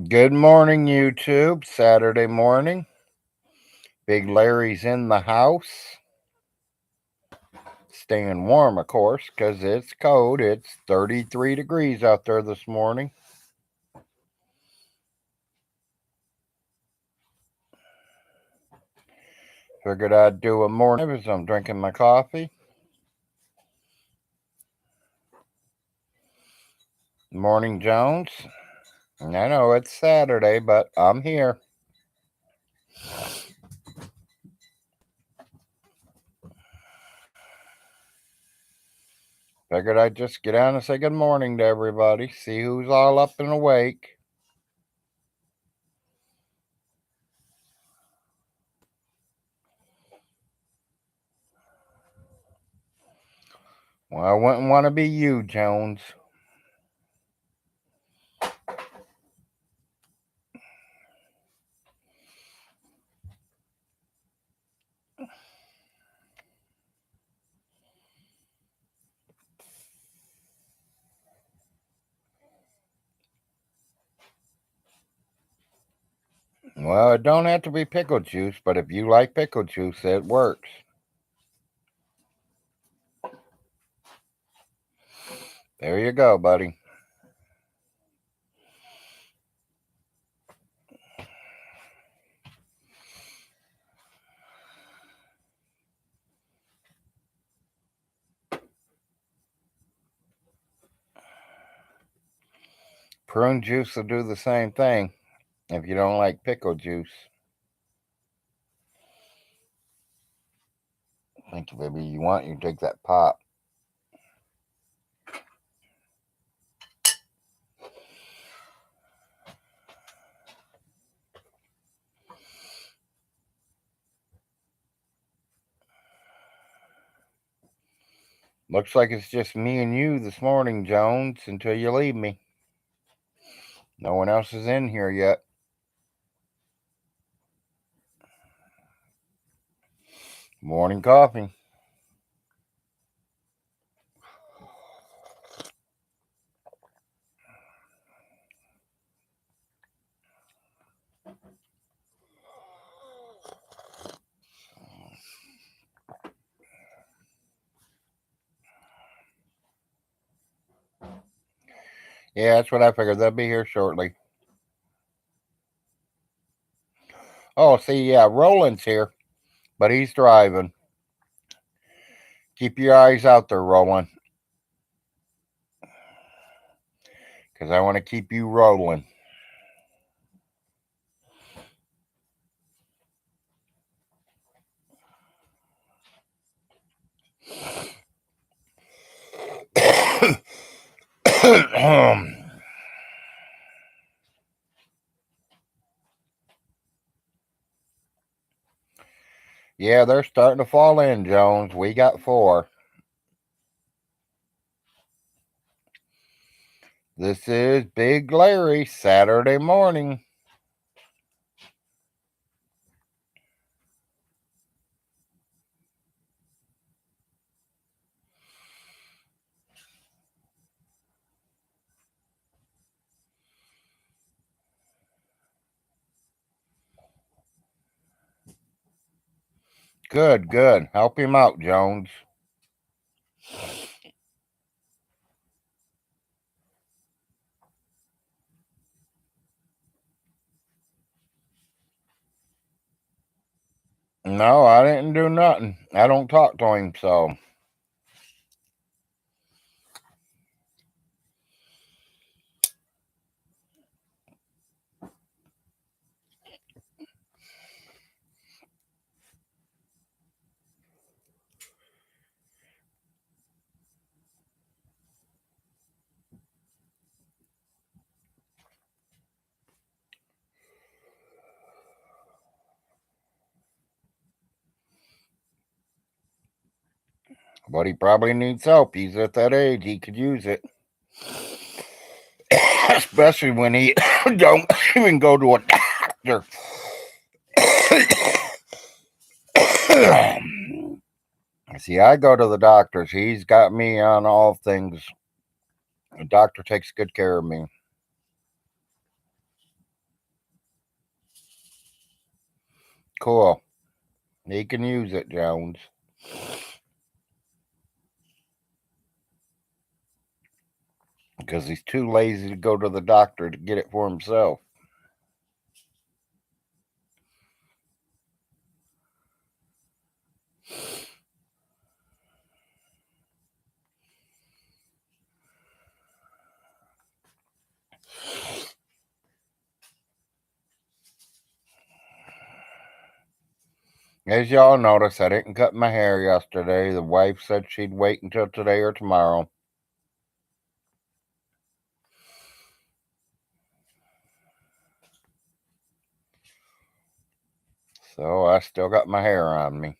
Good morning, YouTube. Saturday morning. Big Larry's in the house. Staying warm, of course, because it's cold. It's 33 degrees out there this morning. Figured I'd do a morning as I'm drinking my coffee. Morning, Jones. I know it's Saturday, but I'm here. Figured I'd just get on and say good morning to everybody, see who's all up and awake. Well, I wouldn't want to be you, Jones. Well, it don't have to be pickle juice, but if you like pickle juice, it works. There you go, buddy. Prune juice will do the same thing if you don't like pickle juice. Thank you, baby. You want, you take that pop. Looks like it's just me and you this morning, Jones, until you leave me. No one else is in here yet. Morning coffee. Yeah, that's what I figured. They'll be here shortly. Oh, see, yeah, Roland's here, but he's driving. Keep your eyes out there, Roland, because I want to keep you rolling. Yeah, they're starting to fall in, Jones. We got 4. This is Big Larry, Saturday morning. Good, good. Help him out, Jones. No, I didn't do nothing. I don't talk to him, so. But he probably needs help. He's at that age, he could use it. Especially when he don't even go to a doctor. See, I go to the doctors. He's got me on all things. The doctor takes good care of me. Cool. He can use it, Jones. Because he's too lazy to go to the doctor to get it for himself. As y'all notice, I didn't cut my hair yesterday. The wife said she'd wait until today or tomorrow. So I still got my hair on me.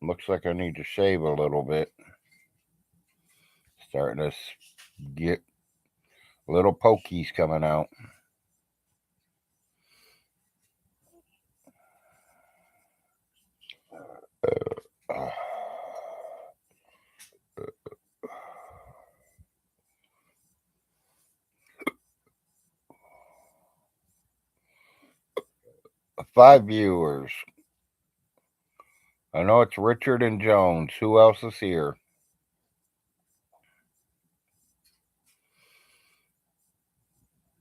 Looks like I need to shave a little bit. Starting to get little pokies coming out. Five viewers. I know it's Richard and Jones. Who else is here?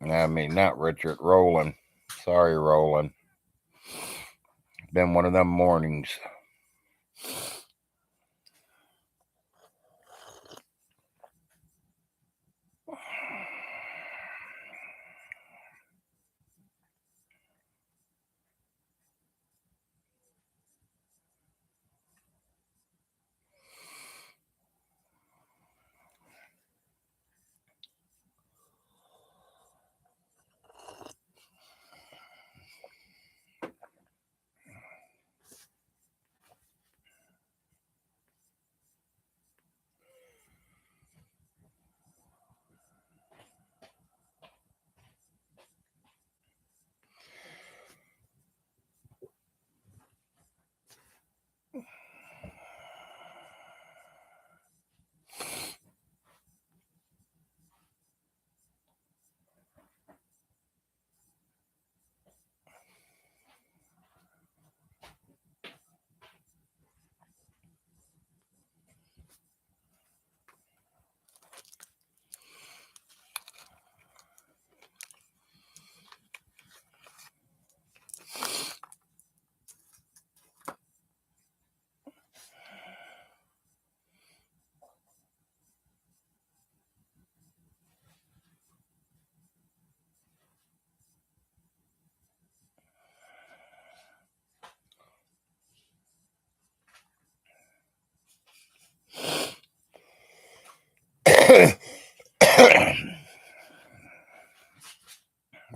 I mean, not Richard. Roland. Sorry, Roland. Been one of them mornings.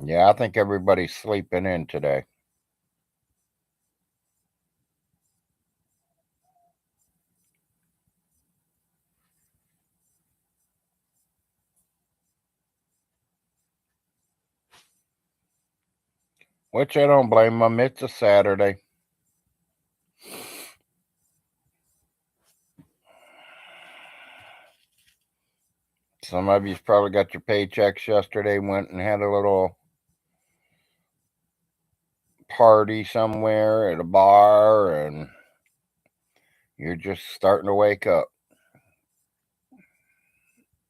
Yeah, I think everybody's sleeping in today. Which I don't blame them. It's a Saturday. Some of you's probably got your paychecks yesterday, went and had a little party somewhere at a bar, and you're just starting to wake up.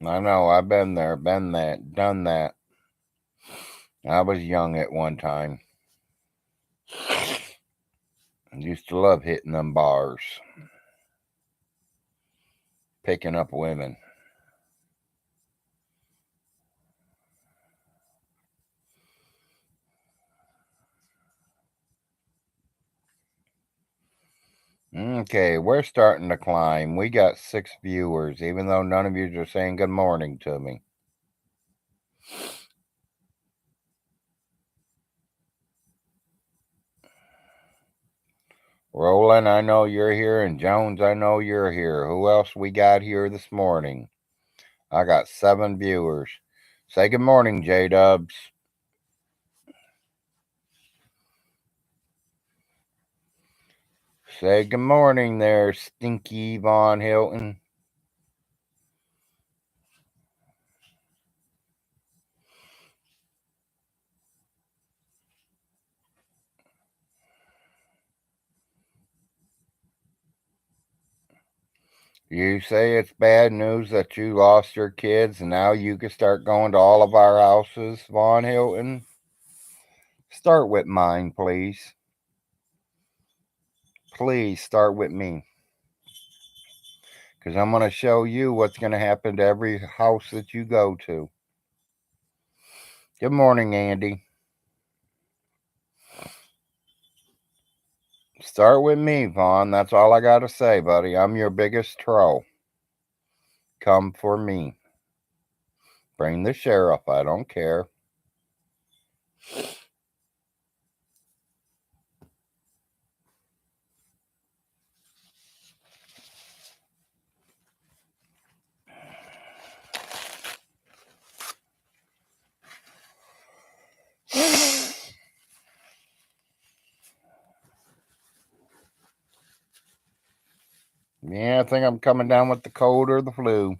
I know, I've been there, been that, done that. I was young at one time. Used to love hitting them bars, picking up women. Okay, we're starting to climb. We got 6 viewers, even though none of you are saying good morning to me. Roland, I know you're here, and Jones, I know you're here. Who else we got here this morning? I got 7 viewers. Say good morning, J-Dubs. Say good morning there, Stinky Von Hilton. You say it's bad news that you lost your kids and now you can start going to all of our houses, Von Hilton? Start with mine, please. Please start with me. Because I'm going to show you what's going to happen to every house that you go to. Good morning, Andy. Start with me, Vaughn. That's all I got to say, buddy. I'm your biggest troll. Come for me. Bring the sheriff. I don't care. Yeah, I think I'm coming down with the cold or the flu.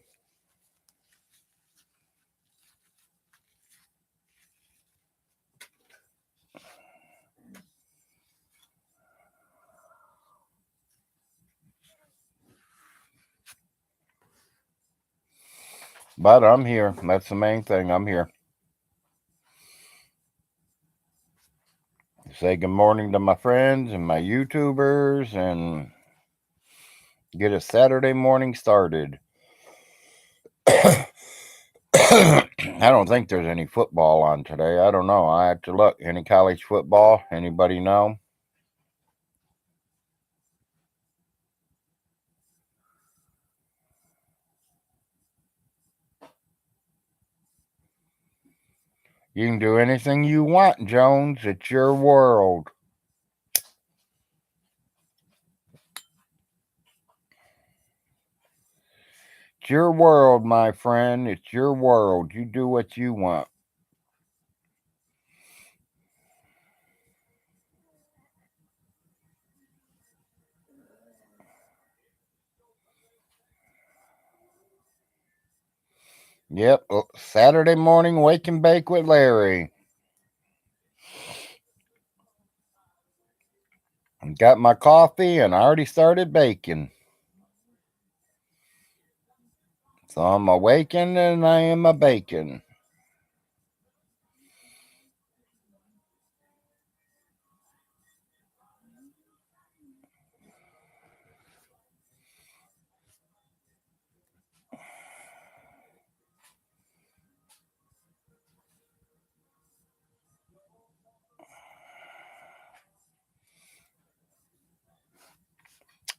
But I'm here. That's the main thing. I'm here. Say good morning to my friends and my YouTubers and get a Saturday morning started. I don't think there's any football on today. I don't know. I have to look. Any college football? Anybody know? You can do anything you want, Jones. It's your world. It's your world, my friend. It's your world. You do what you want. Yep. Saturday morning, wake and bake with Larry. Got my coffee and I already started baking. So I'm awakened and I am a bacon.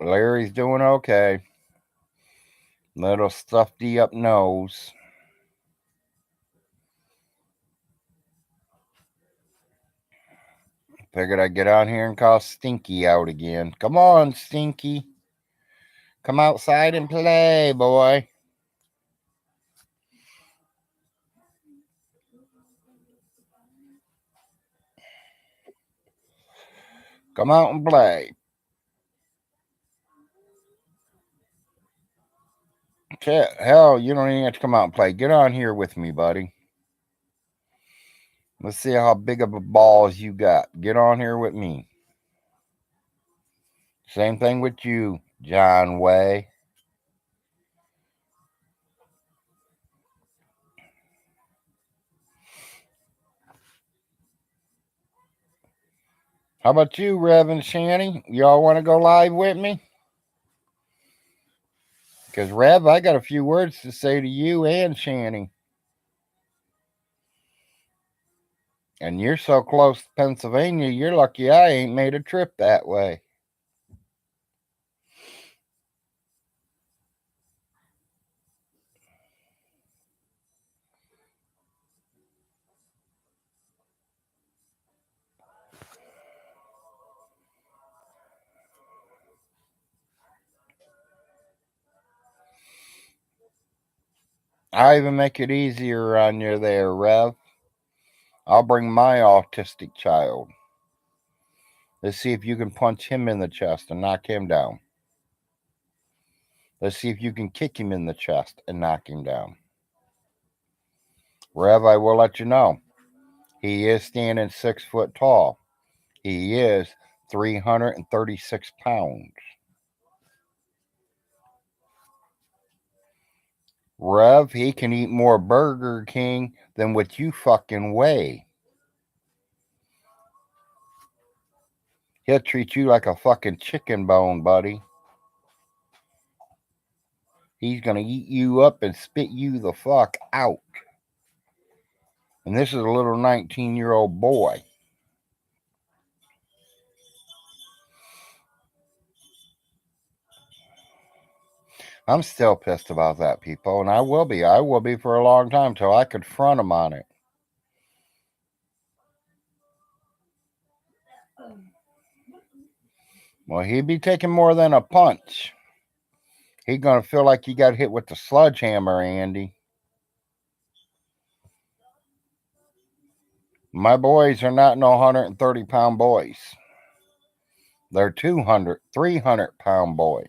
Larry's doing okay. Little stuffy up nose. Figured I'd get on here and call Stinky out again. Come on, Stinky. Come outside and play, boy. Come out and play. Shit, hell, you don't even have to come out and play. Get on here with me, buddy. Let's see how big of a balls you got. Get on here with me. Same thing with you, John Way. How about you, Rev and Shanny? Y'all want to go live with me? Because, Rev, I got a few words to say to you and Shanny. And you're so close to Pennsylvania, you're lucky I ain't made a trip that way. I'll even make it easier on you there, Rev. I'll bring my autistic child. Let's see if you can punch him in the chest and knock him down. Let's see if you can kick him in the chest and knock him down. Rev, I will let you know. He is standing 6 foot tall. He is 336 pounds. Rev, he can eat more Burger King than what you fucking weigh. He'll treat you like a fucking chicken bone, buddy. He's gonna eat you up and spit you the fuck out. And this is a little 19-year-old boy. I'm still pissed about that, people, and I will be. I will be for a long time till I confront him on it. Well, he'd be taking more than a punch. He's gonna feel like he got hit with the sledgehammer, Andy. My boys are not no 130-pound boys. They're 200, 300-pound boys.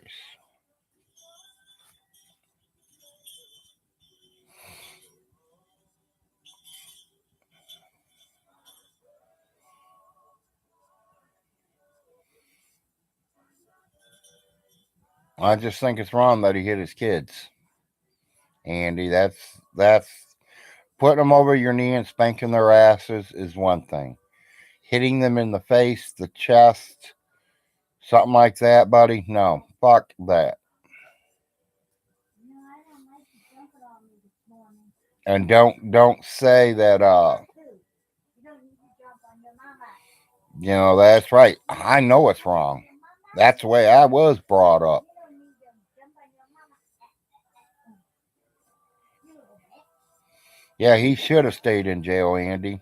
I just think it's wrong that he hit his kids, Andy. That's putting them over your knee and spanking their asses is one thing. Hitting them in the face, the chest, something like that, buddy. No, fuck that. And don't say that. That's right. I know it's wrong. That's the way I was brought up. Yeah, he should have stayed in jail, Andy.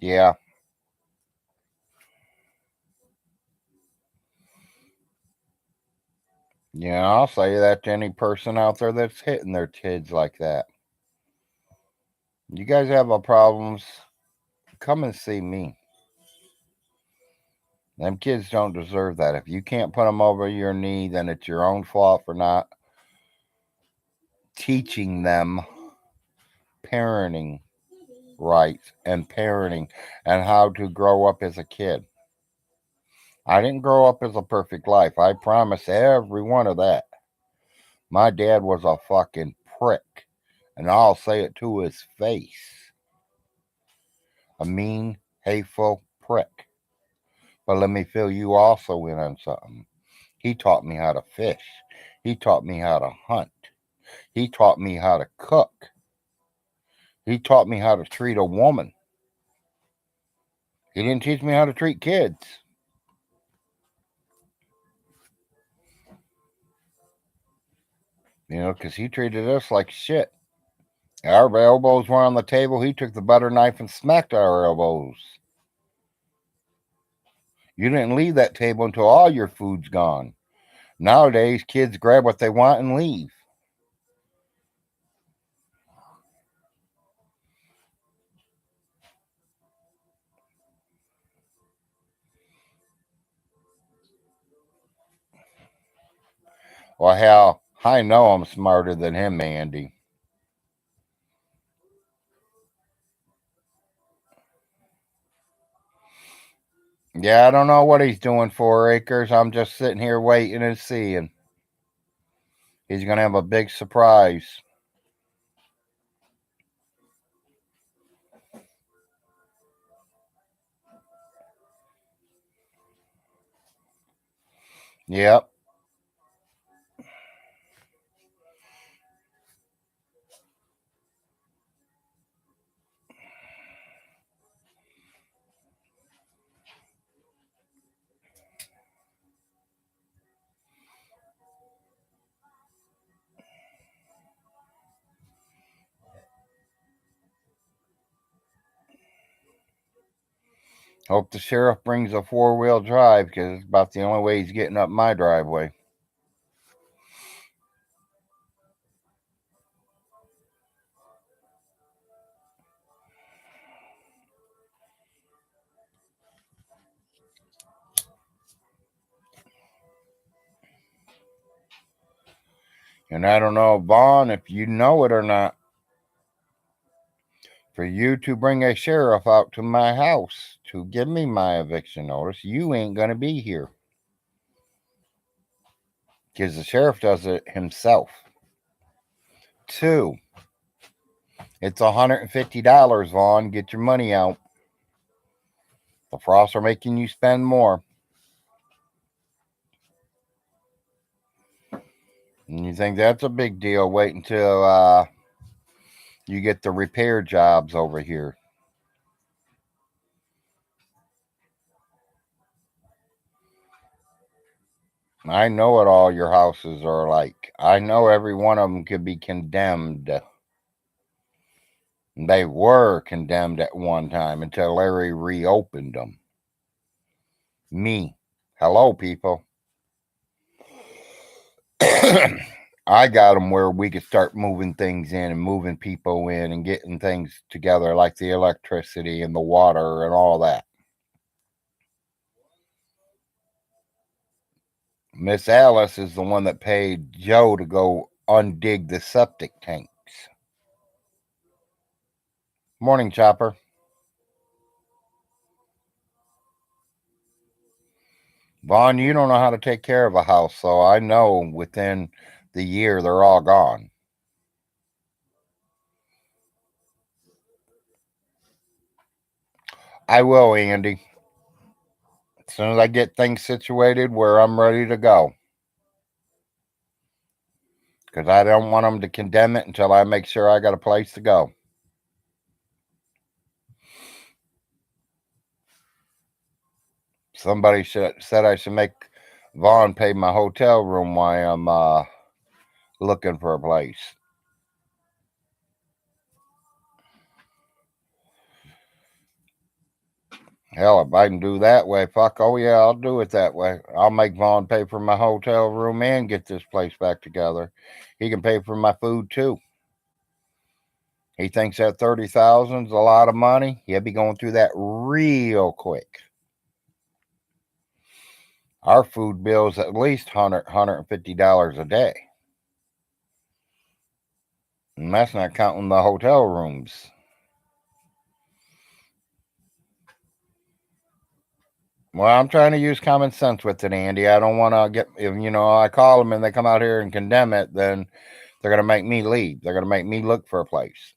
Yeah. Yeah, I'll say that to any person out there that's hitting their kids like that. You guys have a problems, come and see me. Them kids don't deserve that. If you can't put them over your knee, then it's your own fault for not teaching them parenting rights and parenting and how to grow up as a kid. I didn't grow up as a perfect life. I promise every one of that. My dad was a fucking prick, and I'll say it to his face. A mean, hateful prick. But let me fill you also in on something. He taught me how to fish. He taught me how to hunt. He taught me how to cook. He taught me how to treat a woman. He didn't teach me how to treat kids. Because he treated us like shit. Our elbows were on the table. He took the butter knife and smacked our elbows. You didn't leave that table until all your food's gone. Nowadays, kids grab what they want and leave. Well, hell, I know I'm smarter than him, Andy. Yeah, I don't know what he's doing 4 acres. I'm just sitting here waiting and seeing. He's going to have a big surprise. Yep. Hope the sheriff brings a 4-wheel drive because it's about the only way he's getting up my driveway. And I don't know, Vaughn, if you know it or not, for you to bring a sheriff out to my house to give me my eviction notice, you ain't going to be here. Because the sheriff does it himself. 2, it's $150, Vaughn. Get your money out. The frosts are making you spend more. And you think that's a big deal? Wait until you get the repair jobs over here. I know what all your houses are like. I know every one of them could be condemned. They were condemned at one time until Larry reopened them. Me. Hello, people. I got them where we could start moving things in and moving people in and getting things together like the electricity and the water and all that. Miss Alice is the one that paid Joe to go undig the septic tanks. Morning, Chopper. Vaughn, you don't know how to take care of a house, so I know within the year they're all gone. I will, Andy. As soon as I get things situated where I'm ready to go. Because I don't want them to condemn it until I make sure I got a place to go. Somebody said I should make Vaughn pay my hotel room while I'm looking for a place. Hell, if I can do that way, fuck, oh yeah, I'll do it that way. I'll make Vaughn pay for my hotel room and get this place back together. He can pay for my food too. He thinks that 30,000 is a lot of money. He'll be going through that real quick. Our food bill's at least $150 a day. And that's not counting the hotel rooms. Well, I'm trying to use common sense with it, Andy. I don't want to get, if I call them and they come out here and condemn it, then they're going to make me leave. They're going to make me look for a place.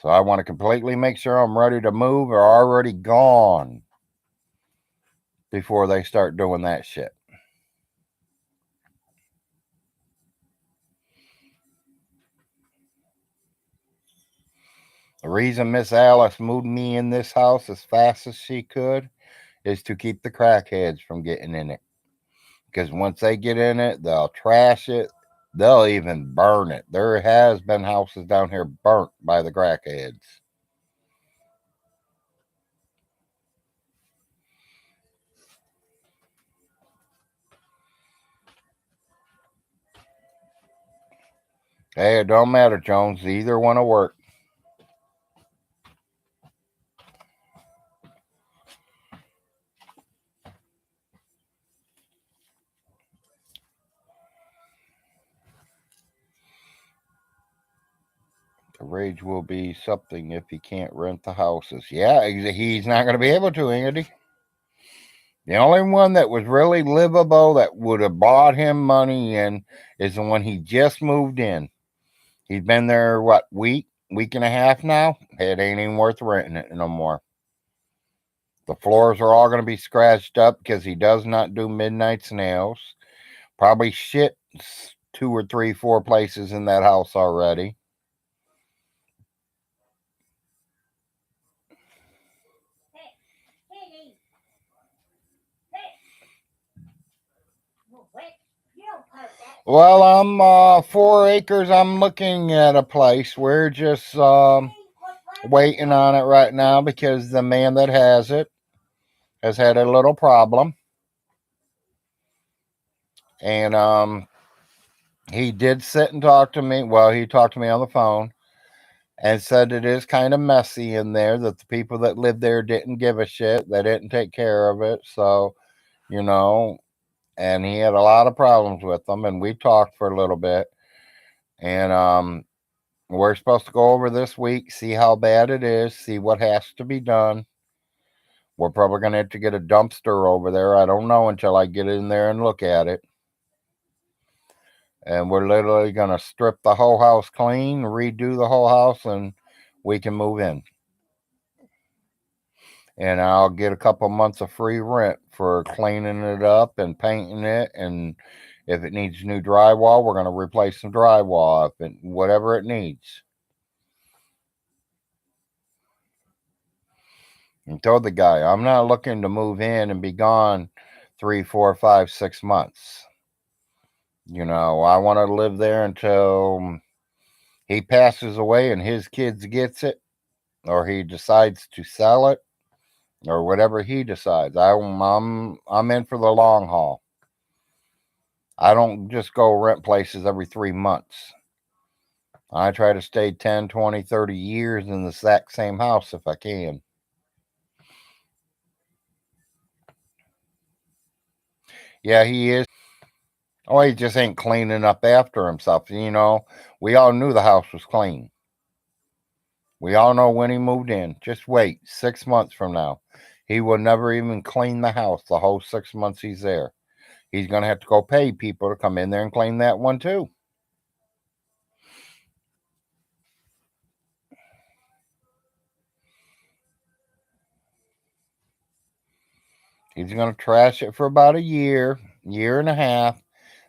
So I want to completely make sure I'm ready to move or already gone before they start doing that shit. The reason Miss Alice moved me in this house as fast as she could is to keep the crackheads from getting in it. Because once they get in it, they'll trash it. They'll even burn it. There has been houses down here burnt by the crackheads. Hey, it don't matter, Jones. Either one will work. The rage will be something if he can't rent the houses. Yeah, he's not going to be able to, Andy. The only one that was really livable that would have bought him money in is the one he just moved in. He's been there, week and a half now? It ain't even worth renting it no more. The floors are all going to be scratched up because he does not do midnight nails. Probably shit 2 or 3, 4 places in that house already. Well, I'm 4 acres. I'm looking at a place. We're just waiting on it right now because the man that has it has had a little problem. And he did sit and talk to me. Well, he talked to me on the phone and said it is kind of messy in there, that the people that lived there didn't give a shit. They didn't take care of it. So, you know, and he had a lot of problems with them, and we talked for a little bit. And we're supposed to go over this week, see how bad it is, see what has to be done. We're probably going to have to get a dumpster over there. I don't know until I get in there and look at it. And we're literally going to strip the whole house clean, redo the whole house, and we can move in. And I'll get a couple months of free rent for cleaning it up and painting it. And if it needs new drywall, we're going to replace some drywall up and whatever it needs. And told the guy, I'm not looking to move in and be gone 3, 4, 5, 6 months. I want to live there until he passes away and his kids gets it, or he decides to sell it, or whatever he decides. I'm in for the long haul. I don't just go rent places every 3 months. I try to stay 10, 20, 30 years in the exact same house if I can. Yeah, he is. Oh, he just ain't cleaning up after himself. We all knew the house was clean. We all know when he moved in. Just wait 6 months from now. He will never even clean the house the whole 6 months he's there. He's going to have to go pay people to come in there and clean that one too. He's going to trash it for about a year, year and a half,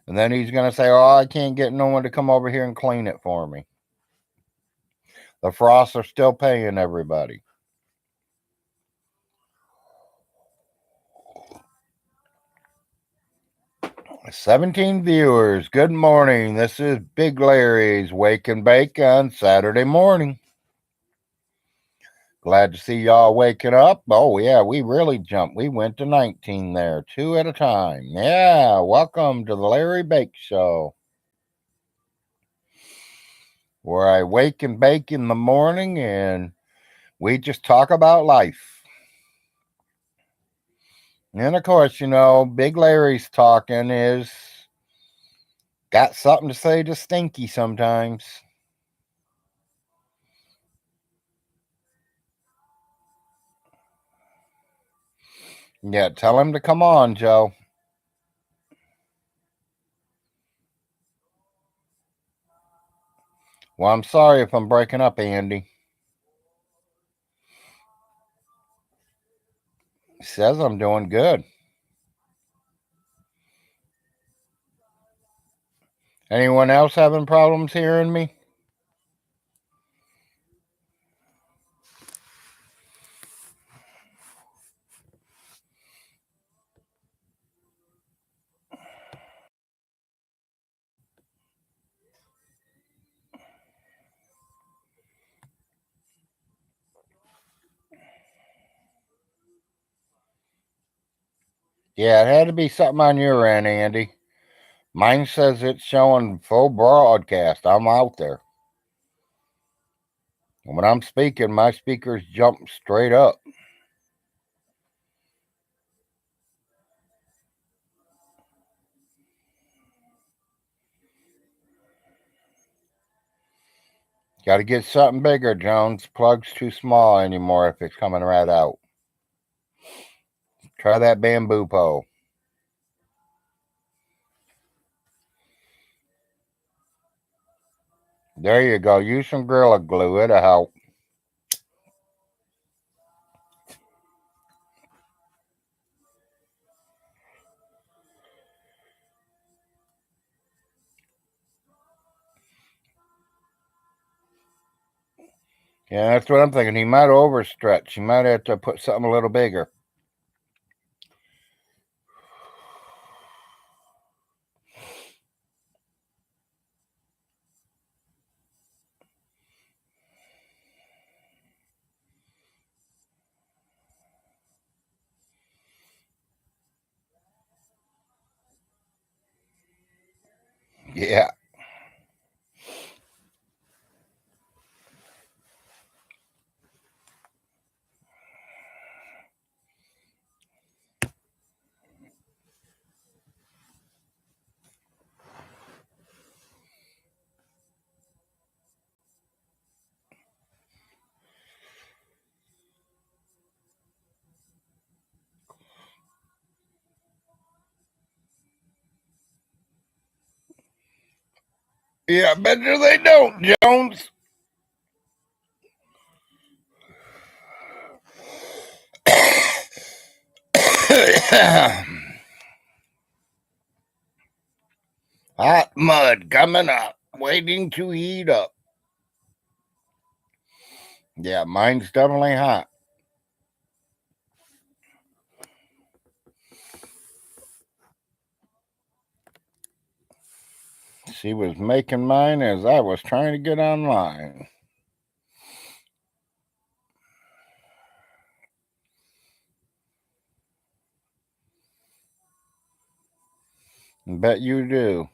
and then he's going to say, oh, I can't get no one to come over here and clean it for me. The Frosts are still paying everybody. "17 viewers, good morning. This is Big Larry's Wake and Bake on Saturday morning. Glad to see y'all waking up. Oh, yeah, we really jumped. We went to 19 there, 2 at a time. Yeah, welcome to the Larry Bake Show, where I wake and bake in the morning and we just talk about life. And of course, Big Larry's talking is got something to say to Stinky sometimes. Yeah, tell him to come on, Joe. Well, I'm sorry if I'm breaking up, Andy. He says I'm doing good. Anyone else having problems hearing me? Yeah, it had to be something on your end, Andy. Mine says it's showing full broadcast. I'm out there. And when I'm speaking, my speakers jump straight up. Got to get something bigger, Jones. Plug's too small anymore if it's coming right out. Try that bamboo pole. There you go. Use some Gorilla Glue. It'll help. Yeah, that's what I'm thinking. He might overstretch. He might have to put something a little bigger. Yeah. Yeah, I bet you they don't, Jones. Hot mud coming up, waiting to heat up. Yeah, mine's definitely hot. She was making mine as I was trying to get online. Bet you do.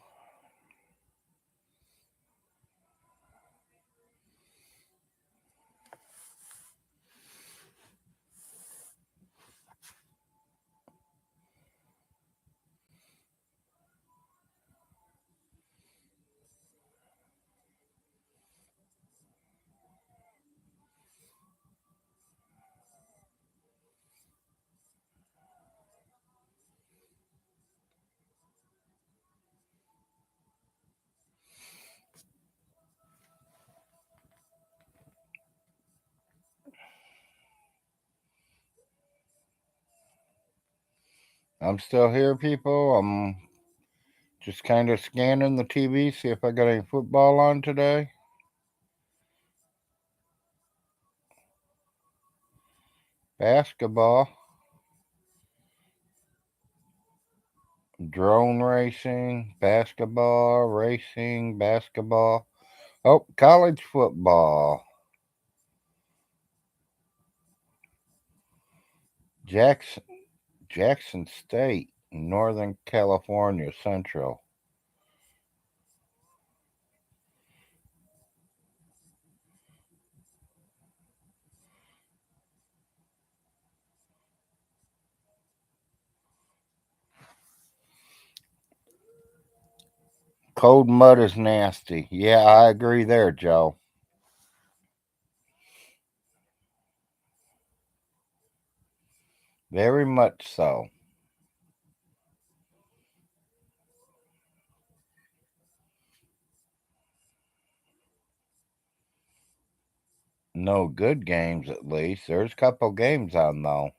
I'm still here, people. I'm just kind of scanning the TV, see if I got any football on today. Basketball. Drone racing, basketball. Oh, college football. Jackson State, Northern California Central. Cold mud is nasty. Yeah, I agree there, Joe. Very much so. No good games, at least. There's a couple games on, though.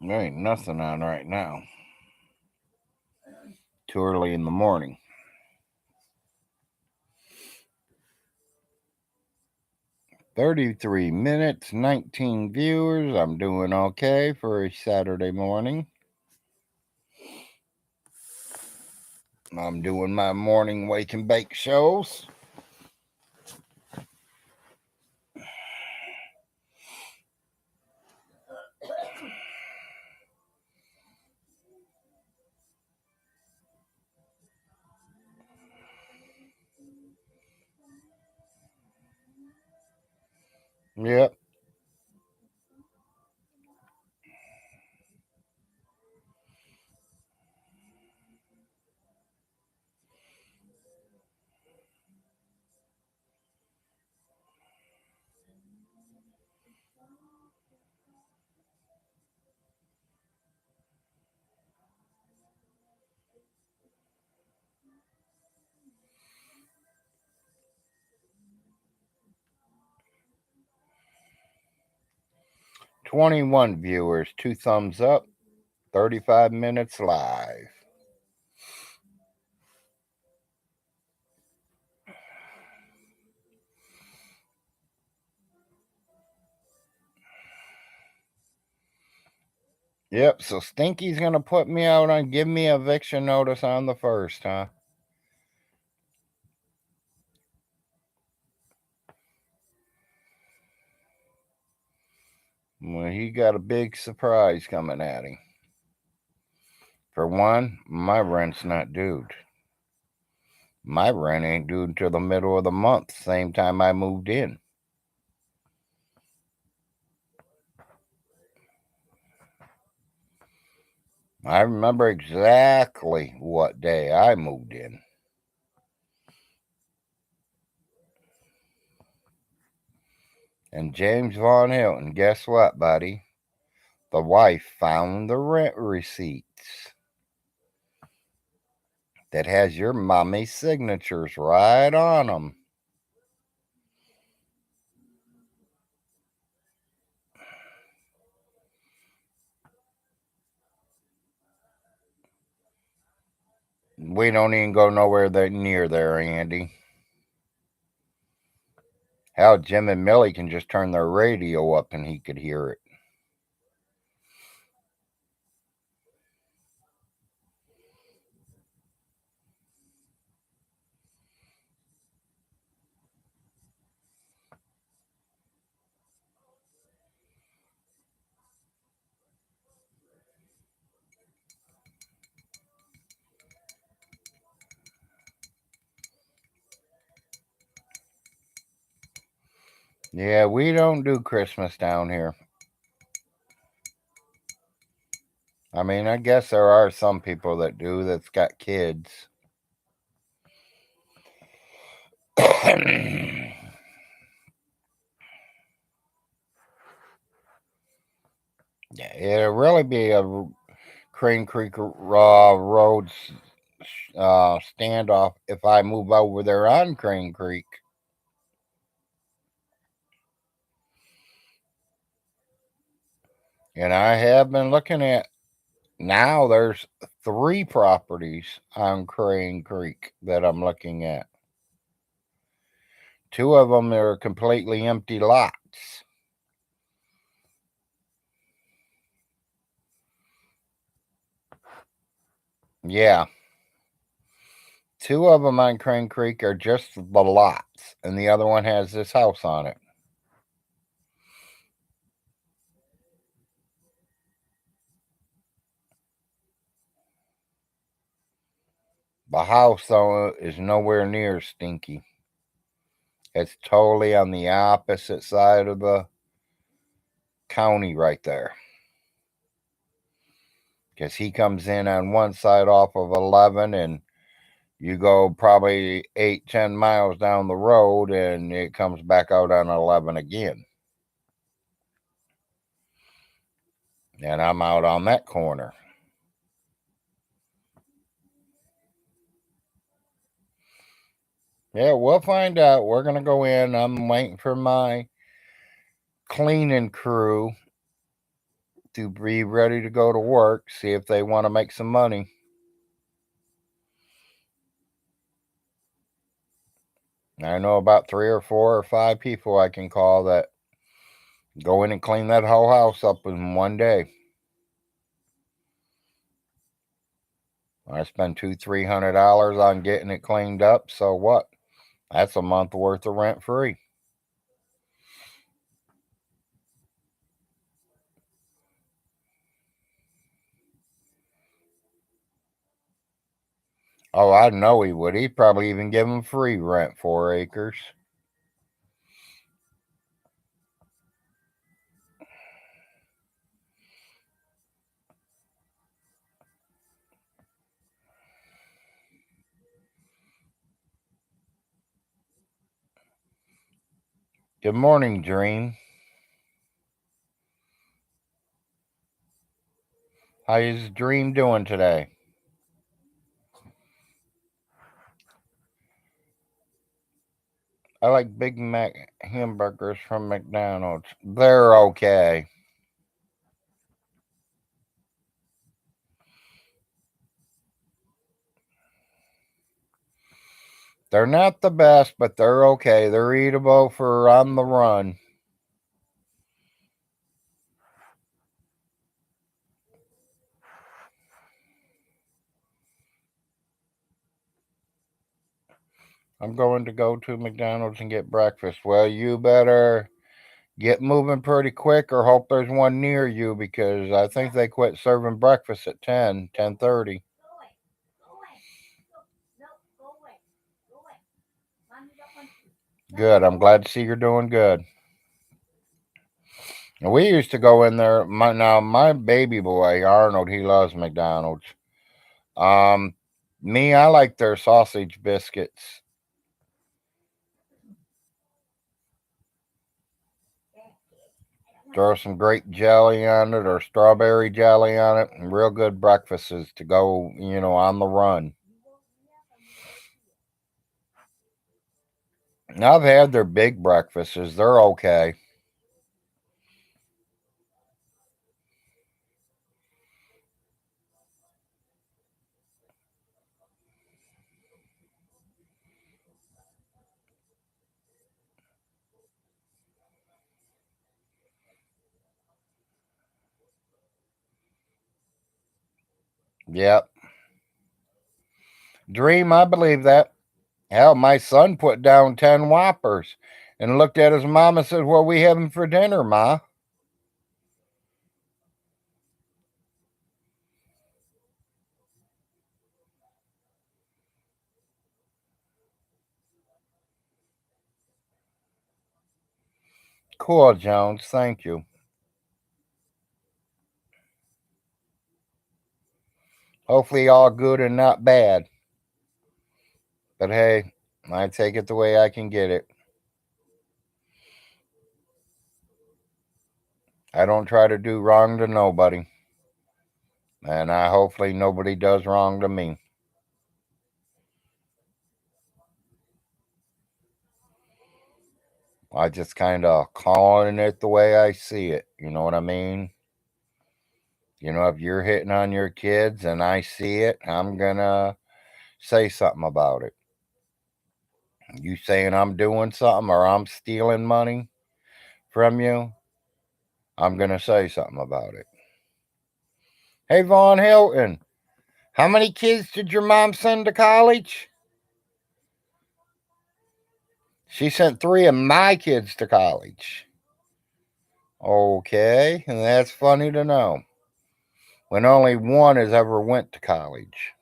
There ain't nothing on right now. Too early in the morning. 33 minutes, 19 viewers. I'm doing okay for a Saturday morning. I'm doing my morning wake and bake shows. Yep. "21 viewers, 2 thumbs up, 35 minutes live." Yep, so Stinky's going to put me out on give me eviction notice on the 1st, huh? Well, he got a big surprise coming at him. For one, my rent's not due. My rent ain't due until the middle of the month, same time I moved in. I remember exactly what day I moved in. And James Von Hilton, guess what, buddy? The wife found the rent receipts that has your mommy's signatures right on them. We don't even go nowhere near there, Andy. Hell, Jim and Millie can just turn their radio up and he could hear it. Yeah, we don't do Christmas down here. I mean, I guess there are some people that do that's got kids. Yeah, it'll really be a Crane Creek Road standoff if I move over there on Crane Creek. And I have been looking at, now there's 3 properties on Crane Creek that I'm looking at. 2 of them are completely empty lots. Yeah. 2 of them on Crane Creek are just the lots, and the other one has this house on it. The house, though, is nowhere near stinky. It's totally on the opposite side of the county right there. Because he comes in on one side off of 11, and you go probably 8-10 miles down the road, and it comes back out on 11 again. And I'm out on that corner. Yeah, we'll find out. We're going to go in. I'm waiting for my cleaning crew to be ready to go to work, see if they want to make some money. I know about 3 or 4 or 5 people I can call that go in and clean that whole house up in one day. I spend $200-300 on getting it cleaned up. So what? That's a month worth of rent free. Oh, I know he would. He'd probably even give him free rent 4 acres. Good morning, Dream. How is Dream doing today? I like Big Mac hamburgers from McDonald's. They're okay. They're not the best, but they're okay. They're eatable for on the run. I'm going to go to McDonald's and get breakfast. Well, you better Get moving pretty quick or hope there's one near you because I think they quit serving breakfast at 10:30. Good. I'm glad to see you're doing good. We used to go in there. My baby boy Arnold, he loves McDonald's. Um, Me, I like their sausage biscuits. Throw some grape jelly on it or strawberry jelly on it, and real good breakfasts to go, on the run. I've had their big breakfasts. They're okay. Yep. Dream, I believe that. Hell, my son put down 10 Whoppers and looked at his mom and said, "What are we having for dinner, Ma?" Cool, Jones. Thank you. Hopefully, all good and not bad. But hey, I take it the way I can get it. I don't try to do wrong to nobody. And I hopefully nobody does wrong to me. I just kind of calling it the way I see it. You know what I mean? If you're hitting on your kids and I see it, I'm gonna say something about it. You saying I'm doing something or I'm stealing money from you, I'm gonna say something about it. Hey, Vaughn Hilton, how many kids did your mom send to college? She sent 3 of my kids to college. Okay, and that's funny to know. When only one has ever went to college.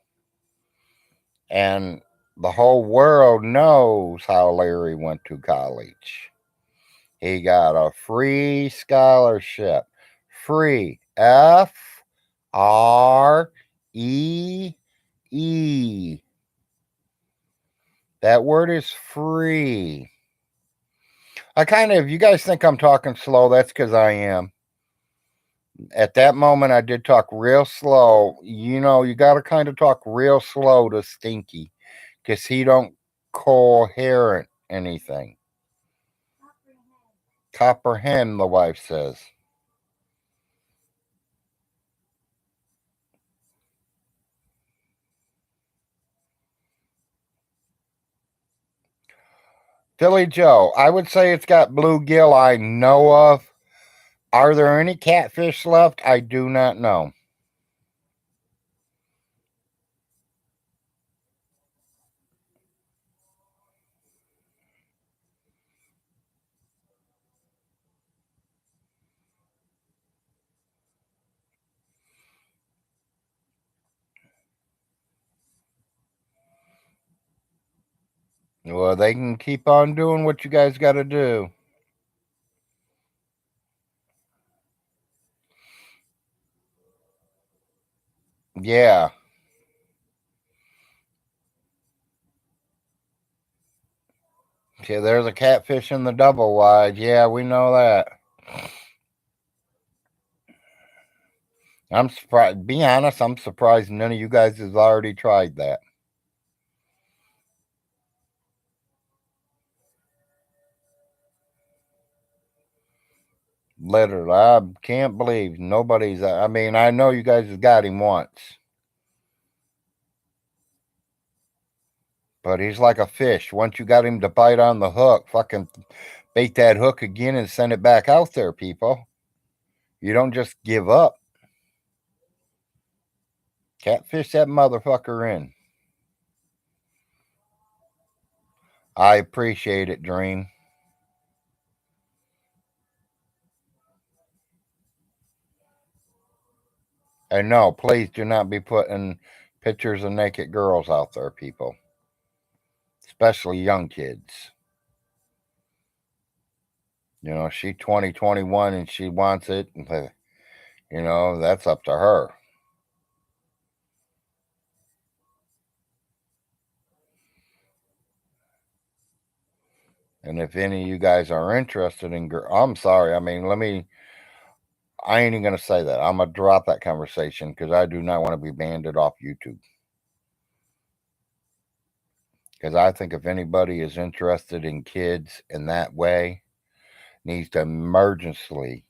And the whole world knows how Larry went to college. He got a free scholarship. Free. Free. That word is free. If you guys think I'm talking slow, that's because I am. At that moment, I did talk real slow. You got to kind of talk real slow to Stinky because he don't coherent anything. Comprehend, the wife says. Philly Joe, I would say it's got bluegill I know of. Are there any catfish left? I do not know. Well, they can keep on doing what you guys got to do. Yeah. See, there's a catfish in the double wide. Yeah, we know that. I'm surprised. Be honest, I'm surprised none of you guys has already tried that. Literally, I can't believe nobody's. I mean, I know you guys have got him once, but he's like a fish. Once you got him to bite on the hook, fucking bait that hook again and send it back out there, people. You don't just give up. Catfish that motherfucker in. I appreciate it, Dream. And no, please do not be putting pictures of naked girls out there, people, especially young kids. You know, she 2021 and she wants it. You know, that's up to her. And if any of you guys are interested in I'm sorry. I mean, I ain't even going to say that. I'm going to drop that conversation because I do not want to be banned off YouTube. Because I think if anybody is interested in kids in that way, needs to emergency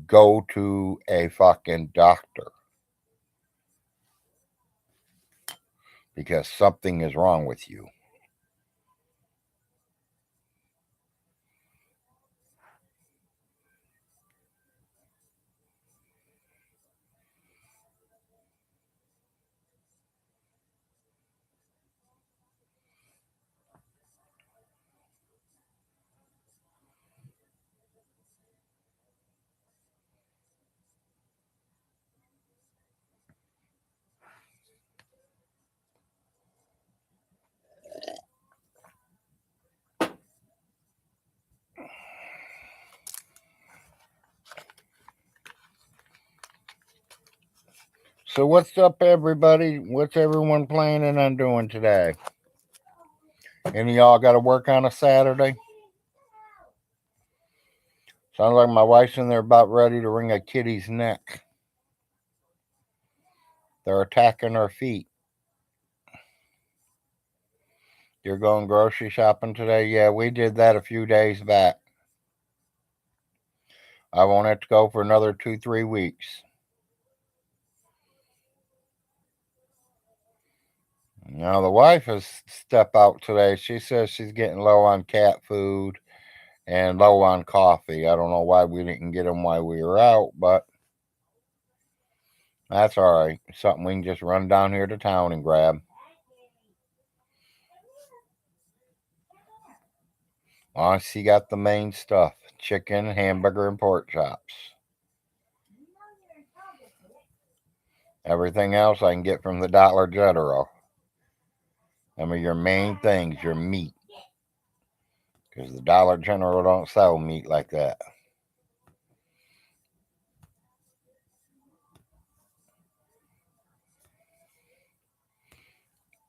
go to a fucking doctor because something is wrong with you. So what's up, everybody? What's everyone planning on doing today? Any of y'all got to work on a Saturday? Sounds like my wife's in there about ready to wring a kitty's neck. They're attacking her feet. You're going grocery shopping today? Yeah, we did that a few days back. I won't have to go for another 2-3 weeks. Now the wife has stepped out today. She says she's getting low on cat food and low on coffee. I don't know why we didn't get them while we were out, but that's all right. Something we can just run down here to town and grab. Oh, she got the main stuff: chicken, hamburger, and pork chops. Everything else I can get from the Dollar General. I mean, your main things, your meat. Because the Dollar General don't sell meat like that.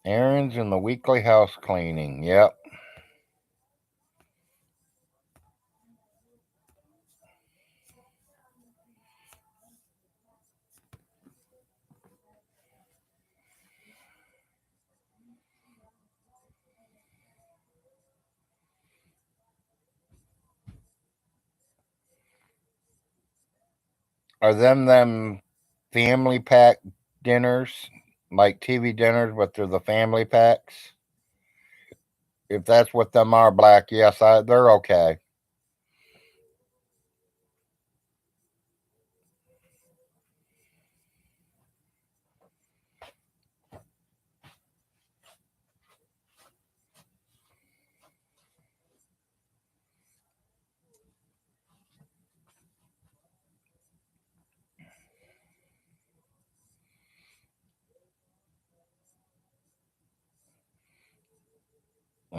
Errands and the weekly house cleaning. Yep. Are them family pack dinners? Like TV dinners, but they're the family packs? If that's what them are, Black, yes, they're okay.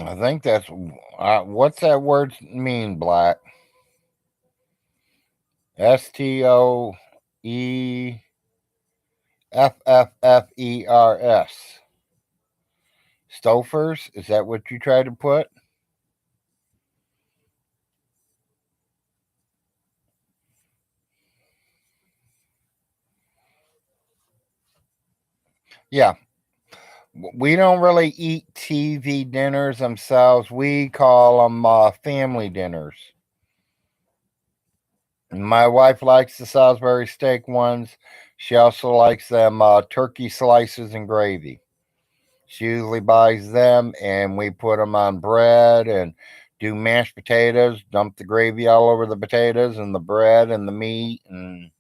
I think that's what's that word mean, Black? Stoffers. Stofers? Is that what you tried to put? Yeah. We don't really eat TV dinners themselves. We call them family dinners. My wife likes the Salisbury steak ones. She also likes them turkey slices and gravy. She usually buys them and we put them on bread and do mashed potatoes, dump the gravy all over the potatoes and the bread and the meat. And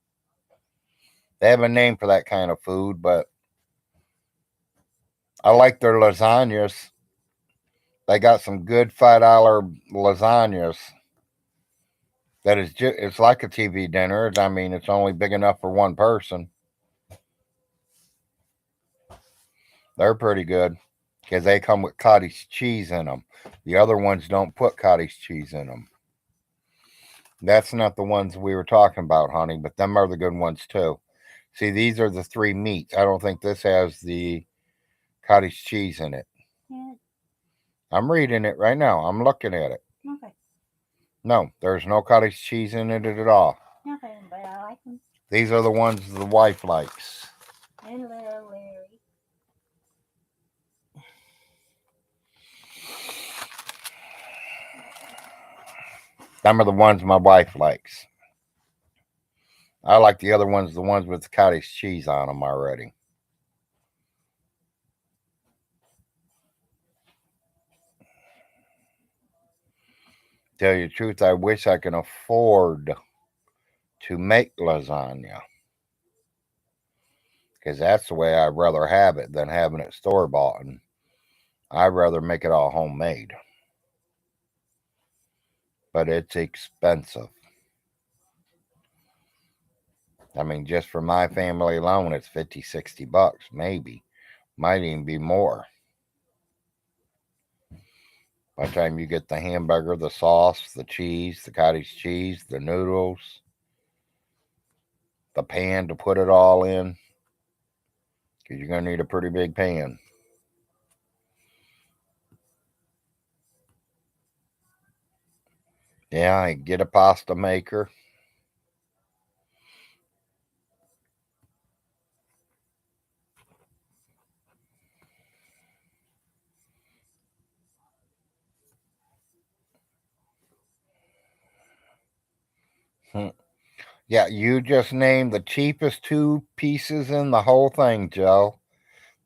they have a name for that kind of food, but I like their lasagnas. They got some good $5 lasagnas. That is just, it's like a TV dinner. I mean, it's only big enough for one person. They're pretty good because they come with cottage cheese in them. The other ones don't put cottage cheese in them. That's not the ones we were talking about, honey, but them are the good ones too. See, these are the three meats. I don't think this has the cottage cheese in it. Yeah. I'm reading it right now. I'm looking at it. Okay. No, there's no cottage cheese in it at all. Okay, but I like them. These are the ones the wife likes. And little Larry. Them are the ones my wife likes. I like the other ones, the ones with the cottage cheese on them already. Tell you the truth, I wish I could afford to make lasagna because that's the way I'd rather have it than having it store bought. And I'd rather make it all homemade, but it's expensive. I mean, just for my family alone, it's 50, $60, maybe. Might even be more. By the time you get the hamburger, the sauce, the cheese, the cottage cheese, the noodles, the pan to put it all in, because you're going to need a pretty big pan. Yeah, I get a pasta maker. Hmm. Yeah, you just named the cheapest two pieces in the whole thing, Joe.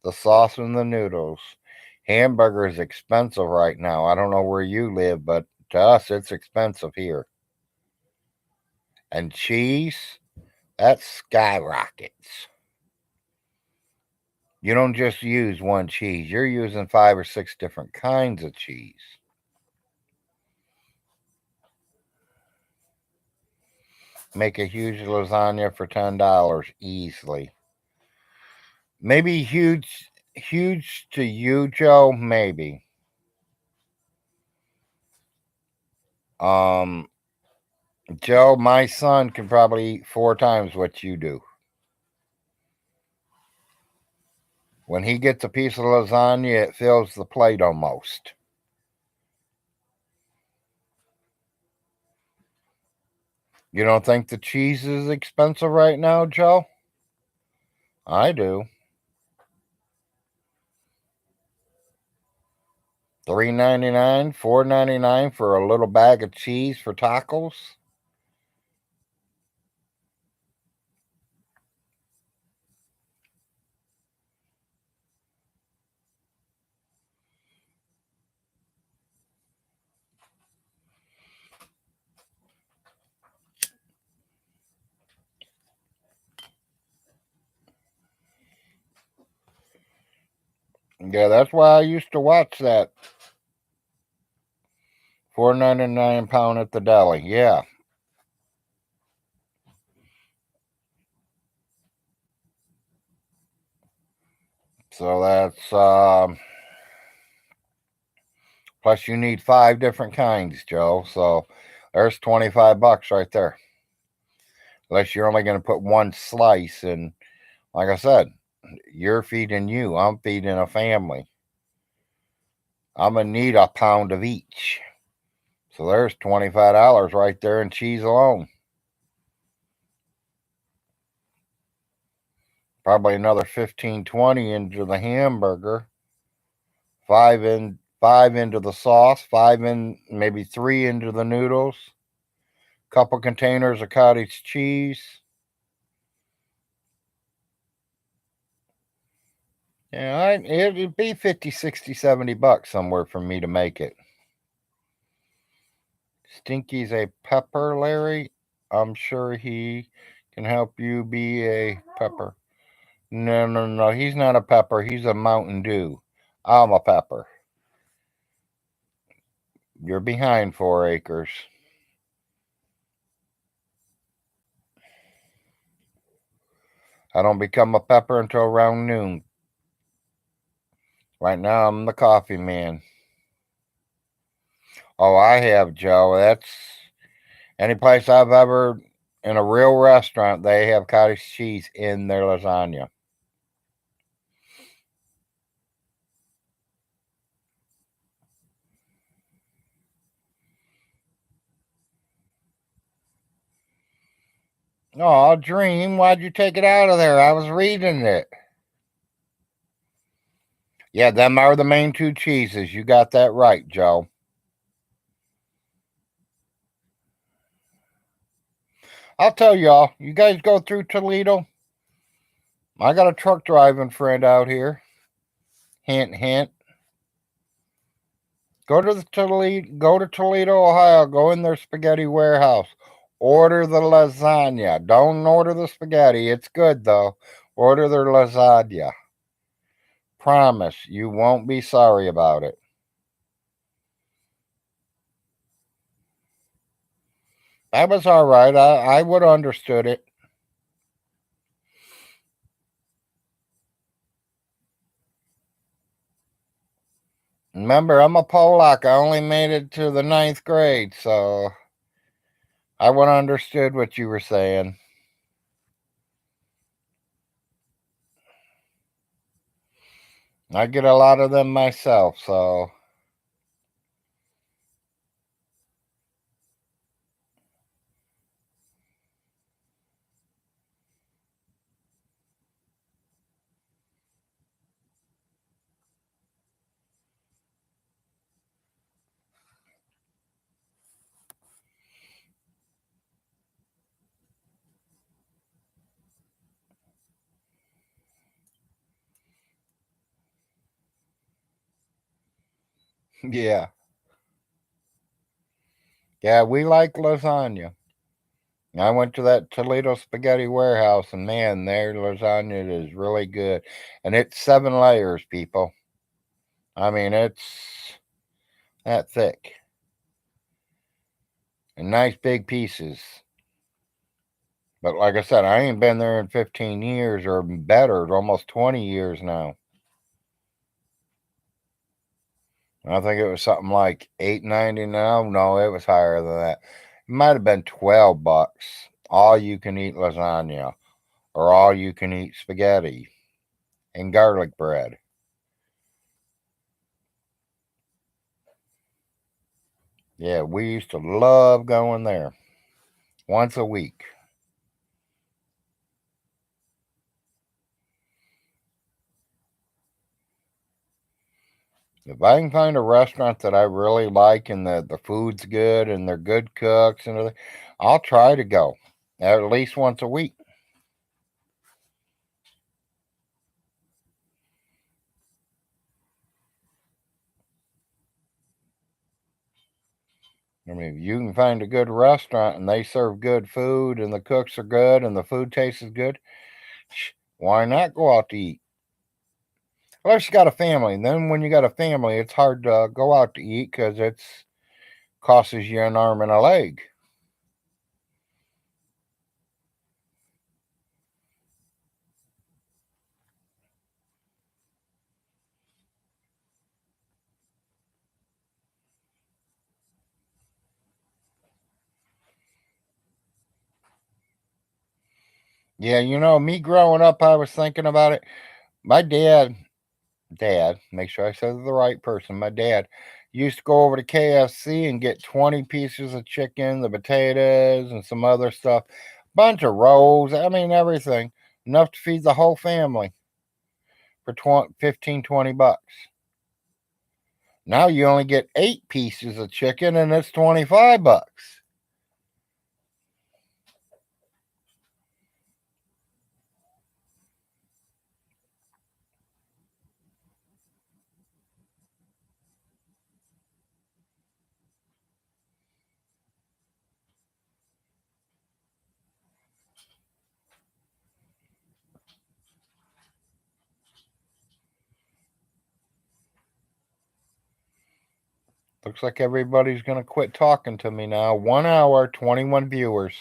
The sauce and the noodles. Hamburger is expensive right now. I don't know where you live, but to us, it's expensive here. And cheese, that skyrockets. You don't just use one cheese, you're using five or six different kinds of cheese. Make a huge lasagna for $10 easily. Maybe huge to you, Joe, maybe. Um Joe, my son can probably eat four times what you do. When he gets a piece of lasagna, it fills the plate almost. You don't think the cheese is expensive right now, Joe? I do. $3.99, $4.99 for a little bag of cheese for tacos. Yeah, that's why I used to watch that $4.99 at the deli. Yeah, so that's plus you need five different kinds, Joe. So there's $25 right there. Unless you're only going to put one slice, and like I said, you're feeding you. I'm feeding a family. I'm gonna need a pound of each. So there's $25 right there in cheese alone. Probably another 15, 20 into the hamburger. Five into the sauce, five in maybe three into the noodles, couple containers of cottage cheese. Yeah, it'd be 50, 60, $70 somewhere for me to make it. Stinky's a pepper, Larry. I'm sure he can help you be a pepper. No, no, no. He's not a pepper. He's a Mountain Dew. I'm a pepper. You're behind 4 acres. I don't become a pepper until around noon. Right now, I'm the coffee man. Oh, I have, Joe. That's any place I've ever, in a real restaurant, they have cottage cheese in their lasagna. Oh, Dream, why'd you take it out of there? I was reading it. Yeah, them are the main two cheeses. You got that right, Joe. I'll tell y'all, you guys go through Toledo. I got a truck driving friend out here. Hint, hint. Go to Toledo, Ohio. Go in their spaghetti warehouse. Order the lasagna. Don't order the spaghetti. It's good though. Order their lasagna. Promise you won't be sorry about it. That was all right. I would have understood it. Remember, I'm a Polak. I only made it to the ninth grade, so I would have understood what you were saying. I get a lot of them myself, so yeah. Yeah, we like lasagna. I went to that Toledo spaghetti warehouse, and man, their lasagna is really good. And it's 7 layers, people. I mean, it's that thick and nice big pieces. But like I said, I ain't been there in 15 years or better, almost 20 years now. I think it was something like 8.90 now. No, it was higher than that. It might have been $12. All you can eat lasagna or all you can eat spaghetti and garlic bread. Yeah, we used to love going there once a week. If I can find a restaurant that I really like and the food's good and they're good cooks and everything, I'll try to go at least once a week. I mean, if you can find a good restaurant and they serve good food and the cooks are good and the food tastes good, why not go out to eat? Unless you got a family. And then when you got a family, it's hard to go out to eat because it's costs you an arm and a leg. Yeah, me growing up, I was thinking about it. My dad, make sure I said the right person. My dad used to go over to KFC and get 20 pieces of chicken, the potatoes, and some other stuff. Bunch of rolls. I mean, everything. Enough to feed the whole family for 20, 15, $20. Now you only get 8 pieces of chicken and it's $25. Looks like everybody's going to quit talking to me now. 1 hour, 21 viewers.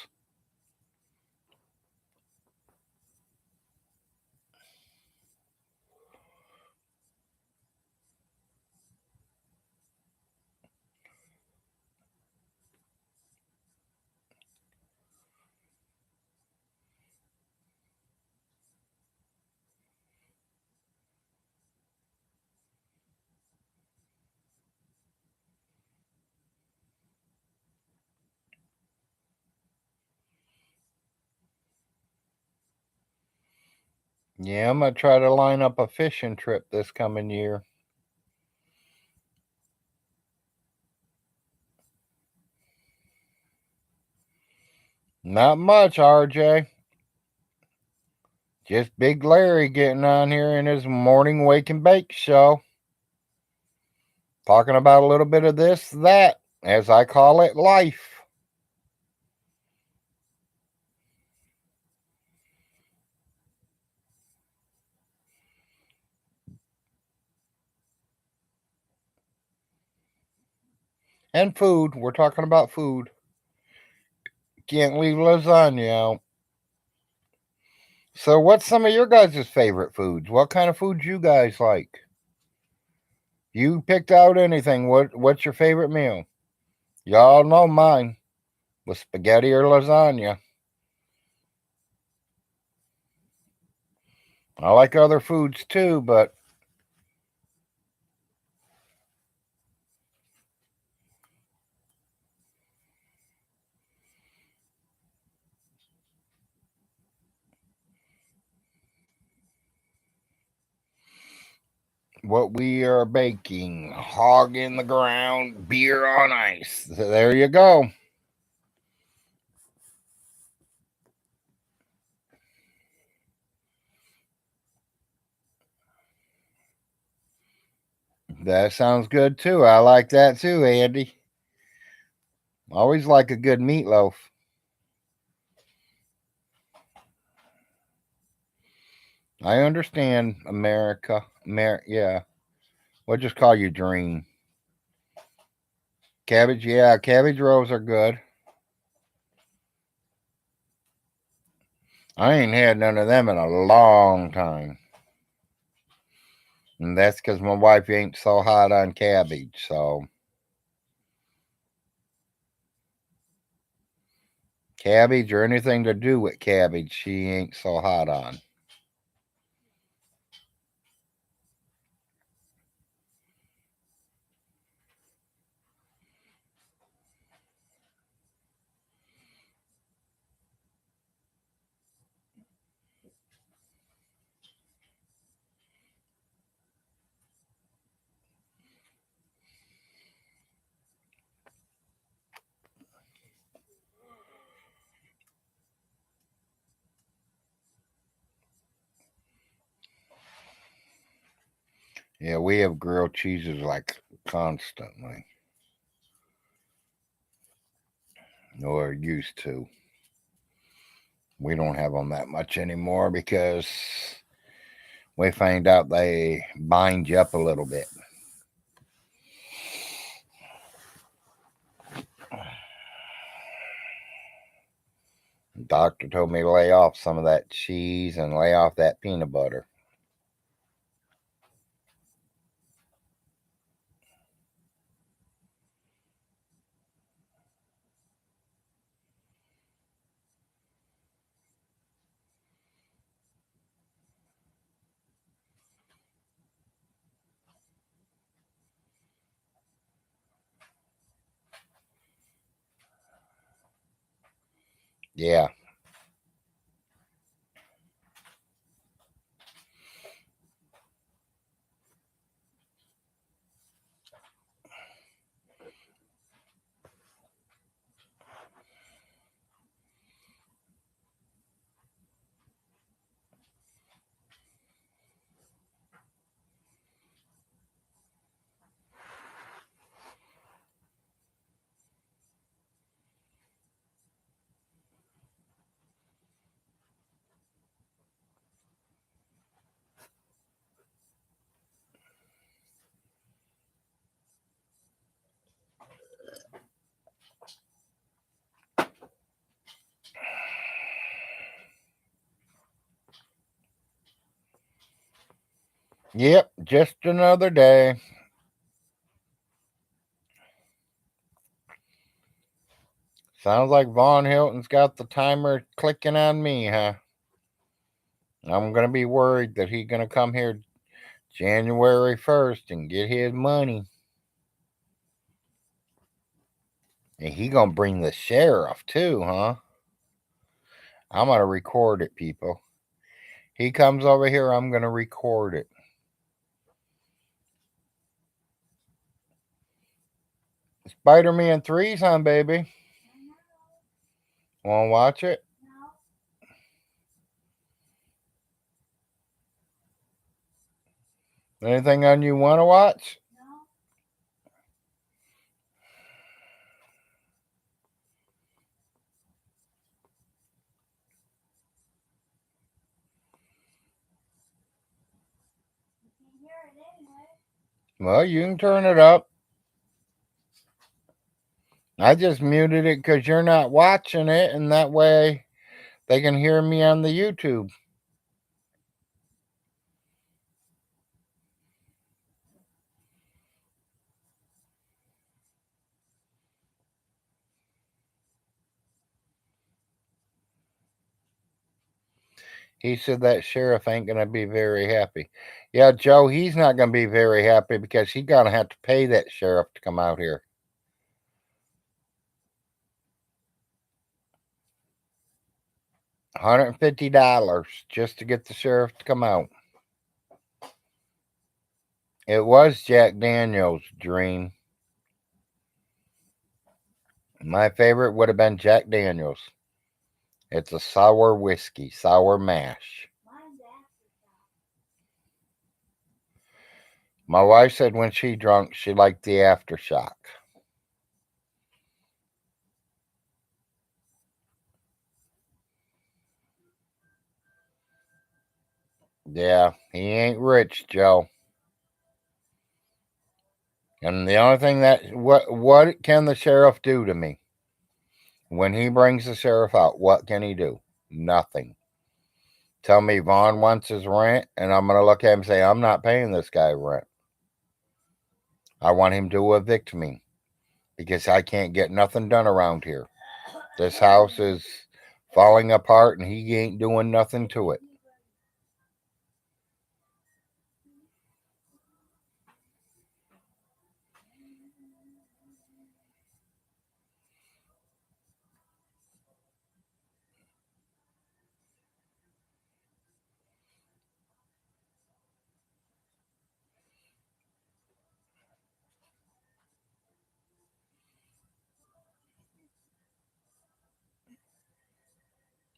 Yeah, I'm going to try to line up a fishing trip this coming year. Not much, RJ. Just Big Larry getting on here in his morning wake and bake show. Talking about a little bit of this, that, as I call it, life. And food. We're talking about food. Can't leave lasagna out. So, what's some of your guys' favorite foods? What kind of foods you guys like? You picked out anything. What's your favorite meal? Y'all know mine was spaghetti or lasagna. I like other foods too, but what we are baking, hog in the ground, beer on ice. So there you go. That sounds good too. I like that too, Andy. Always like a good meatloaf. I understand America. Yeah. We'll just call you Dream. Cabbage, yeah, cabbage rolls are good. I ain't had none of them in a long time. And that's because my wife ain't so hot on cabbage, so. Cabbage or anything to do with cabbage, she ain't so hot on. Yeah, we have grilled cheeses like constantly. Or used to. We don't have them that much anymore because we find out they bind you up a little bit. The doctor told me to lay off some of that cheese and lay off that peanut butter. Yeah. Yep, just another day. Sounds like Von Hilton's got the timer clicking on me, huh? I'm going to be worried that he's going to come here January 1st and get his money. And he going to bring the sheriff too, huh? I'm going to record it, people. He comes over here, I'm going to record it. Spider-Man 3's on, baby. Want to watch it? Anything on you want to watch? Well, you can turn it up. I just muted it because you're not watching it, and that way they can hear me on the YouTube. He said that sheriff ain't going to be very happy. Yeah, Joe, he's not going to be very happy because he's going to have to pay that sheriff to come out here. $150 just to get the sheriff to come out. It was Jack Daniels' dream. My favorite would have been Jack Daniels. It's a sour whiskey, sour mash. My wife said when she drunk, she liked the aftershock. Yeah, he ain't rich, Joe. And the only thing that what can the sheriff do to me? When he brings the sheriff out, what can he do? Nothing. Tell me Vaughn wants his rent, and I'm gonna look at him and say, I'm not paying this guy rent. I want him to evict me because I can't get nothing done around here. This house is falling apart and he ain't doing nothing to it.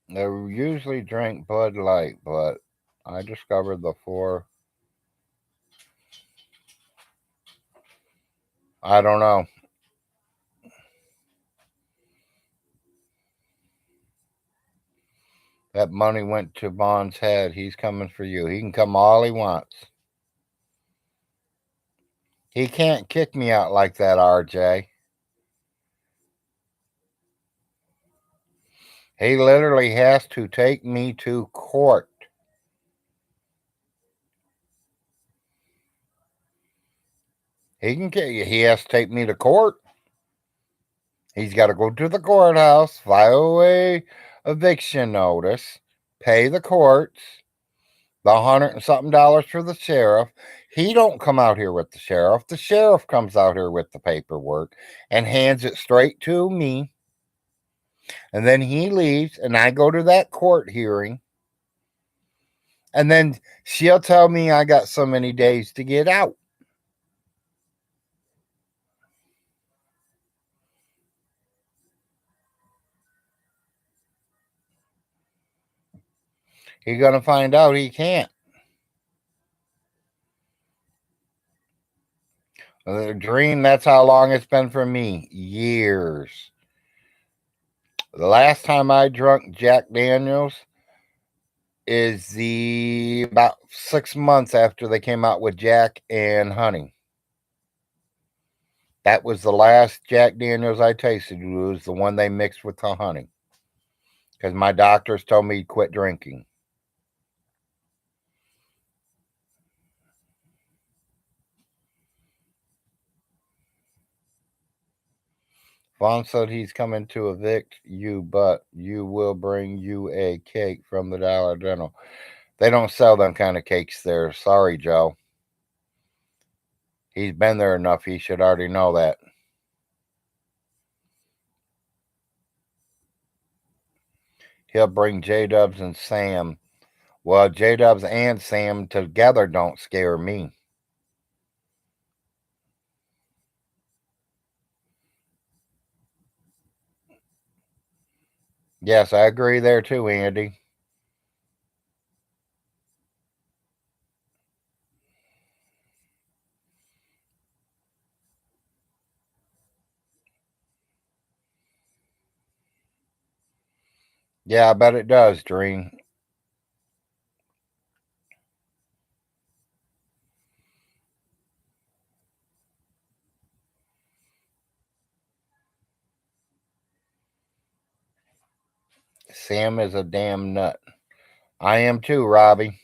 They usually drink Bud Light, but I discovered the four. I don't know. That money went to Bond's head. He's coming for you. He can come all he wants. He can't kick me out like that, RJ. He literally has to take me to court. He has to take me to court. He's got to go to the courthouse, file a eviction notice, pay the courts, the $100 and something for the sheriff. He don't come out here with the sheriff. The sheriff comes out here with the paperwork and hands it straight to me. And then he leaves, and I go to that court hearing. And then she'll tell me I got so many days to get out. He's going to find out he can't. The dream, that's how long it's been for me. Years. The last time I drunk Jack Daniels is the about 6 months after they came out with Jack and Honey. That was the last Jack Daniels I tasted. It was the one they mixed with the honey. Because my doctors told me to quit drinking. Vaughn said he's coming to evict you, but you will bring you a cake from the Dollar General. They don't sell them kind of cakes there. Sorry, Joe. He's been there enough. He should already know that. He'll bring J-Dubs and Sam. Well, J Dubs and Sam together don't scare me. Yes, I agree there too, Andy. Yeah, I bet it does, Dream. Sam is a damn nut. I am too, Robbie.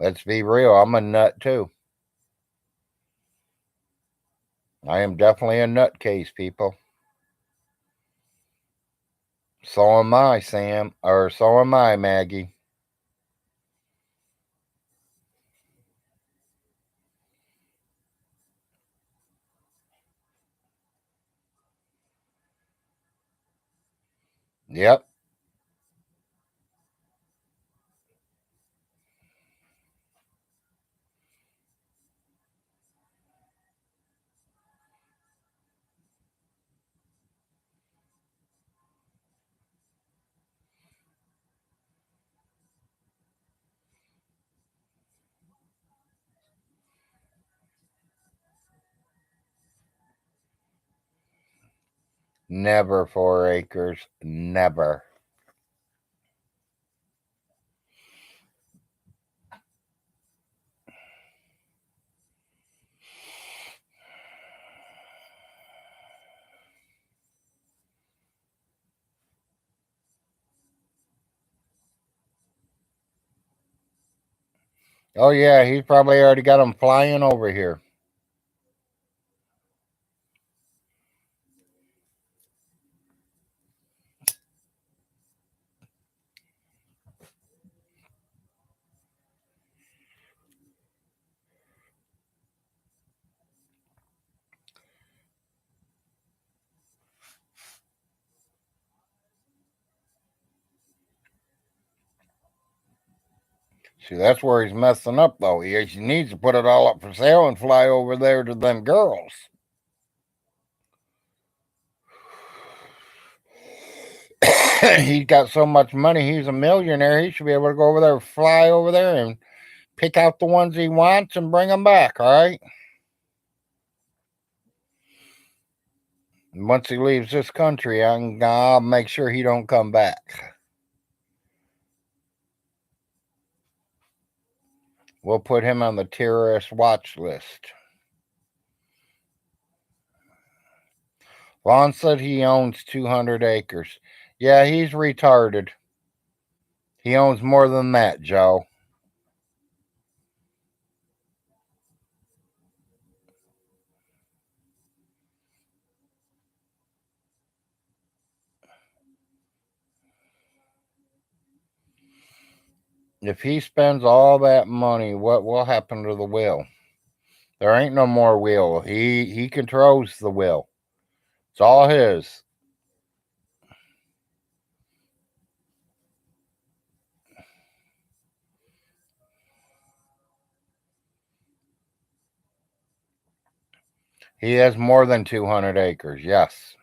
Let's be real. I'm a nut too. I am definitely a nutcase, people. So am I, Sam. Or so am I, Maggie. Yep. Never 4 acres. Never. Oh, yeah, he's probably already got them flying over here. See, that's where he's messing up, though. He needs to put it all up for sale and fly over there to them girls. He's got so much money. He's a millionaire. He should be able to go over there, fly over there, and pick out the ones he wants and bring them back. All right. And once he leaves this country, I'll make sure he don't come back. We'll put him on the terrorist watch list. Vaughn said he owns 200 acres. Yeah, he's retarded. He owns more than that, Joe. If he spends all that money, what will happen to the will? There ain't no more will. He controls the will. It's all his. He has more than 200 acres. Yes.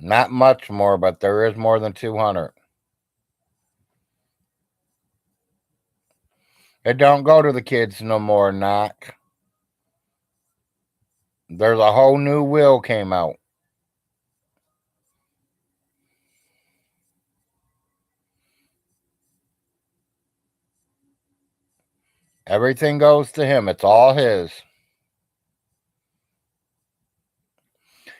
Not much more, but there is more than 200. It don't go to the kids no more, knock. There's a whole new will came out. Everything goes to him. It's all his.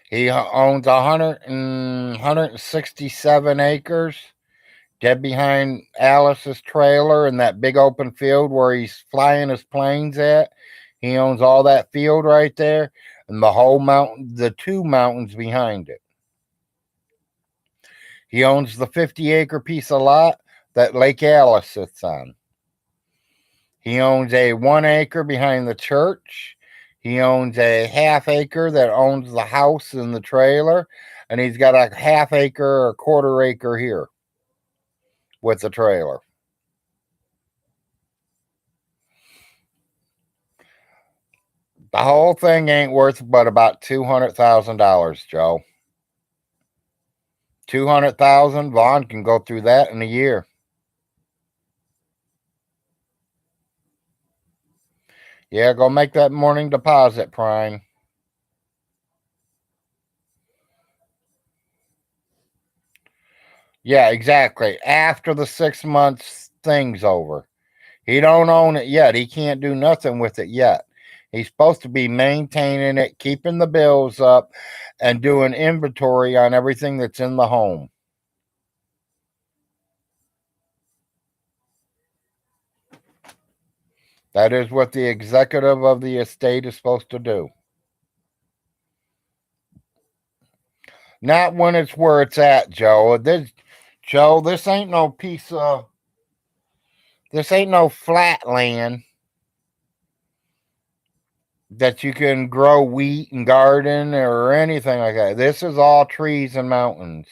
He owns 167 acres dead behind Alice's trailer in that big open field where he's flying his planes at. He owns all that field right there and the whole mountain, the two mountains behind it. He owns the 50-acre piece of lot that Lake Alice sits on. He owns a 1 acre behind the church. He owns a half acre that owns the house and the trailer. and he's got a half acre or quarter acre here with the trailer. The whole thing ain't worth but about $200,000, Joe. 200,000. Vaughn can go through that in a year. Yeah, go make that morning deposit, Prime. Yeah, exactly. After the 6 months thing's over. He don't own it yet. He can't do nothing with it yet. He's supposed to be maintaining it, keeping the bills up, and doing inventory on everything that's in the home. That is what the executive of the estate is supposed to do. Not when it's where it's at, Joe. This ain't no piece of. This ain't no flat land that you can grow wheat and garden or anything like that. This is all trees and mountains.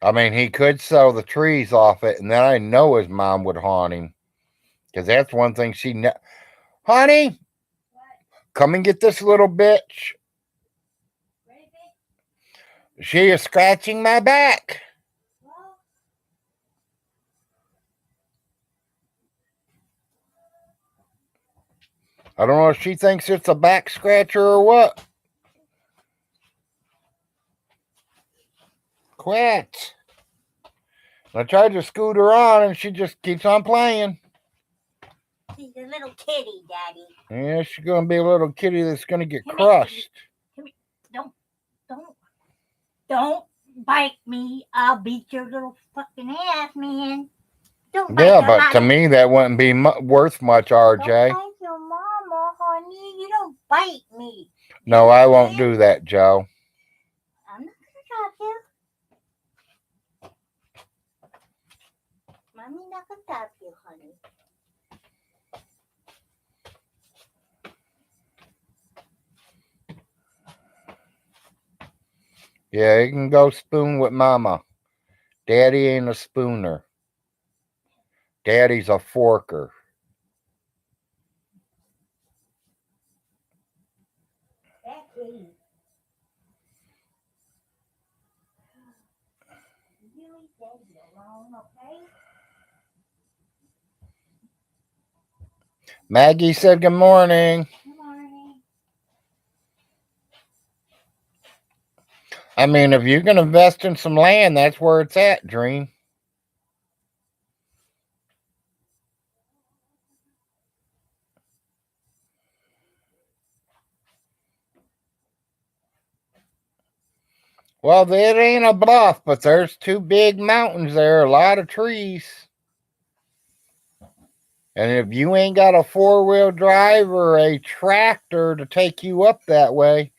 I mean, he could sell the trees off it, and then I know his mom would haunt him. Because that's one thing Honey, come and get this little bitch. She is scratching my back. I don't know if she thinks it's a back scratcher or what. Quit. I tried to scoot her on, and she just keeps on playing. She's a little kitty, Daddy. Yeah, she's going to be a little kitty that's going to get crushed. Come here. Don't bite me. I'll beat your little fucking ass, man. Don't bite Yeah, your but mama. to me, that wouldn't be worth much, RJ. Don't bite your mama, honey. You don't bite me. No, I won't do that, Joe. I'm not gonna touch you. Mommy not gonna touch you, honey. Yeah, you can go spoon with mama. Daddy ain't a spooner. Daddy's a forker. Becky. You leave Daddy alone, okay? Maggie said good morning. Good morning. I mean, if you can invest in some land, that's where it's at, Dream. Well, it ain't a bluff, but there's two big mountains there, a lot of trees. And if you ain't got a 4-wheel drive or a tractor to take you up that way,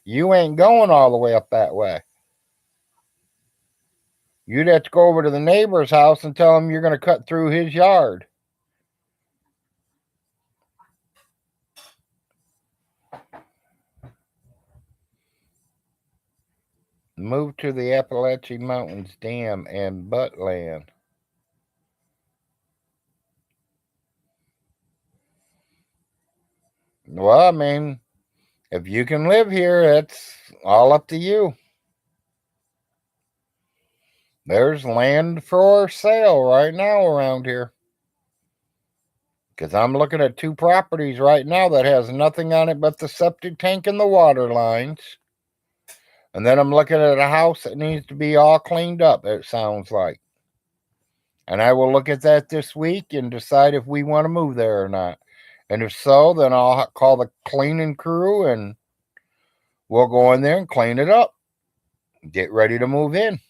you ain't going all the way up that way. You'd have to go over to the neighbor's house and tell him you're going to cut through his yard. Move to the Appalachian Mountains Dam and Buttland. Well, I mean, if you can live here, it's all up to you. There's land for sale right now around here. Because I'm looking at 2 properties right now that has nothing on it but the septic tank and the water lines. And then I'm looking at a house that needs to be all cleaned up, it sounds like. And I will look at that this week and decide if we want to move there or not. And if so, then I'll call the cleaning crew and we'll go in there and clean it up. Get ready to move in.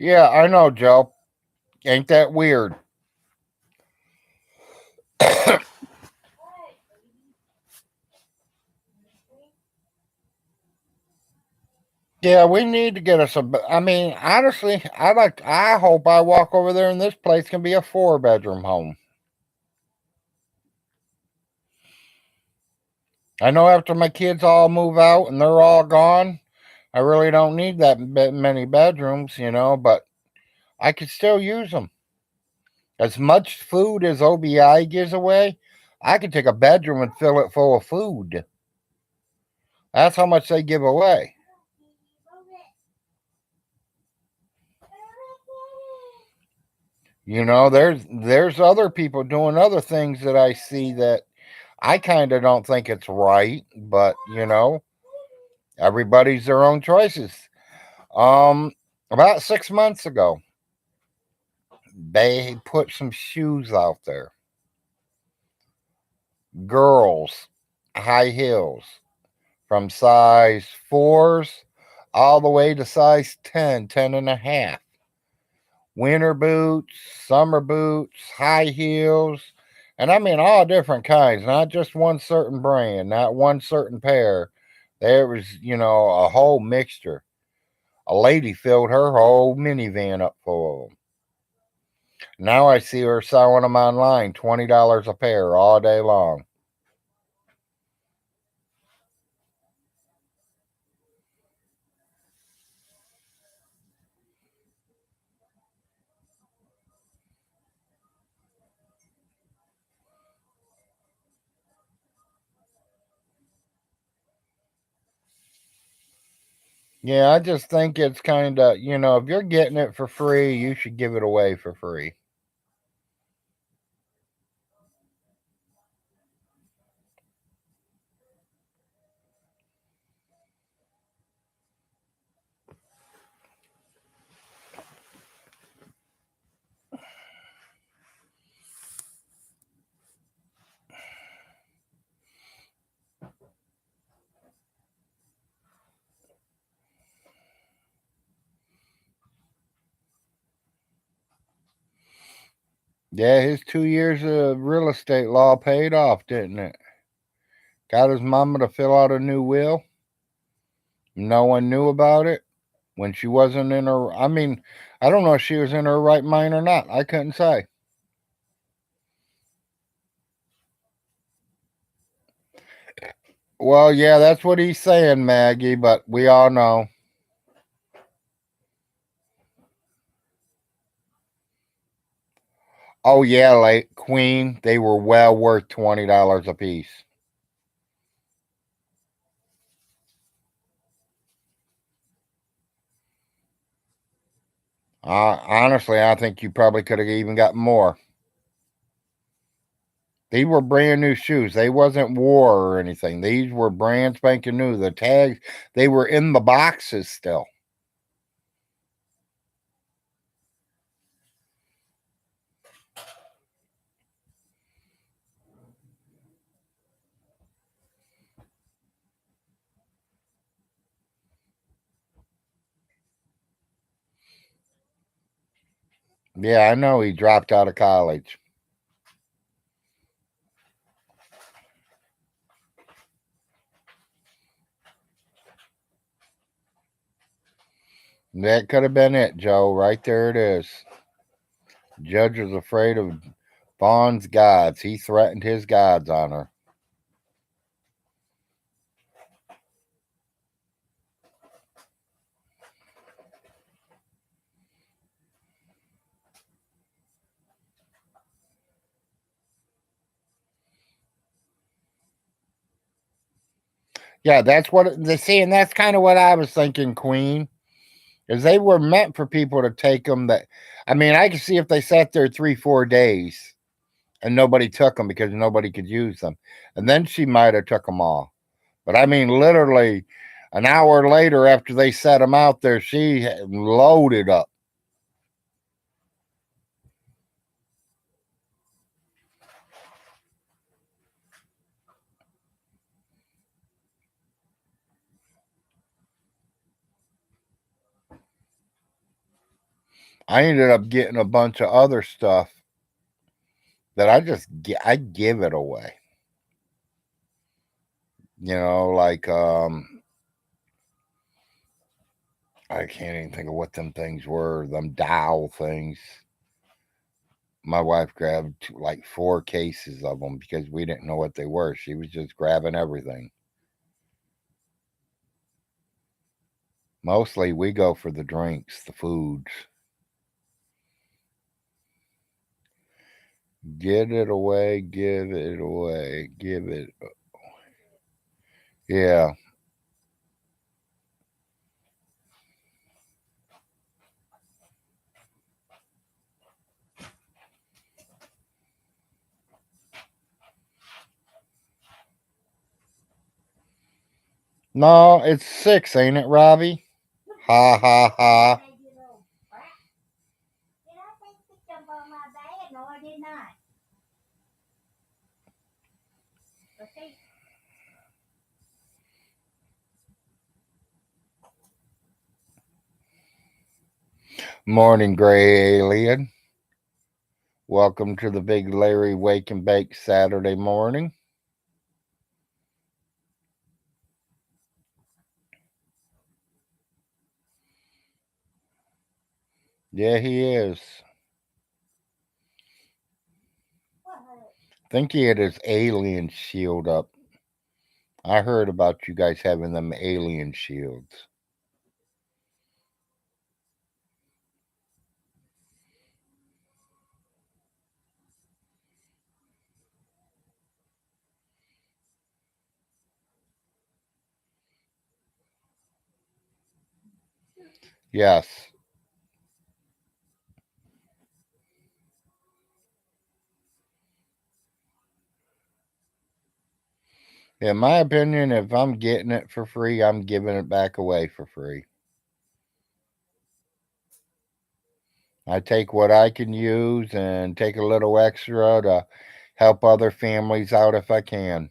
Yeah, I know, Joe. Ain't that weird? Yeah, we need to get us a. I mean, honestly, I like. I hope I walk over there and this place can be a 4 bedroom home. I know after my kids all move out and they're all gone, I really don't need that many bedrooms, but I could still use them. As much food as OBI gives away, I could take a bedroom and fill it full of food. That's how much they give away. There's other people doing other things that I see that I kind of don't think it's right, but everybody's their own choices. Um, about 6 months ago, they put some shoes out there, girls, high heels, from size fours all the way to size 10, 10 and a half. Winter boots, summer boots, high heels, and I mean all different kinds, not just one certain brand, not one certain pair. There was, a whole mixture. A lady filled her whole minivan up full of them. Now I see her selling them online, $20 a pair all day long. Yeah, I just think it's kind of, if you're getting it for free, you should give it away for free. Yeah, his 2 years of real estate law paid off, didn't it? Got his mama to fill out a new will. No one knew about it when she wasn't in her. I mean, I don't know if she was in her right mind or not. I couldn't say. Well, yeah, that's what he's saying, Maggie, but we all know. Oh, yeah, like Queen, they were well worth $20 a piece. Honestly, I think you probably could have even got more. These were brand new shoes. They wasn't war or anything. These were brand spanking new. The tags, they were in the boxes still. Yeah, I know he dropped out of college. That could have been it, Joe. Right there it is. Judge was afraid of Vaughn's gods. He threatened his gods on her. Yeah, that's what they see, and that's kind of what I was thinking, Queen. Is they were meant for people to take them. That I mean, I could see if they sat there 3, 4 days and nobody took them because nobody could use them, and then she might have took them all. But I mean, literally, an hour later after they set them out there, she loaded up. I ended up getting a bunch of other stuff that I give it away. Like I can't even think of what them things were. Them dowel things. My wife grabbed like 4 cases of them because we didn't know what they were. She was just grabbing everything. Mostly we go for the drinks, the foods. Get it away, give it away, give it. Yeah. No, it's 6, ain't it, Robbie? Ha ha ha. Did I think to jump on my bed? No, I did not. Okay. Morning, gray alien. Welcome to the Big Larry Wake and Bake Saturday morning. Yeah, he is. I think he had his alien shield up. I heard about you guys having them alien shields. Yes. In my opinion, if I'm getting it for free, I'm giving it back away for free. I take what I can use and take a little extra to help other families out if I can.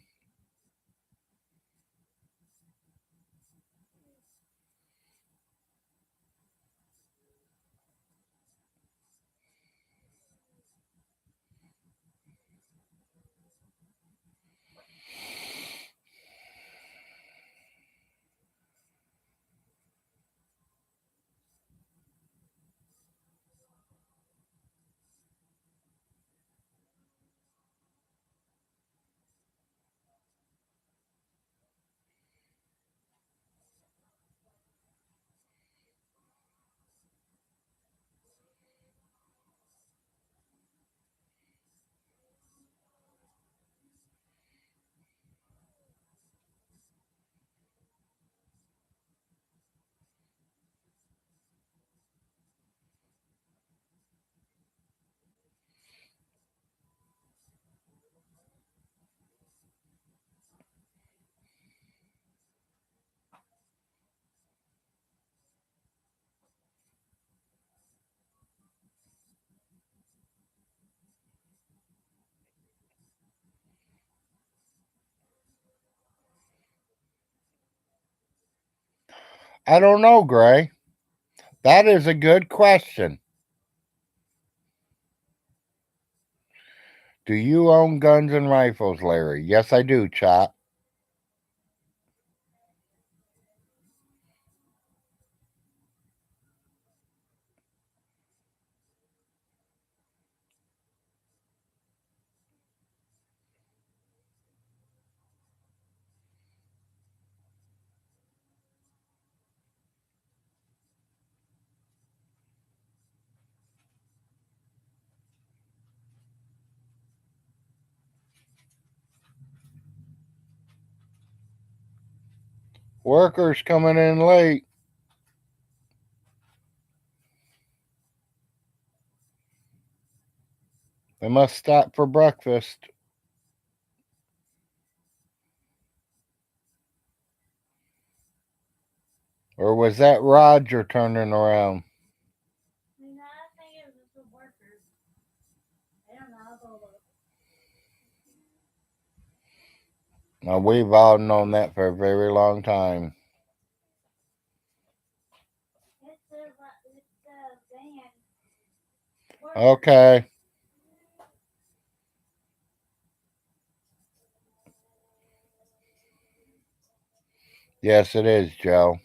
I don't know, Gray. That is a good question. Do you own guns and rifles, Larry? Yes, I do, Chop. Workers coming in late. They must stop for breakfast. Or was that Roger turning around? No, I think it was the workers. I don't know. I'll go look. Now, we've all known that for a very long time. It's the van. Okay. Yes, it is, Joe.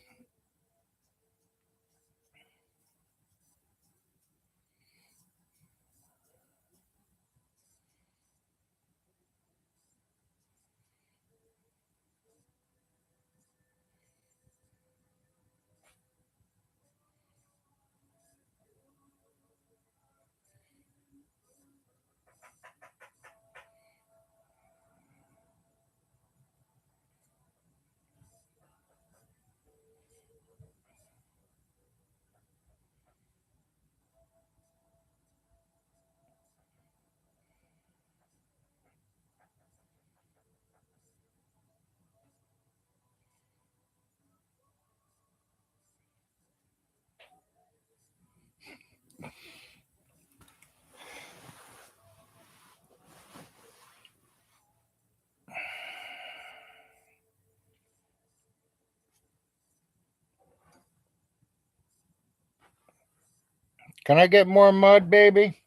Can I get more mud, baby?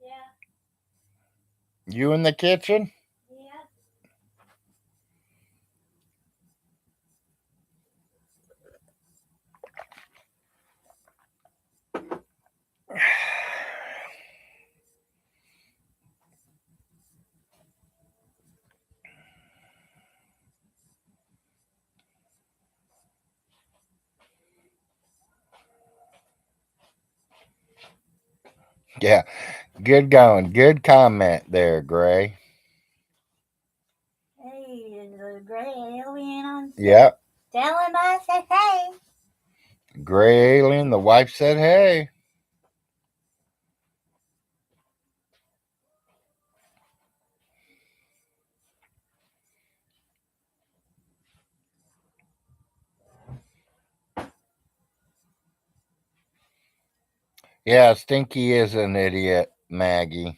Yeah. You in the kitchen? Yeah. Yeah. Good going. Good comment there, Gray. Hey, there's a gray alien on set. Yep. Tell him I said hey. Gray alien. The wife said, hey. Yeah, Stinky is an idiot, Maggie.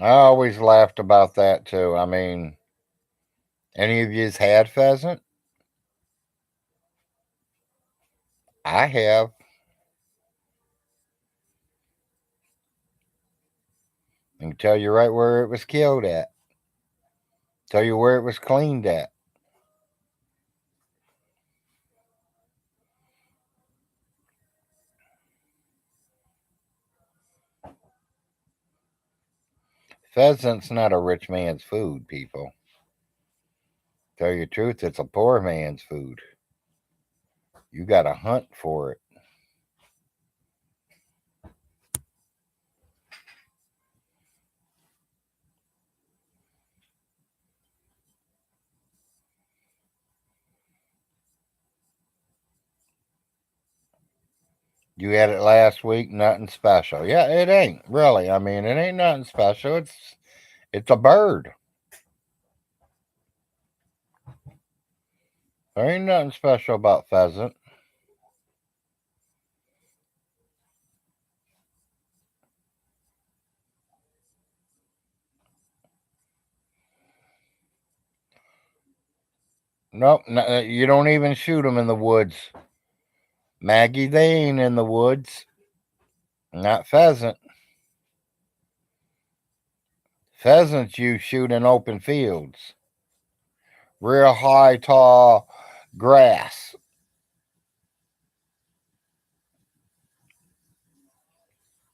I always laughed about that too. I mean, any of yous had pheasant? I have. I can tell you right where it was killed at. Tell you where it was cleaned at. Pheasant's not a rich man's food, people. Tell you the truth, it's a poor man's food. You gotta hunt for it. You had it last week, nothing special. Yeah, it ain't really. I mean, it ain't nothing special. It's a bird. There ain't nothing special about pheasant. Nope, you don't even shoot them in the woods. Maggie, they ain't in the woods. Not pheasant. Pheasants you shoot in open fields. Real high, tall grass.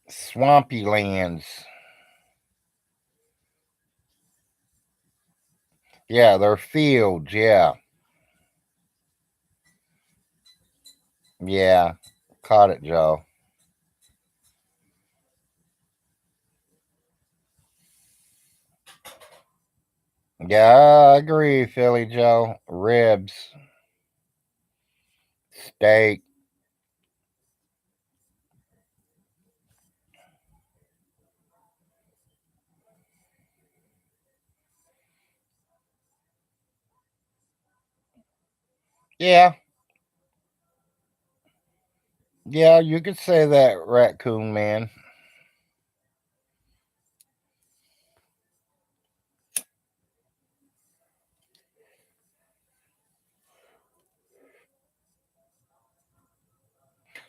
Swampy lands. Yeah, they're fields. Yeah. Yeah. Caught it, Joe. Yeah, I agree, Philly Joe. Ribs, steak. Yeah. Yeah, you could say that, raccoon man.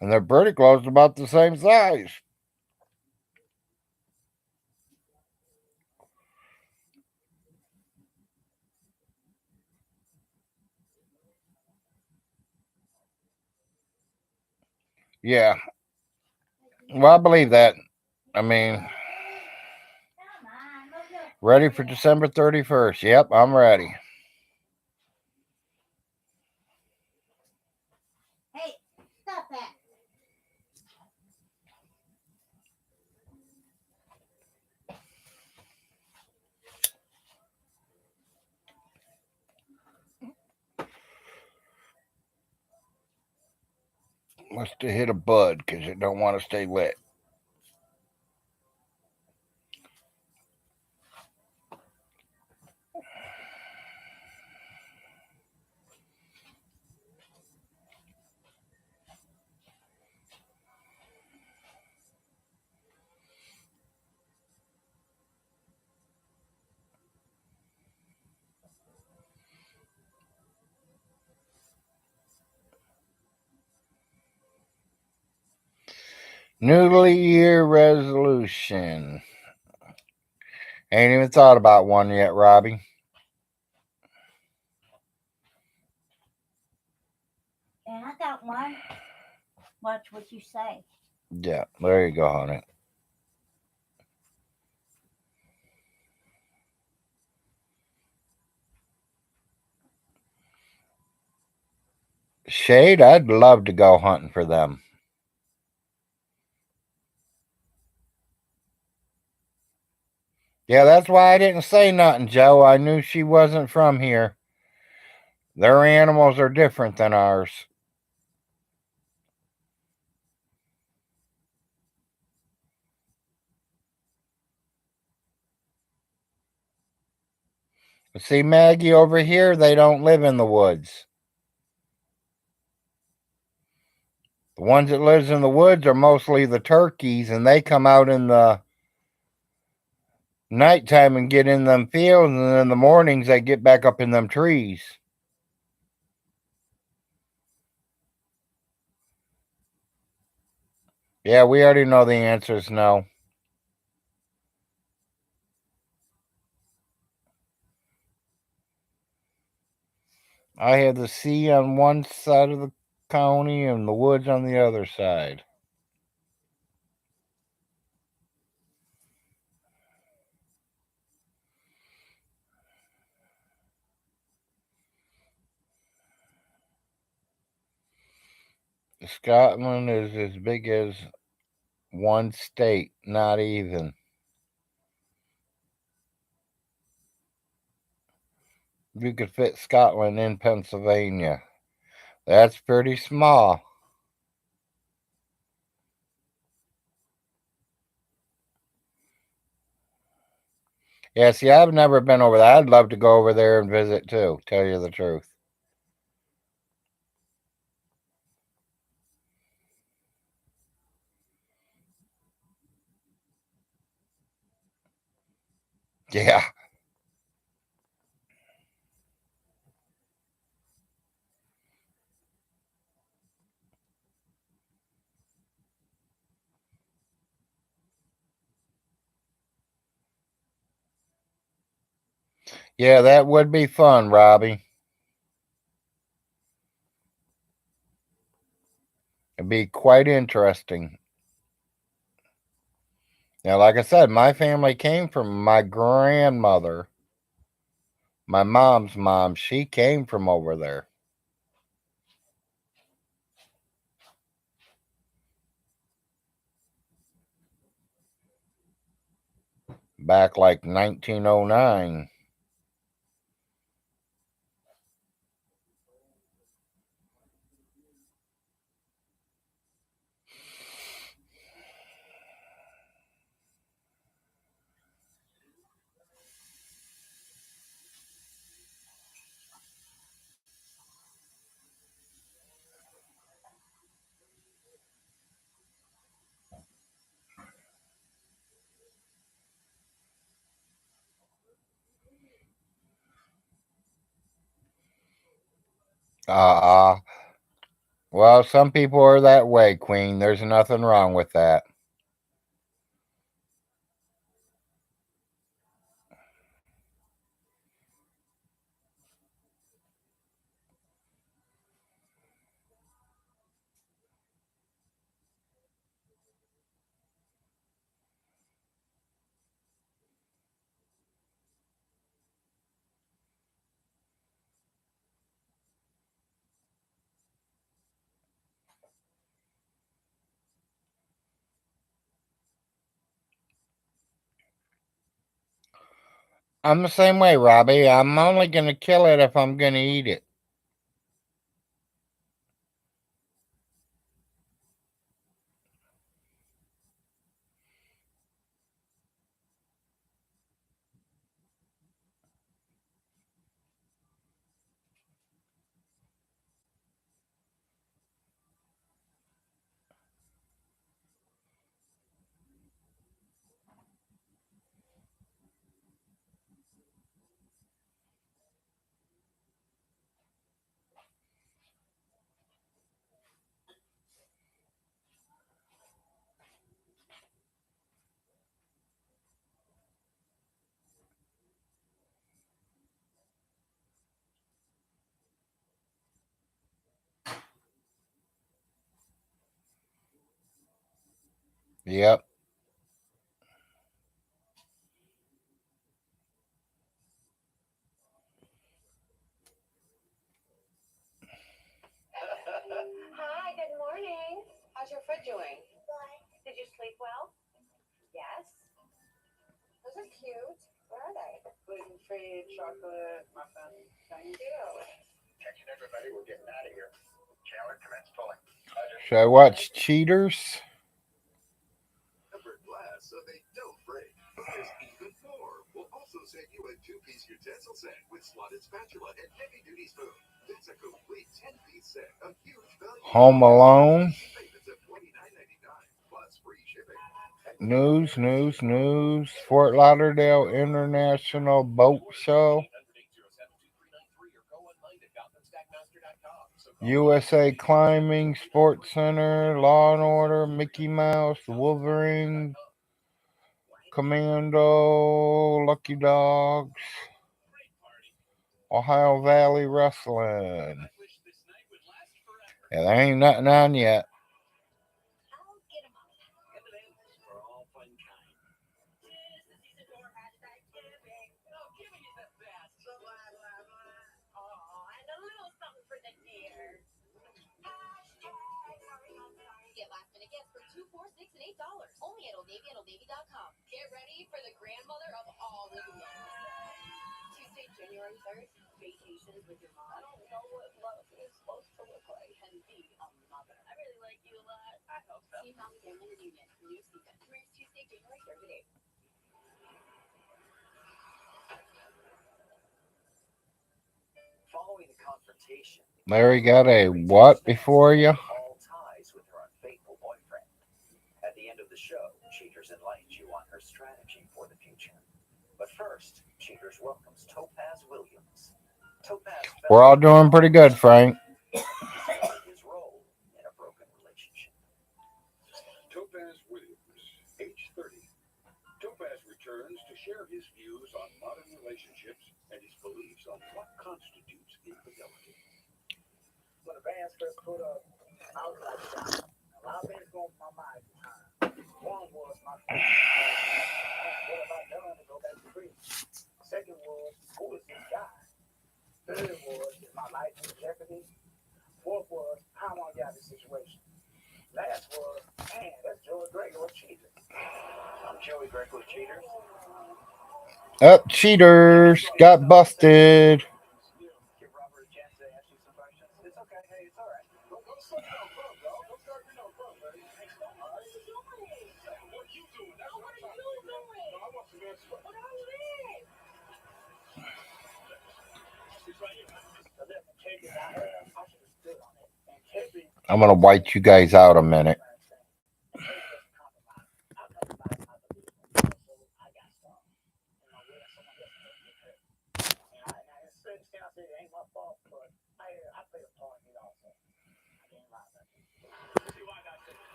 And they're pretty close, about the same size. Yeah. Well, I believe that. I mean, ready for December 31st. Yep, I'm ready. Hey, stop that. Must have hit a bud because it don't want to stay lit. New Year resolution. Ain't even thought about one yet, Robbie. And I got one. Watch what you say. Yeah, there you go, honey. Shade, I'd love to go hunting for them. Yeah, that's why I didn't say nothing, Joe. I knew she wasn't from here. Their animals are different than ours. See, Maggie, over here, they don't live in the woods. The ones that lives in the woods are mostly the turkeys, and they come out in the nighttime and get in them fields, and in the mornings they get back up in them trees. Yeah, we already know the answers no. I have the sea on one side of the county and the woods on the other side. Scotland is as big as one state, not even. You could fit Scotland in Pennsylvania. That's pretty small. Yeah, see, I've never been over there. I'd love to go over there and visit too, tell you the truth. Yeah. Yeah, that would be fun, Robbie. It'd be quite interesting. Now, like I said, my family came from my grandmother, my mom's mom. She came from over there back like 1909. Uh, Well, some people are that way, Queen. There's nothing wrong with that. I'm the same way, Robbie. I'm only going to kill it if I'm going to eat it. Yep. Hi, good morning. How's your foot doing? Did you sleep well? Yes. Those are cute. Where are they? Gluten-free, chocolate, muffin. Thank you. Attention everybody, we're getting out of here. Chandler, commence pulling. Should I watch Cheaters? Tempered glass so they don't break. There's even more. We'll also send you a 2-piece utensil set with slotted spatula and heavy-duty spoon. That's a complete 10-piece set. A huge value. Home Alone. Payments of $29.99 plus free shipping. News. Fort Lauderdale International Boat Show. USA Climbing Sports Center. Law and Order. Mickey Mouse. Wolverine. Commando. Lucky Dogs. Ohio Valley Wrestling. Yeah, there ain't nothing on yet. Get last minute gifts for $2, $4, $6, and $8 only at Old Navy and OldNavy.com. Get ready for the grandmother of all reunions. Tuesday, January 3rd, vacations with your mom. I don't know what love is supposed to look like and be a mother. I really like you a lot. I hope so. See Mommy Family Reunion, new season. Premieres Tuesday, January 3rd at 8. Following the confrontation, Larry got a what before you? all ties with her unfaithful boyfriend. At the end of the show, Cheaters enlightens you on her strategy for the future. But first, Cheaters welcomes Topaz Williams. Topaz We're all doing pretty good, Frank. his role in a broken relationship. Topaz Williams, age 30. Topaz returns to share his views on modern relationships and his beliefs on what constitutes infidelity. When the bands first put up, I was like, a lot of things going through my mind at the time. One was my friend. What have I done to go back to prison? Second was, who is this guy? Third was, is my life in jeopardy? Fourth was, how am I get out of this situation? Last was, man, that's Joey Greco with Cheaters. I'm Joey Greco with Cheaters. Up, Cheaters got busted. Give Robert a chance to ask you some questions. It's okay. Hey, it's all right. Go start your own club, dog. Go start your own club, buddy. Hey, stop. All right. What are you doing? That's what I'm trying to figure out. No, I want some answers. What are you doing? The little cages I had, I should have stood on it. And Kevin, I'm gonna white you guys out a minute. and Kevin doesn't compromise. I compromise, I believe. So I got stuff. You know, where someone else can get hurt. And I certain extent, I say it ain't my fault, but I played a part in it also. I can't lie.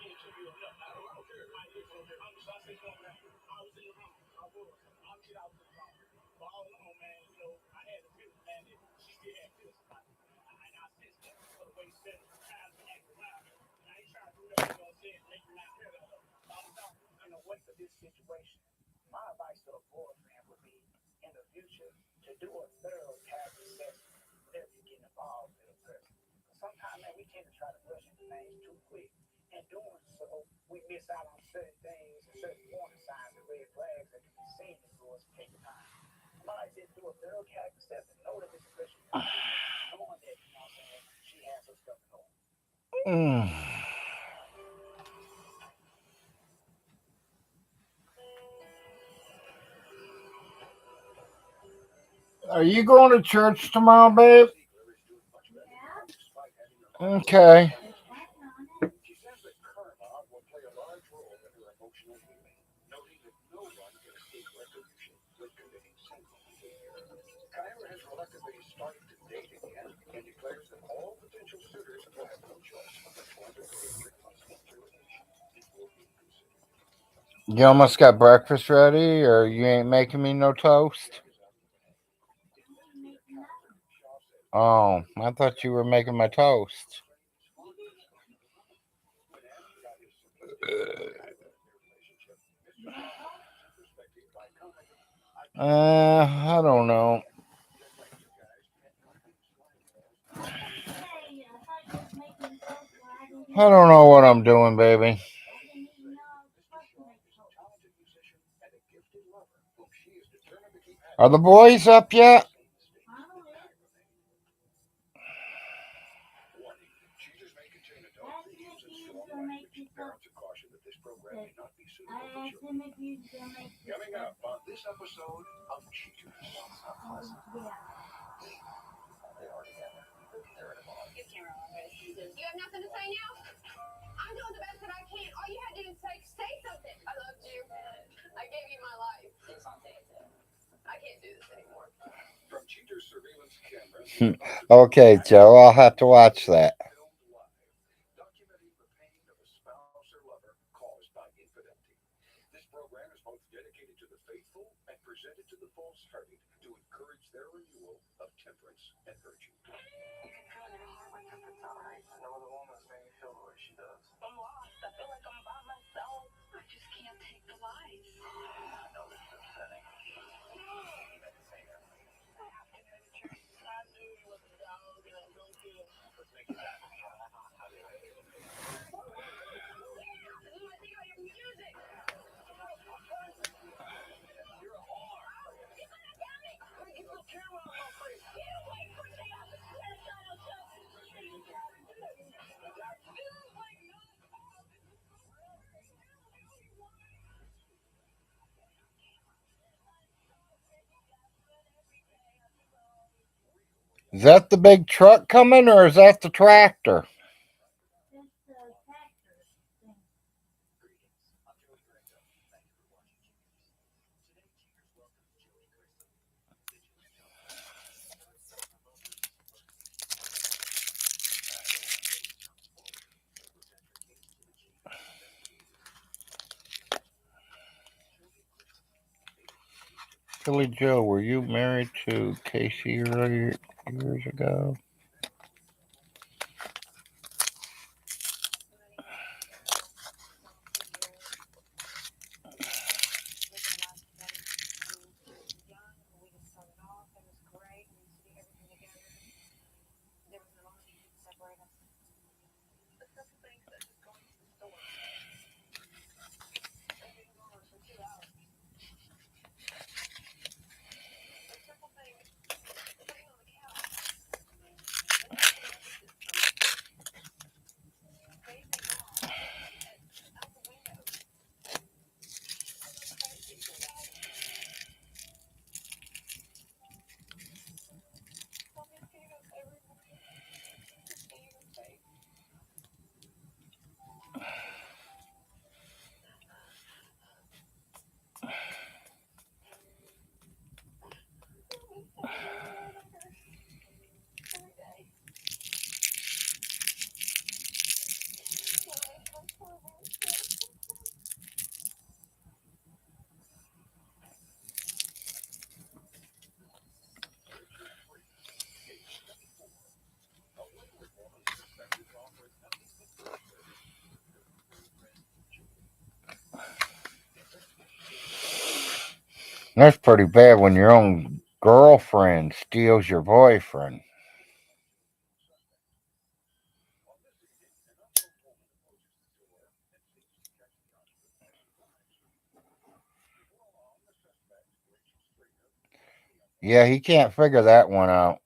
can't give you enough. I don't care. I live over there. I'm just, I say something. I was in the room. I was. I'll get out to the phone. But all along, man, you know, I had a feeling, man, that she still had feelings about me. And I sensed that for the way she said it. Times been acting around me. And I ain't trying to do nothing, you know what I'm saying, to make me not feel that way. In the wake of this situation, my advice to a boyfriend would be, in the future, to do a thorough character assessment whenever you get involved with a person. Sometimes, man, we tend to try to rush into things too quick. And doing so, we miss out on certain things and certain warning signs and red flags that can be seen in us take time. Somebody just do a thorough character assessment, know that this person comes in, knowing that, you know what I'm saying, she has her stuff in order. Are you going to church tomorrow, babe? Yeah, Okay. they're planning on it. She says that karma will play a large role in her emotional healing, noting that no one can escape retribution when committing sinful behavior. Kyra has reluctantly started to date again and declares that all potential suitors will have no choice but to undertake pregnancy termination before being considered. You almost got breakfast ready, or you ain't making me no toast? I'm making nothing. Oh, I thought you were making my toast. You did it. When asked about his simplistic relationship, Mr. You want Shaw toast? offers some perspective by commenting, I I don't know. just like you guys can't help being slimy as I was gonna say, I thought you was making toast, but I didn't I even don't know. know what I'm doing, baby. I didn't even know I was supposed to make is a toast. talented musician and a gifted lover whom she is determined to keep Are happy. the boys up yet? Same mistakes Mama that is. Kyra made. Warning: cheaters may contain adult I asked him themes if and he was strong gonna make language. this up. Parents are cautioned that this program may not be I suitable for asked children. him if he was gonna make this Coming up. up on this episode of Cheaters. Yeah. They are together. They're in a bar. Give camera on, guys. You have nothing to say now? I'm doing the best that I can. All you had to do is say something. I loved you. I gave you my life. It's on tape. I can't do this anymore. From Cheaters surveillance cameras. Okay, Joe, I'll have to watch that. Filmed live, documenting the pain of a spouse or lover caused by infidelity. This program is both dedicated to the faithful and presented to the false-hearted to encourage their renewal of temperance and virtue. You can feel in your heart like something's not right. No other woman's made me feel the way she does. I'm lost. I feel like I'm by myself. I just can't take the lies. I know this is upsetting. You meant to say that. I have to know the truth. I knew you was a dog and I don't feel. Let's make it happen. How do I? This is what I think about your music. You're a whore. You gotta tell me. Get the camera out of my face. You wait for me. Is that the big truck coming, or is that the tractor? That's the tractor thing. Greetings. I'm Joey Gringo. Thank you for watching Cheaters. Today, Cheaters welcomes Joey Crystal, indigenous Billy Joe, were you married to Casey earlier years ago? That's pretty bad when your own girlfriend steals your boyfriend. Yeah, he can't figure that one out.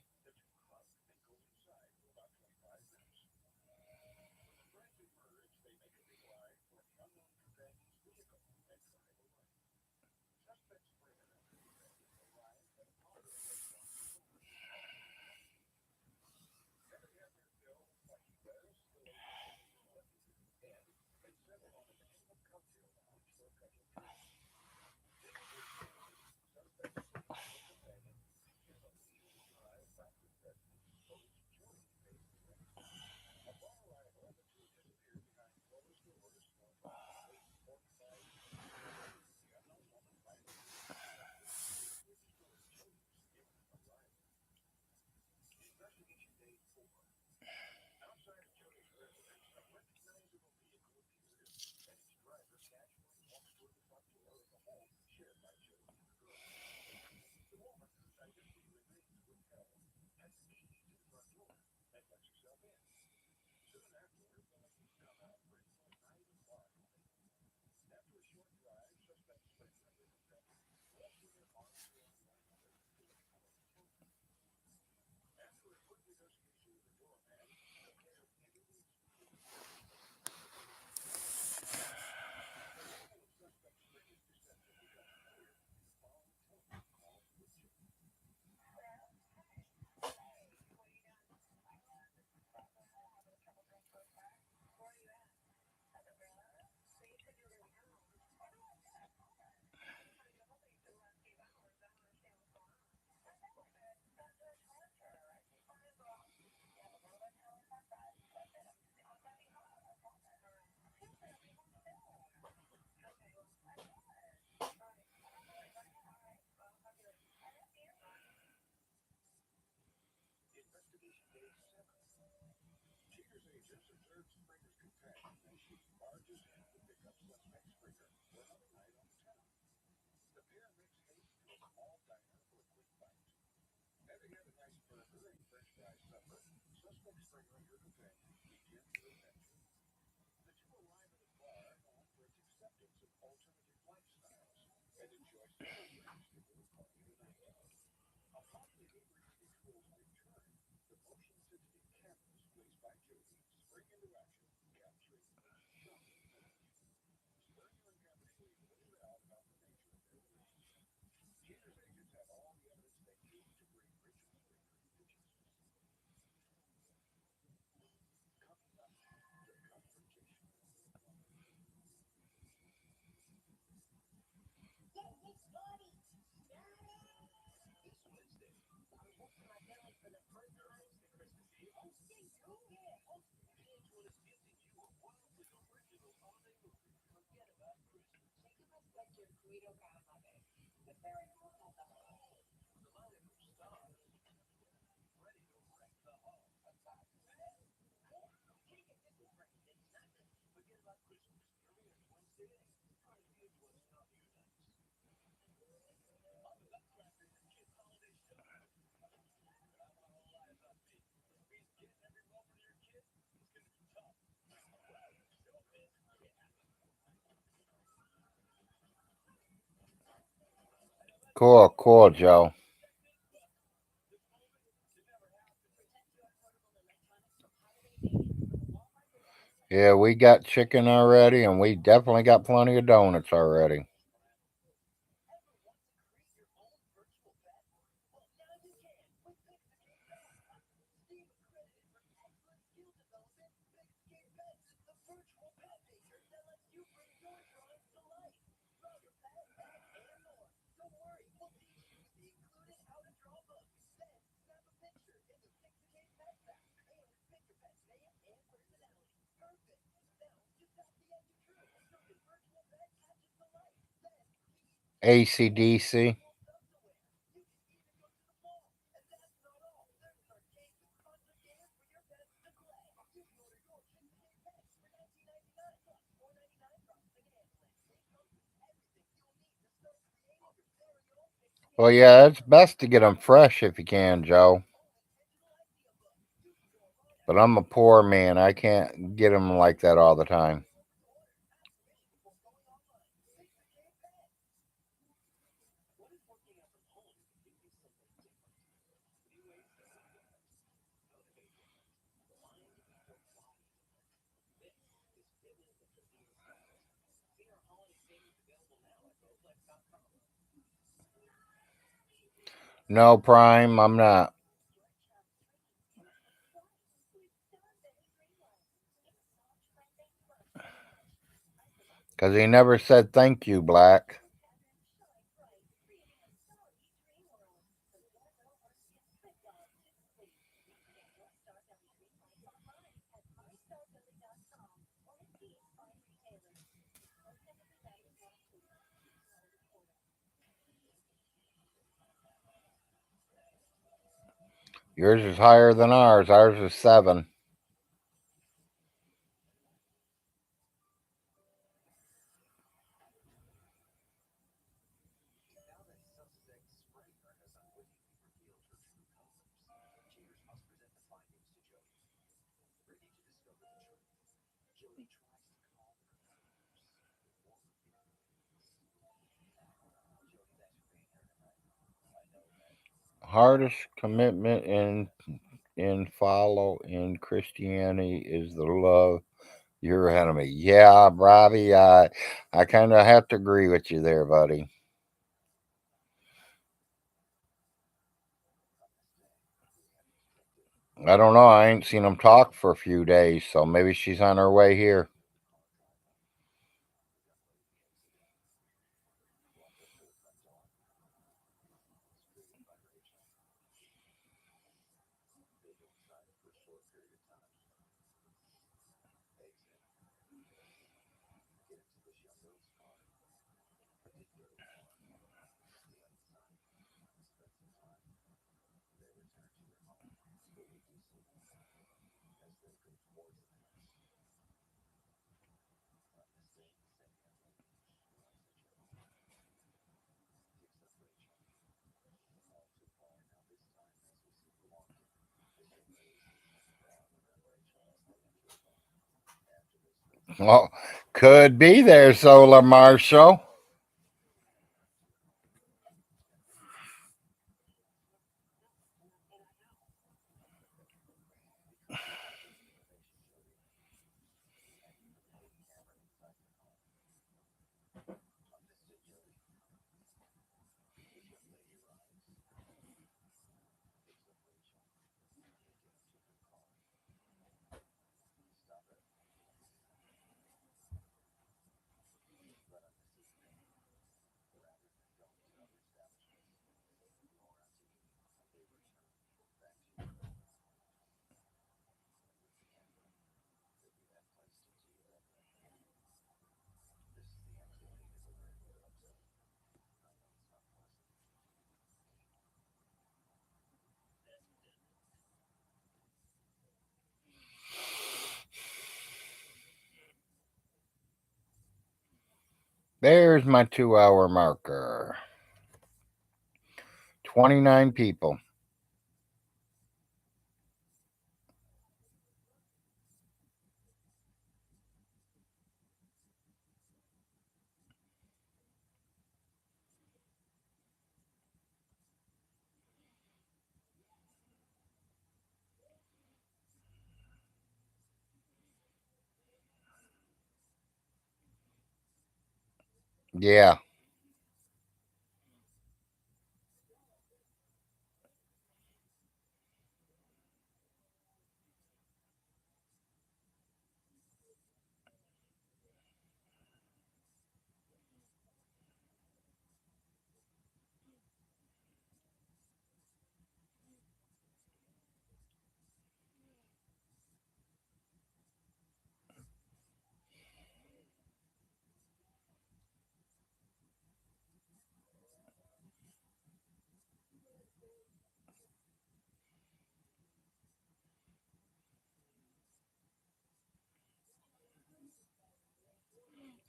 Cool, cool, Joe. Yeah, we got chicken already, and we definitely got plenty of donuts already. ACDC. Well, yeah, it's best to get them fresh if you can, Joe. But I'm a poor man. I can't get them like that all the time. No, Prime, I'm not. Because he never said thank you, Black. Yours is higher than ours. Ours is 7. Now that suspect Springer has unwittingly revealed her true colors, cheaters must present the findings to Jody. Ready to discover the truth, Jody tries to calm her nerves before revealing things. Jody, thanks for being here tonight. I know that Hardest commitment in follow in Christianity is the love your enemy. Yeah, Robbie, I kind of have to agree with you there, buddy. I don't know. I ain't seen them talk for a few days, so maybe she's on her way here. Well, could be there, Solar Marshall. There's my 2 hour marker. 29 people. Yeah.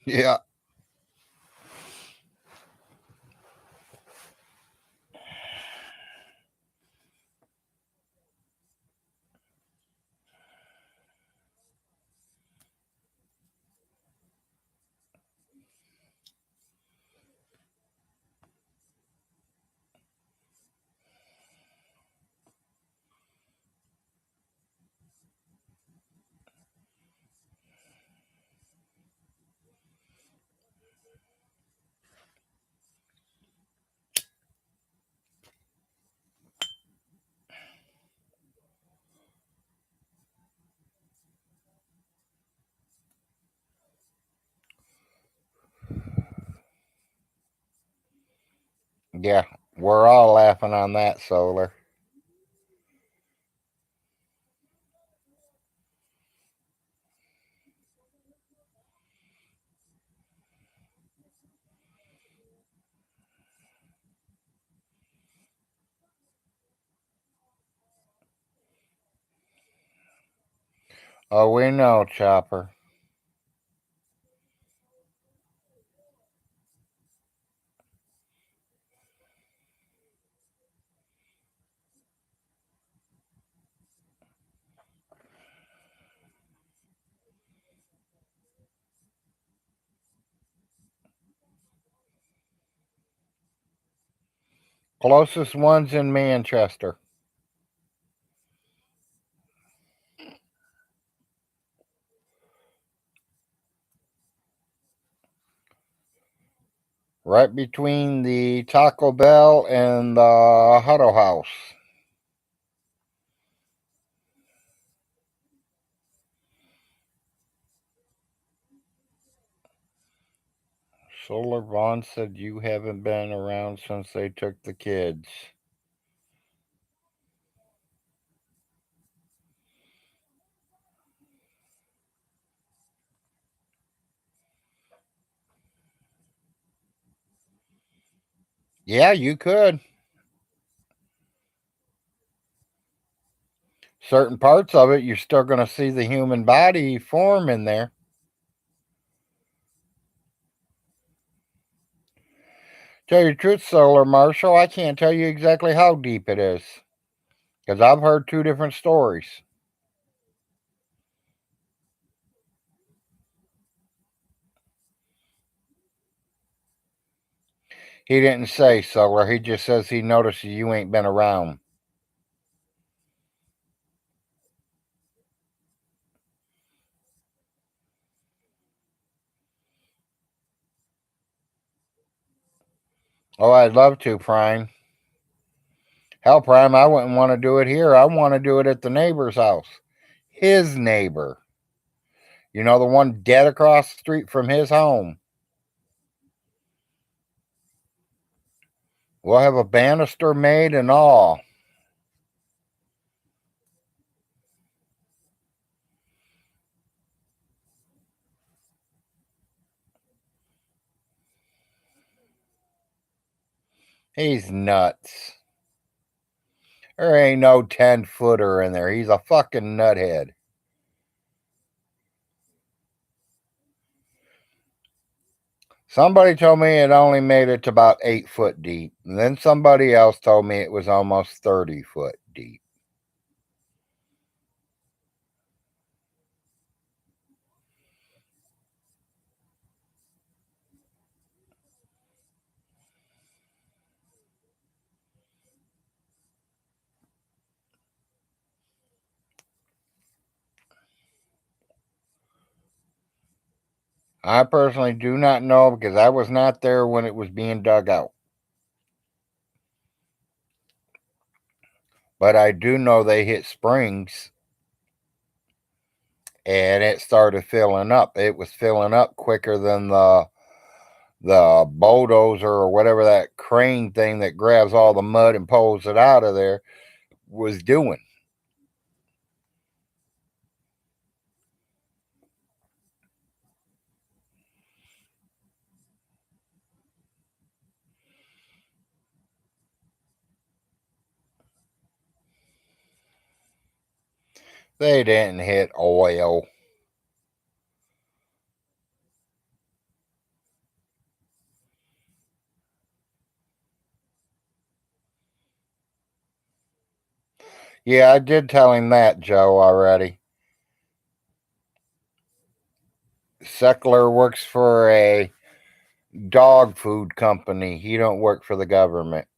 Yeah. Yeah, we're all laughing on that, Solar. Oh, we know, Chopper. Closest one's in Manchester. Right between the Taco Bell and the Huddle House. Solar Vaughn said you haven't been around since they took the kids. Yeah, you could. Certain parts of it, you're still going to see the human body form in there. Tell you the truth, Solar Marshall, I can't tell you exactly how deep it is. Because I've heard two different stories. He didn't say, Solar. He just says he notices you ain't been around. Oh, I'd love to, Prime. Hell, Prime, I wouldn't want to do it here. I want to do it at the neighbor's house. His neighbor. You know, the one dead across the street from his home. We'll have a banister made and all. He's nuts. There ain't no 10-footer in there. He's a fucking nuthead. Somebody told me it only made it to about 8 foot deep. And then somebody else told me it was almost 30 foot deep. I personally do not know because I was not there when it was being dug out. But I do know they hit springs and it started filling up. It was filling up quicker than the bulldozer or whatever that crane thing that grabs all the mud and pulls it out of there was doing. They didn't hit oil. Yeah, I did tell him that, Joe, already. Seckler works for a dog food company. He don't work for the government.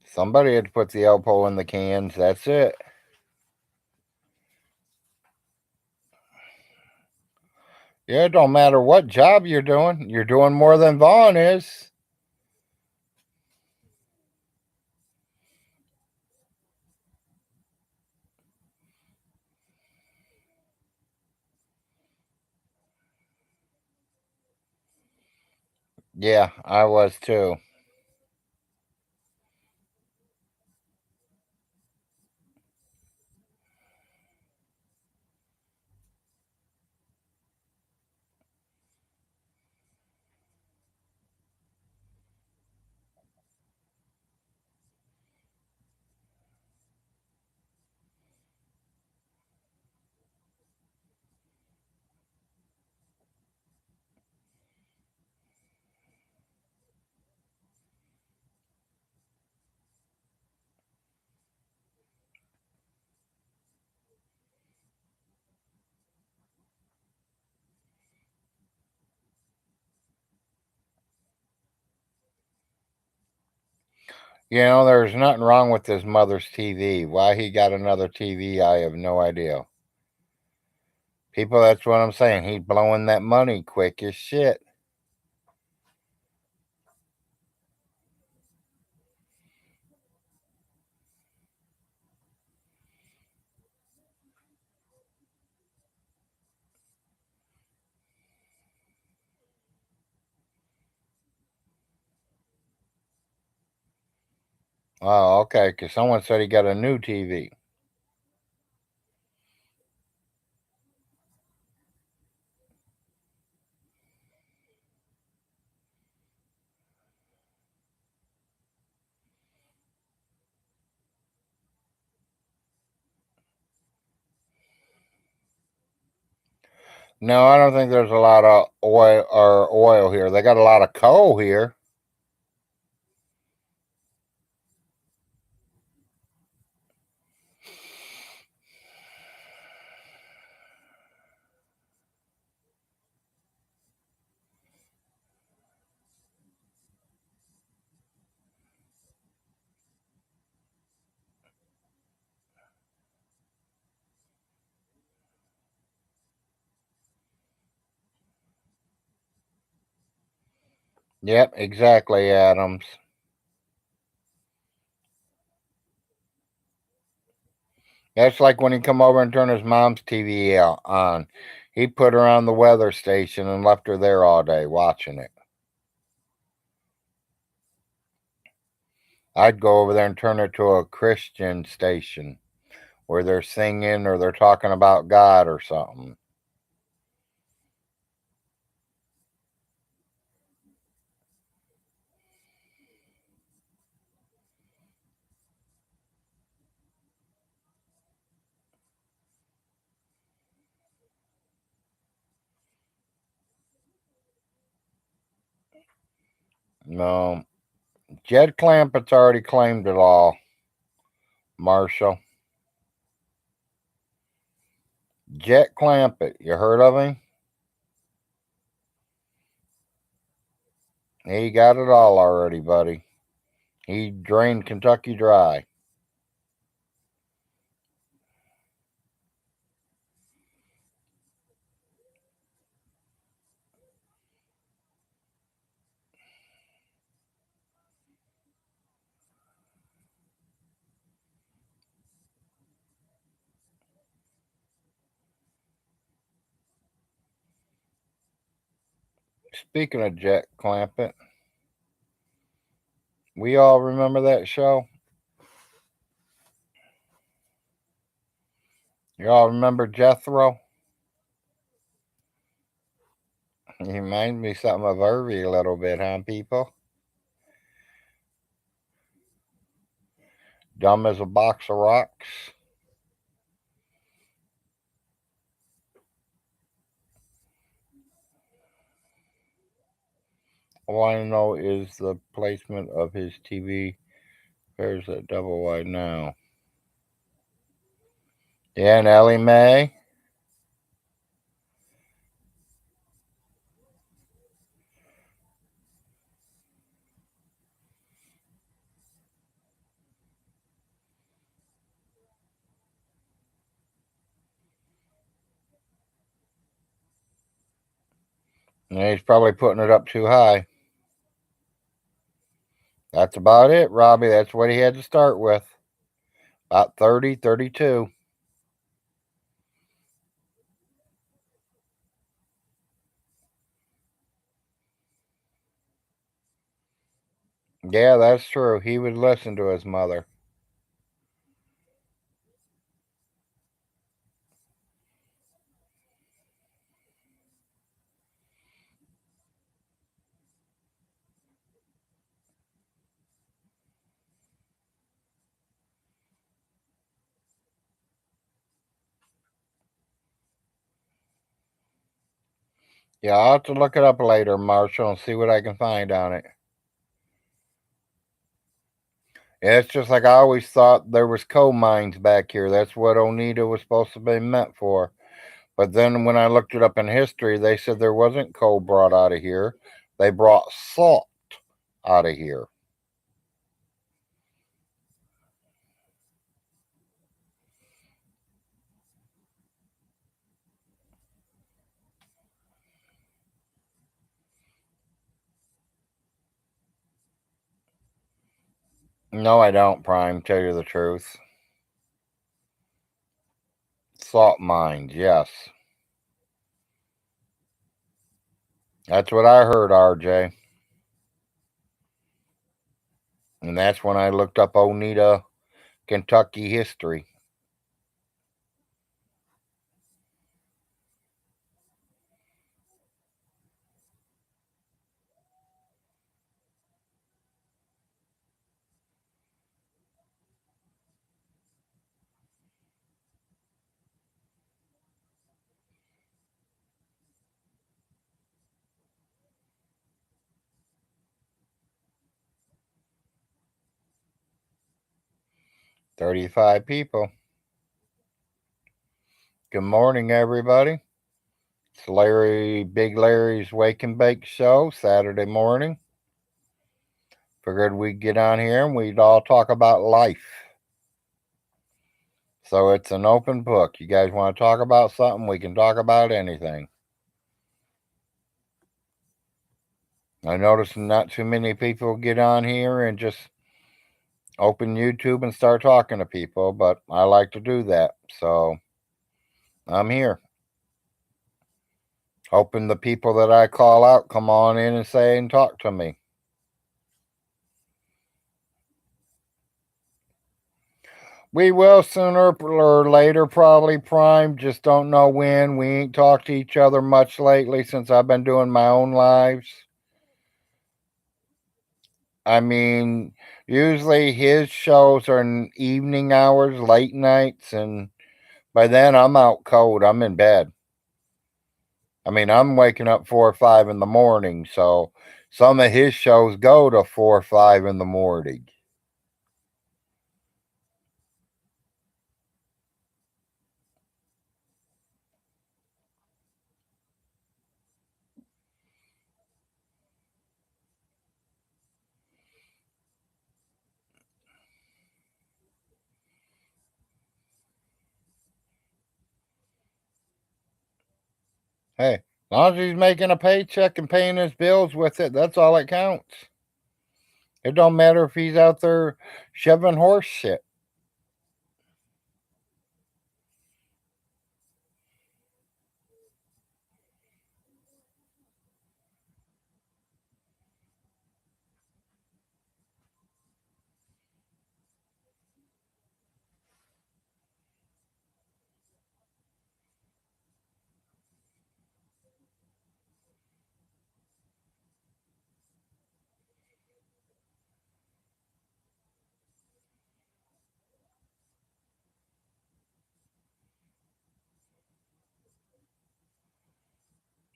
Somebody had to put the elbow in the cans. That's it. Yeah, it don't matter what job you're doing. You're doing more than Vaughn is. Yeah, I was too. There's nothing wrong with his mother's TV. Why he got another TV, I have no idea. People, that's what I'm saying. He's blowing that money quick as shit. Oh, okay, because someone said he got a new TV. No, I don't think there's a lot of oil here. They got a lot of coal here. Yep, exactly, Adams. That's like when he come over and turned his mom's TV on. He put her on the weather station and left her there all day watching it. I'd go over there and turn it to a Christian station where they're singing or they're talking about God or something. No, Jed Clampett's already claimed it all, Marshall. Jet Clampett, you heard of him? He got it all already, buddy. He drained Kentucky dry. Speaking of Jet Clampett, we all remember that show? You all remember Jethro? He reminds me something of Irvy a little bit, huh, people? Dumb as a box of rocks. All I know is the placement of his TV. There's that double wide now. Yeah, and Ellie Mae. And he's probably putting it up too high. That's about it, Robbie. That's what he had to start with. About 30, 32. Yeah, that's true. He would listen to his mother. Yeah, I'll have to look it up later, Marshall, and see what I can find on it. Yeah, it's just like I always thought there was coal mines back here. That's what Oneida was supposed to be meant for. But then when I looked it up in history, they said there wasn't coal brought out of here. They brought salt out of here. No, I don't, Prime, tell you the truth. Salt mines, yes. That's what I heard, RJ. And that's when I looked up Oneida, Kentucky history. $35 people. Good morning, everybody. It's Big Larry's Wake and Bake Show, Saturday morning. Figured we'd get on here and we'd all talk about life. So it's an open book. You guys want to talk about something? We can talk about anything. I notice not too many people get on here and just open YouTube and start talking to people, but I like to do that. So I'm here. Hoping the people that I call out come on in and say and talk to me. We will sooner or later, probably, Prime. Just don't know when. We ain't talked to each other much lately since I've been doing my own lives. I mean, usually his shows are in evening hours, late nights, and by then I'm out cold. I'm in bed. I mean, I'm waking up 4 or 5 in the morning, so some of his shows go to 4 or 5 in the morning. Hey, as long as he's making a paycheck and paying his bills with it, that's all that counts. It don't matter if he's out there shoving horse shit.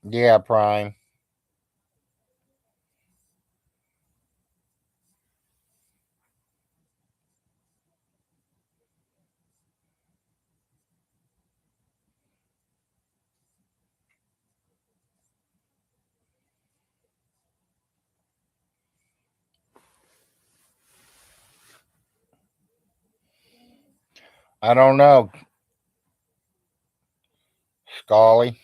Yeah, Prime. I don't know, Scully.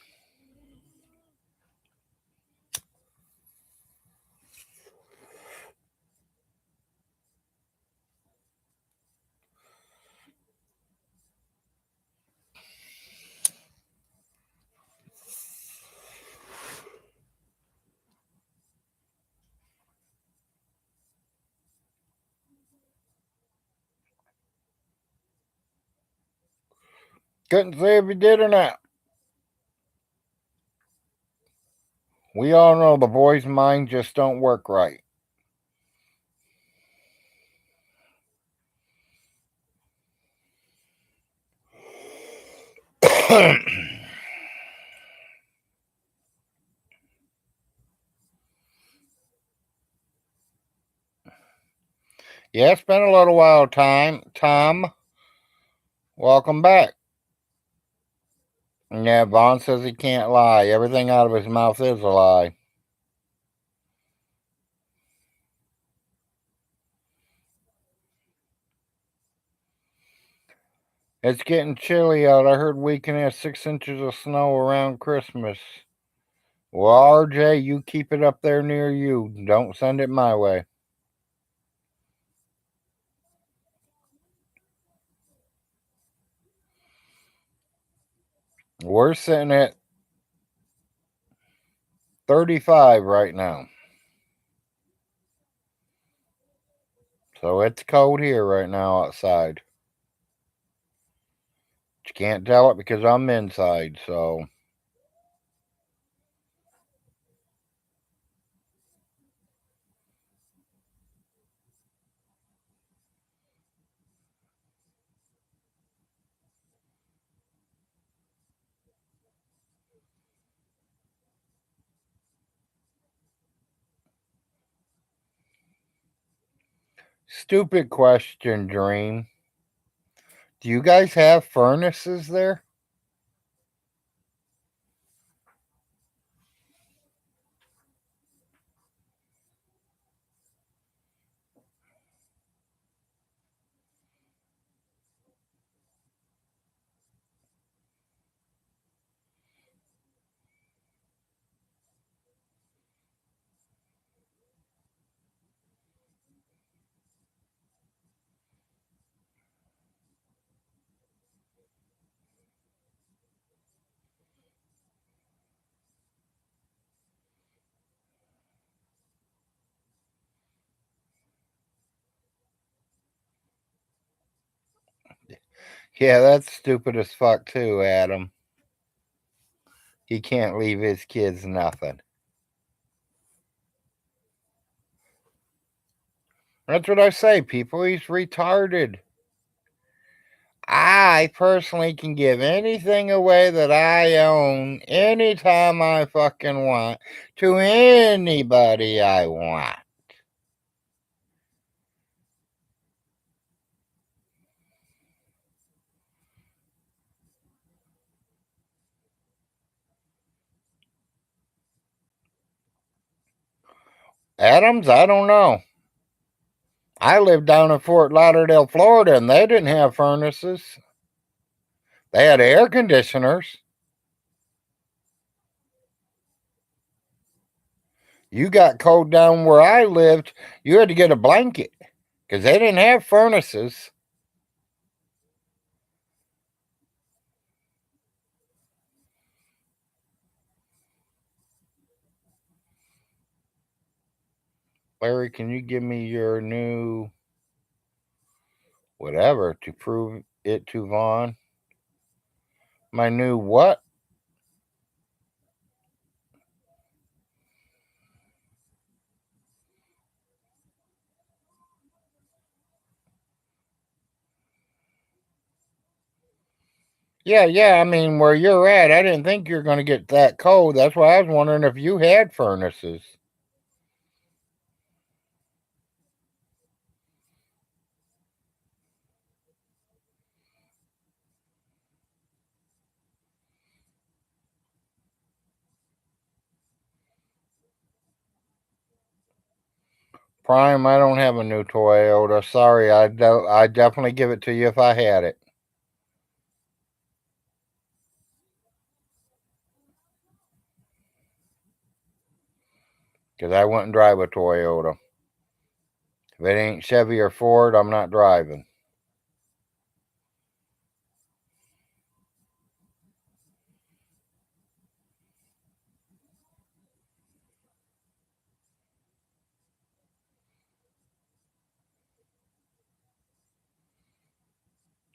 Couldn't say if he did or not. We all know the boy's mind just don't work right. Yeah, it's been a little while, Tom. Welcome back. Yeah, Vaughn says he can't lie. Everything out of his mouth is a lie. It's getting chilly out. I heard we can have 6 inches of snow around Christmas. Well, RJ, you keep it up there near you. Don't send it my way. We're sitting at 35 right now. So it's cold here right now outside. You can't tell it because I'm inside, so. Stupid question, Dream. Do you guys have furnaces there? Yeah, that's stupid as fuck too, Adam. He can't leave his kids nothing. That's what I say, people. He's retarded. I personally can give anything away that I own anytime I fucking want to anybody I want. Adams, I don't know. I lived down in Fort Lauderdale, Florida, and they didn't have furnaces. They had air conditioners. You got cold down where I lived, you had to get a blanket because they didn't have furnaces. Larry, can you give me your new whatever to prove it to Vaughn? My new what? Yeah. I mean, where you're at, I didn't think you were going to get that cold. That's why I was wondering if you had furnaces. Prime, I don't have a new Toyota. Sorry, I'd definitely give it to you if I had it. Because I wouldn't drive a Toyota. If it ain't Chevy or Ford, I'm not driving.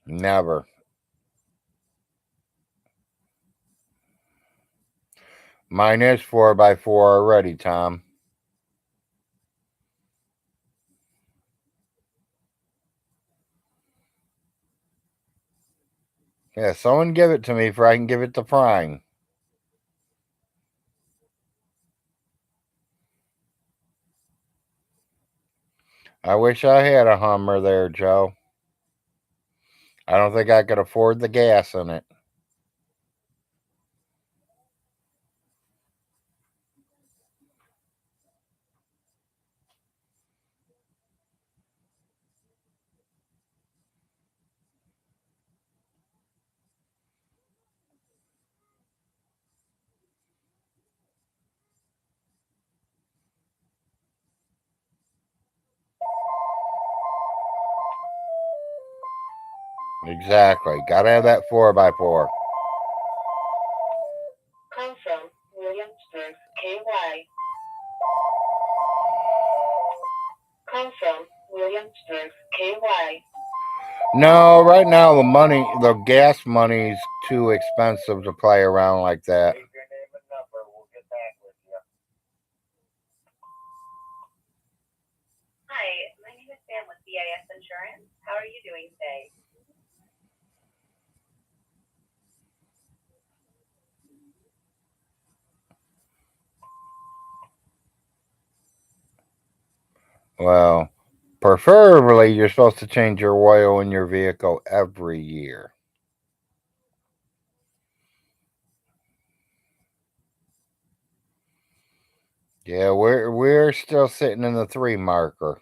Never. Mine is 4x4 already, Tom. Yeah, someone give it to me for I can give it to Prime. I wish I had a Hummer there, Joe. I don't think I could afford the gas in it. Exactly. Gotta have that 4x4. Call from Williamsburg, KY. Call from Williamsburg, KY. No, right now the gas money's too expensive to play around like that. Leave your name and number. We'll get back with you. Hi, my name is Sam with BIS Insurance. How are you doing today? Well, preferably you're supposed to change your oil in your vehicle every year. Yeah, we're still sitting in the 3 marker.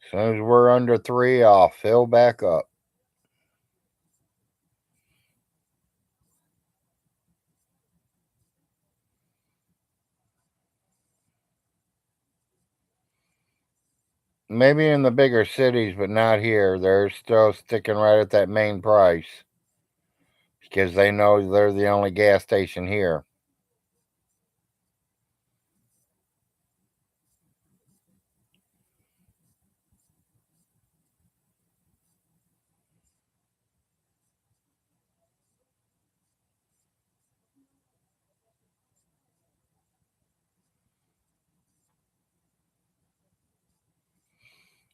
As soon as we're under 3, I'll fill back up. Maybe in the bigger cities, but not here. They're still sticking right at that main price because they know they're the only gas station here.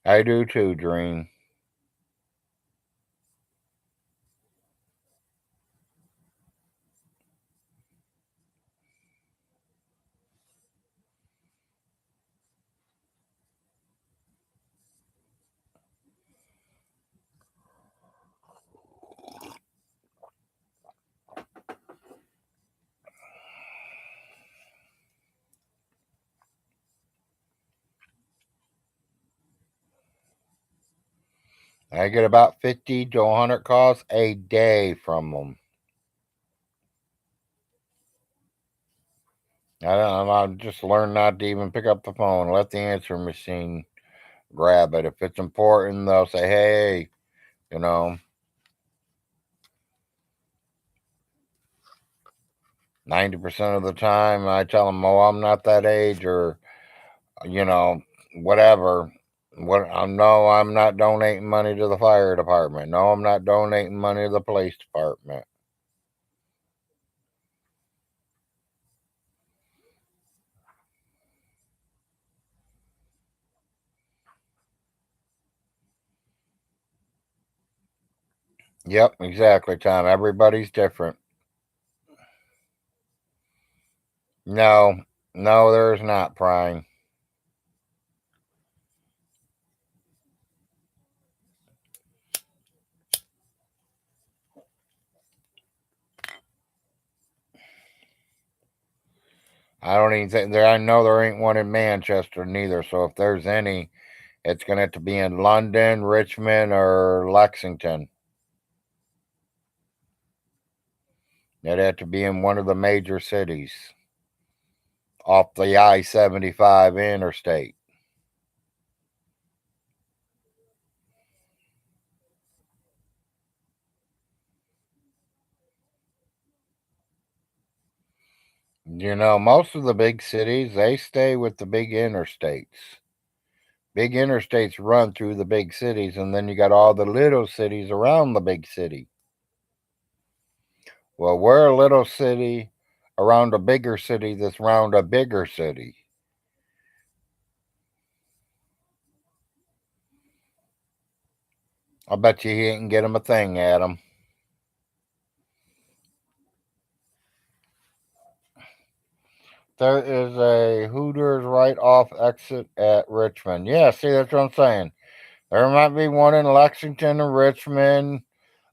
I do too, Dream. I get about 50 to 100 calls a day from them. I just learned not to even pick up the phone. Let the answering machine grab it. If it's important, they'll say, hey, you know, 90% of the time I tell them, oh, I'm not that age or, you know, whatever. No, I'm not donating money to the fire department. No, I'm not donating money to the police department. Yep, exactly, Tom. Everybody's different. No, no, there's not, Prime. I don't even think there. I know there ain't one in Manchester neither. So if there's any, it's going to have to be in London, Richmond, or Lexington. It'd have to be in one of the major cities off the I-75 interstate. Most of the big cities, they stay with the big interstates. Big interstates run through the big cities, and then you got all the little cities around the big city. Well, we're a little city around a bigger city that's around a bigger city. I bet you he ain't get him a thing, Adam. There is a Hooters right off exit at Richmond. Yeah, see, that's what I'm saying. There might be one in Lexington or Richmond,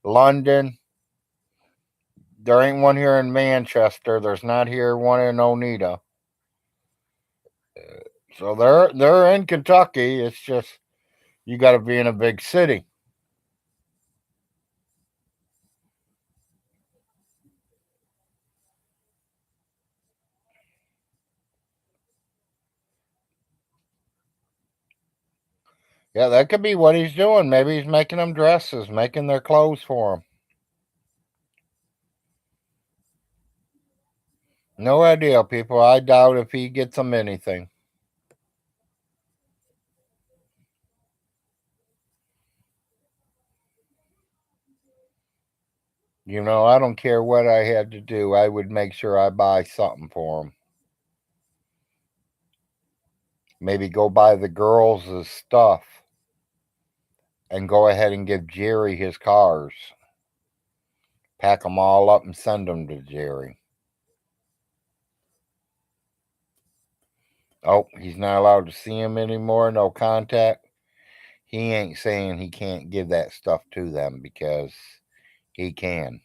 London. There ain't one here in Manchester. There's not here one in Oneida. So they're in Kentucky. It's just you got to be in a big city. Yeah, that could be what he's doing. Maybe he's making them dresses, making their clothes for them. No idea, people. I doubt if he gets them anything. I don't care what I had to do. I would make sure I buy something for him. Maybe go buy the girls' stuff and go ahead and give Jerry his cars. Pack them all up and send them to Jerry. Oh, he's not allowed to see him anymore. No contact. He ain't saying he can't give that stuff to them because he can.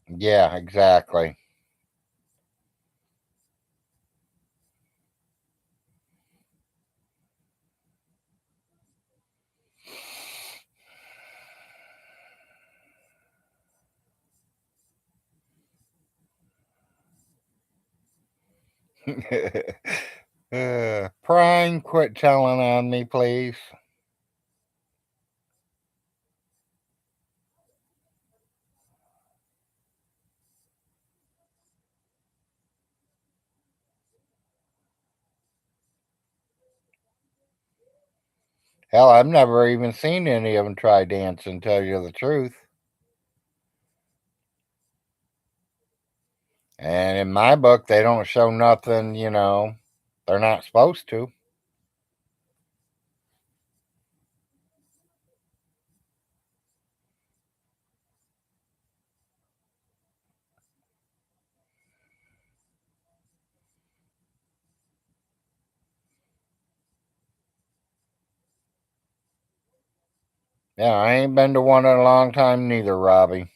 Yeah, exactly. Prime, quit telling on me, please. Hell, I've never even seen any of them try dancing, tell you the truth. And in my book, they don't show nothing, they're not supposed to. Yeah, I ain't been to one in a long time neither, Robbie.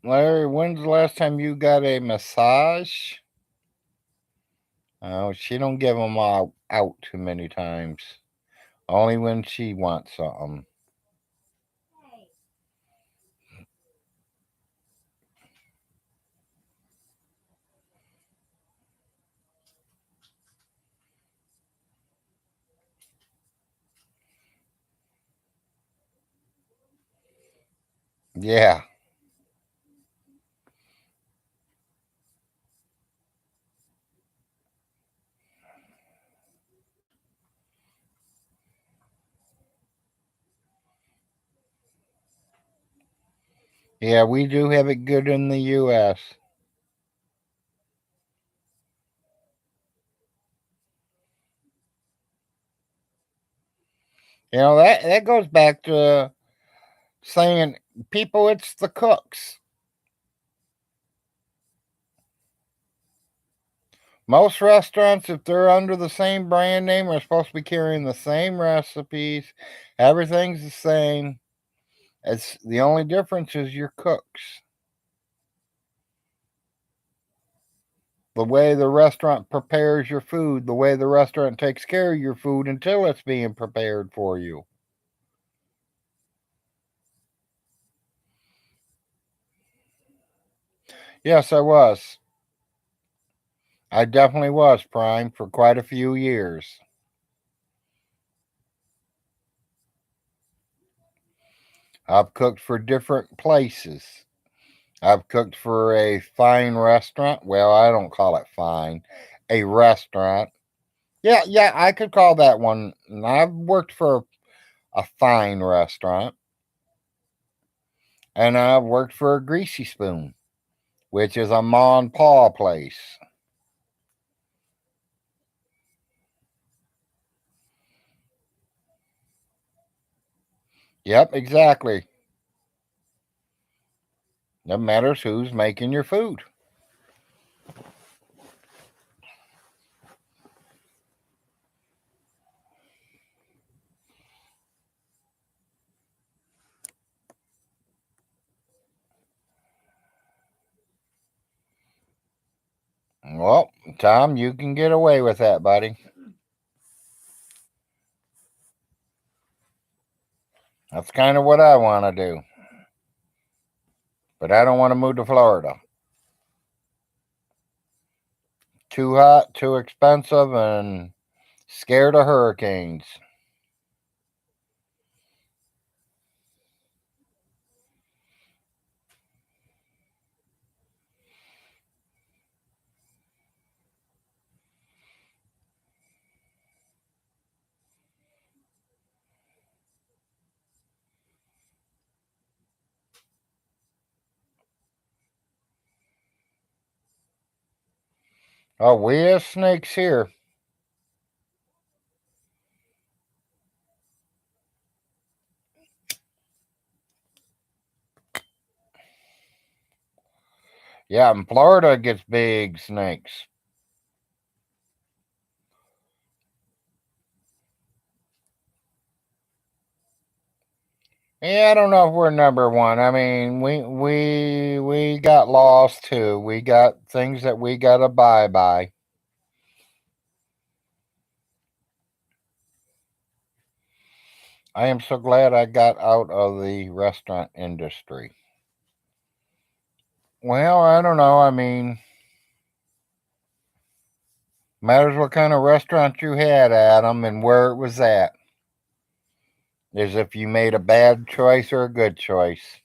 Larry, when's the last time you got a massage? Oh, she don't give them all out too many times. Only when she wants something. Yeah. Yeah, we do have it good in the U.S. That goes back to saying, people, it's the cooks. Most restaurants, if they're under the same brand name, are supposed to be carrying the same recipes. Everything's the same. It's the only difference is your cooks. The way the restaurant prepares your food, the way the restaurant takes care of your food until it's being prepared for you. Yes, I was. I definitely was Prime for quite a few years. I've cooked for different places. I've cooked for a fine restaurant. Well, I don't call it fine. A restaurant. Yeah, I could call that one. And I've worked for a fine restaurant. And I've worked for a greasy spoon, which is a ma and pa place. Yep, exactly. It matters who's making your food. Well, Tom, you can get away with that, buddy. That's kind of what I want to do. But I don't want to move to Florida. Too hot, too expensive, and scared of hurricanes. Oh, we have snakes here. Yeah, in Florida gets big snakes. Yeah, I don't know if we're number one. I mean, we got laws too. We got things that we got to abide by. I am so glad I got out of the restaurant industry. Well, I don't know. I mean, matters what kind of restaurant you had, Adam, and where it was at. Is if you made a bad choice or a good choice.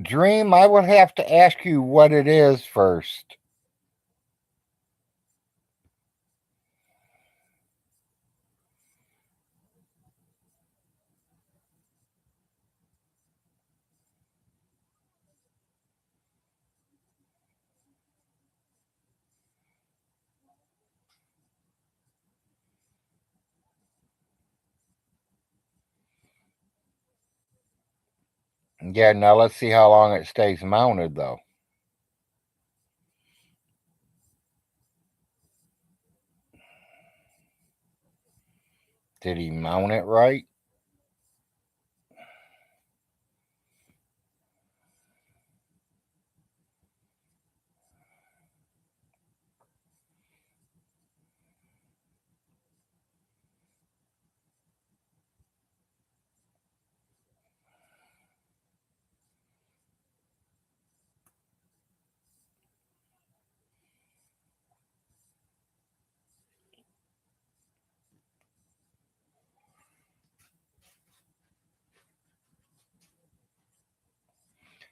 Dream, I would have to ask you what it is first. Yeah, now let's see how long it stays mounted, though. Did he mount it right?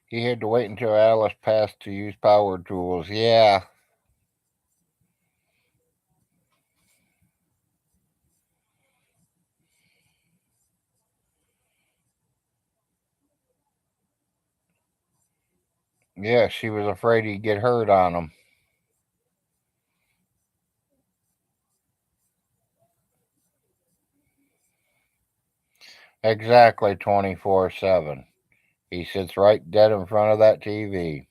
He had to wait until Alice passed to use power tools. Yeah. Yeah, she was afraid he'd get hurt on him. Exactly 24/7. He sits right dead in front of that TV.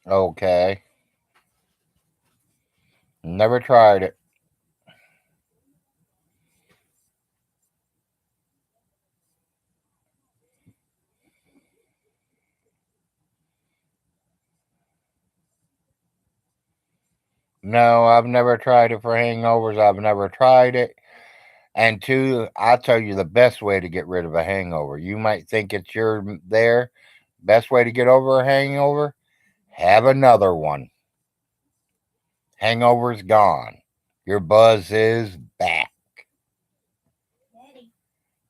Okay. Never tried it. No, I've never tried it for hangovers. I've never tried it. And two, I'll tell you the best way to get rid of a hangover. You might think it's your there. Best way to get over a hangover? Have another one. Hangover's gone. Your buzz is back. Daddy,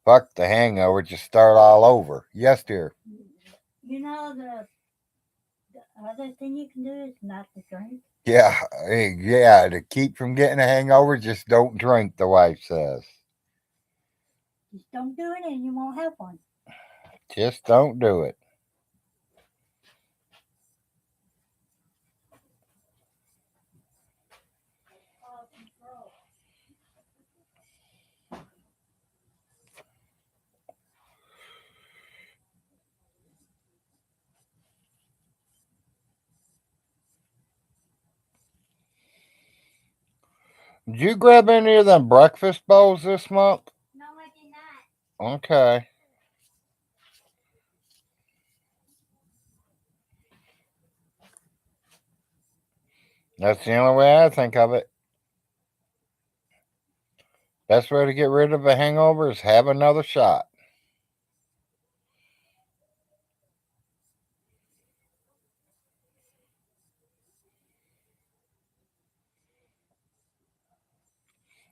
Fuck the hangover. Just start all over. Yes, dear. you know the other thing you can do is not to drink. Yeah, yeah. To keep from getting a hangover, just don't drink. The wife says. Just don't do it and you won't have one. Just don't do it. Did you grab any of them breakfast bowls this month? No, I did not. Okay. That's the only way I think of it. Best way to get rid of a hangover is have another shot.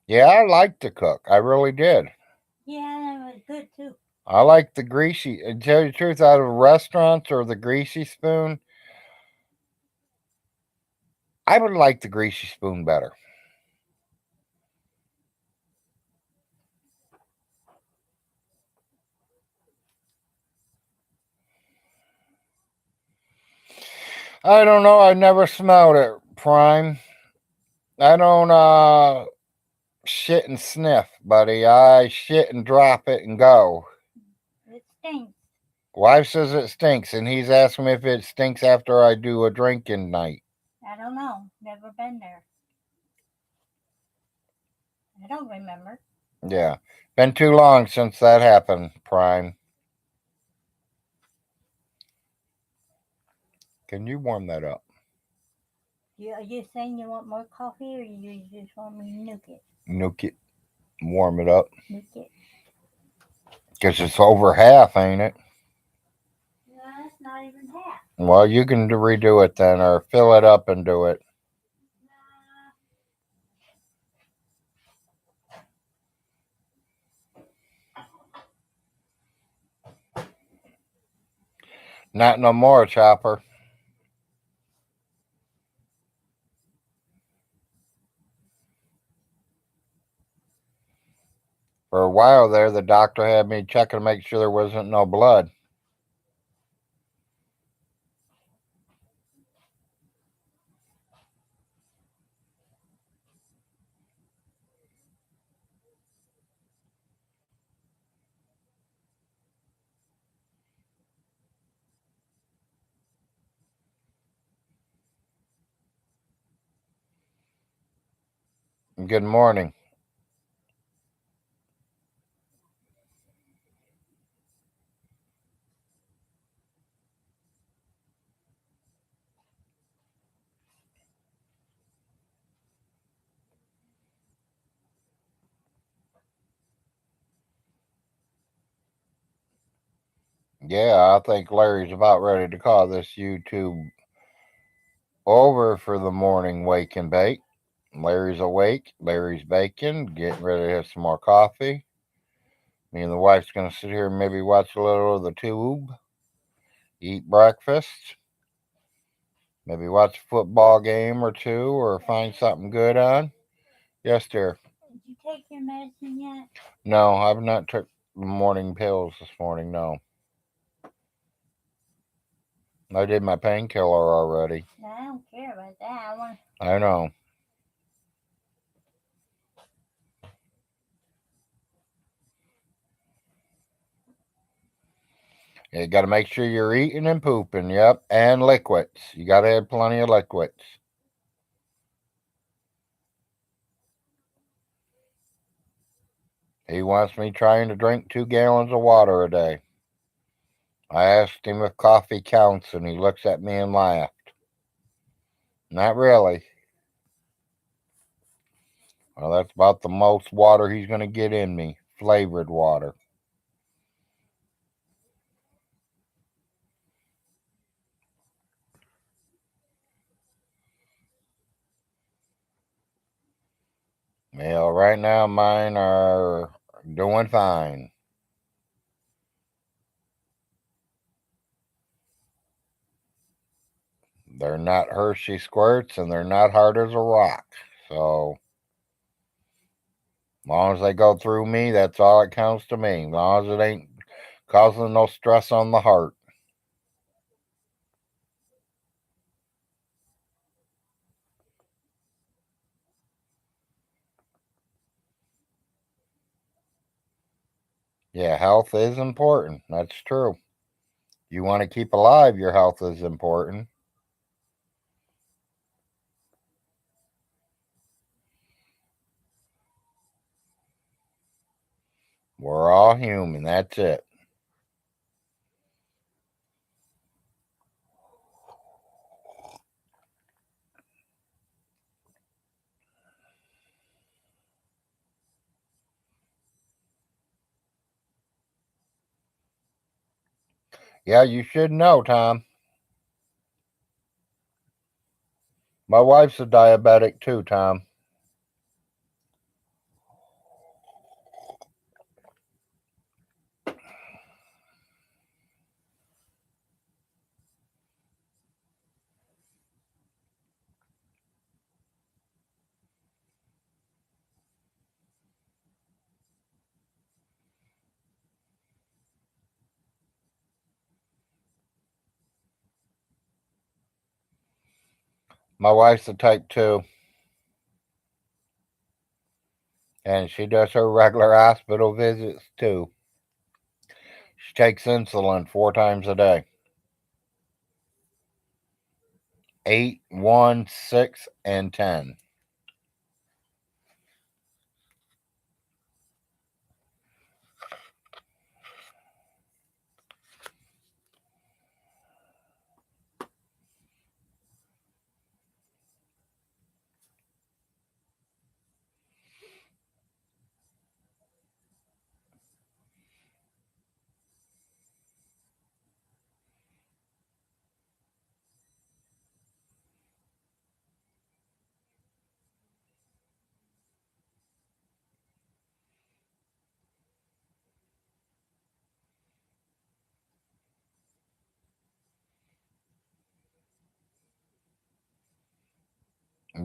Yeah, I like to cook. I really did. Yeah, it was good too. I like the greasy. And tell you the truth, out of restaurants or the greasy spoon, I would like the greasy spoon better. I don't know. I never smelled it. Prime. I don't shit and sniff, buddy. I shit and drop it and go. It stinks. Wife says it stinks, and he's asking me if it stinks after I do a drinking night. I don't know. Never been there. I don't remember. Yeah. Been too long since that happened, Prime. Can you warm that up? Are you saying you want more coffee or you just want me to nuke it? Nuke it. Warm it up. Nuke it. Because it's over half, ain't it? No, it's not even half. Well, you can redo it then, or fill it up and do it. Not no more, Chopper. For a while there, the doctor had me checking to make sure there wasn't no blood. Good morning. Yeah, I think Larry's about ready to call this YouTube over for the morning wake and bake. Larry's awake. Larry's baking. Getting ready to have some more coffee. Me and the wife's going to sit here and maybe watch a little of the tube, eat breakfast, maybe watch a football game or two, or find something good on. Yes, dear. Did you take your medicine yet? No, I've not took the morning pills this morning. No, I did my painkiller already. I don't care about that. I want. I know. You got to make sure you're eating and pooping. Yep, and liquids. You got to have plenty of liquids. He wants me trying to drink 2 gallons of water a day. I asked him if coffee counts, and he looks at me and laughed. Not really. Well, that's about the most water he's going to get in me. Flavored water. Well, right now mine are doing fine. They're not Hershey squirts, and they're not hard as a rock. So, as long as they go through me, that's all it counts to me. As long as it ain't causing no stress on the heart. Yeah, health is important. That's true. You want to keep alive, your health is important. We're all human. That's it. Yeah, you should know, Tom. My wife's a diabetic too, Tom. My wife's a type 2, and she does her regular hospital visits too. She takes insulin 4 times a day. 8, 1, 6, and 10.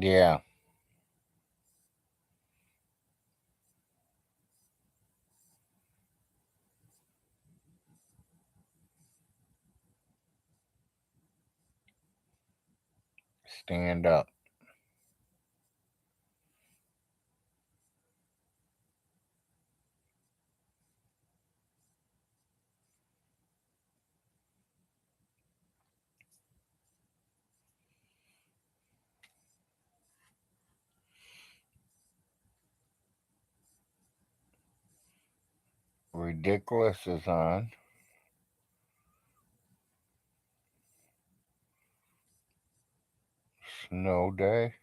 Yeah, stand up. Ridiculous is on. Snow day.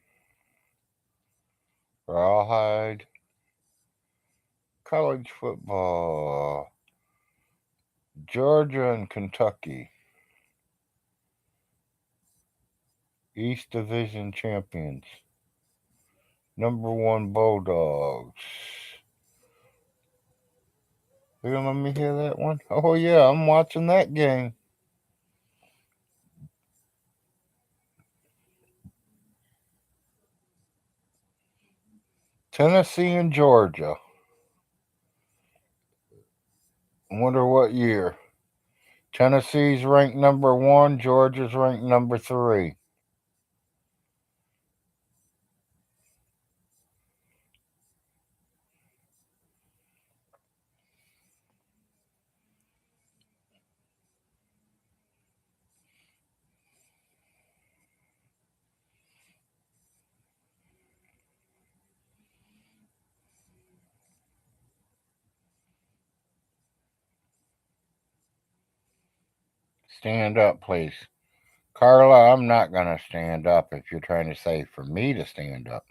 Rawhide. College football. Georgia and Kentucky, East Division champions. Number one Bulldogs. You gonna let me hear that one? Oh yeah, I'm watching that game. Tennessee and Georgia. I wonder what year. Tennessee's ranked number one. Georgia's ranked number three. Stand up, please. Carla, I'm not going to stand up if you're trying to say for me to stand up.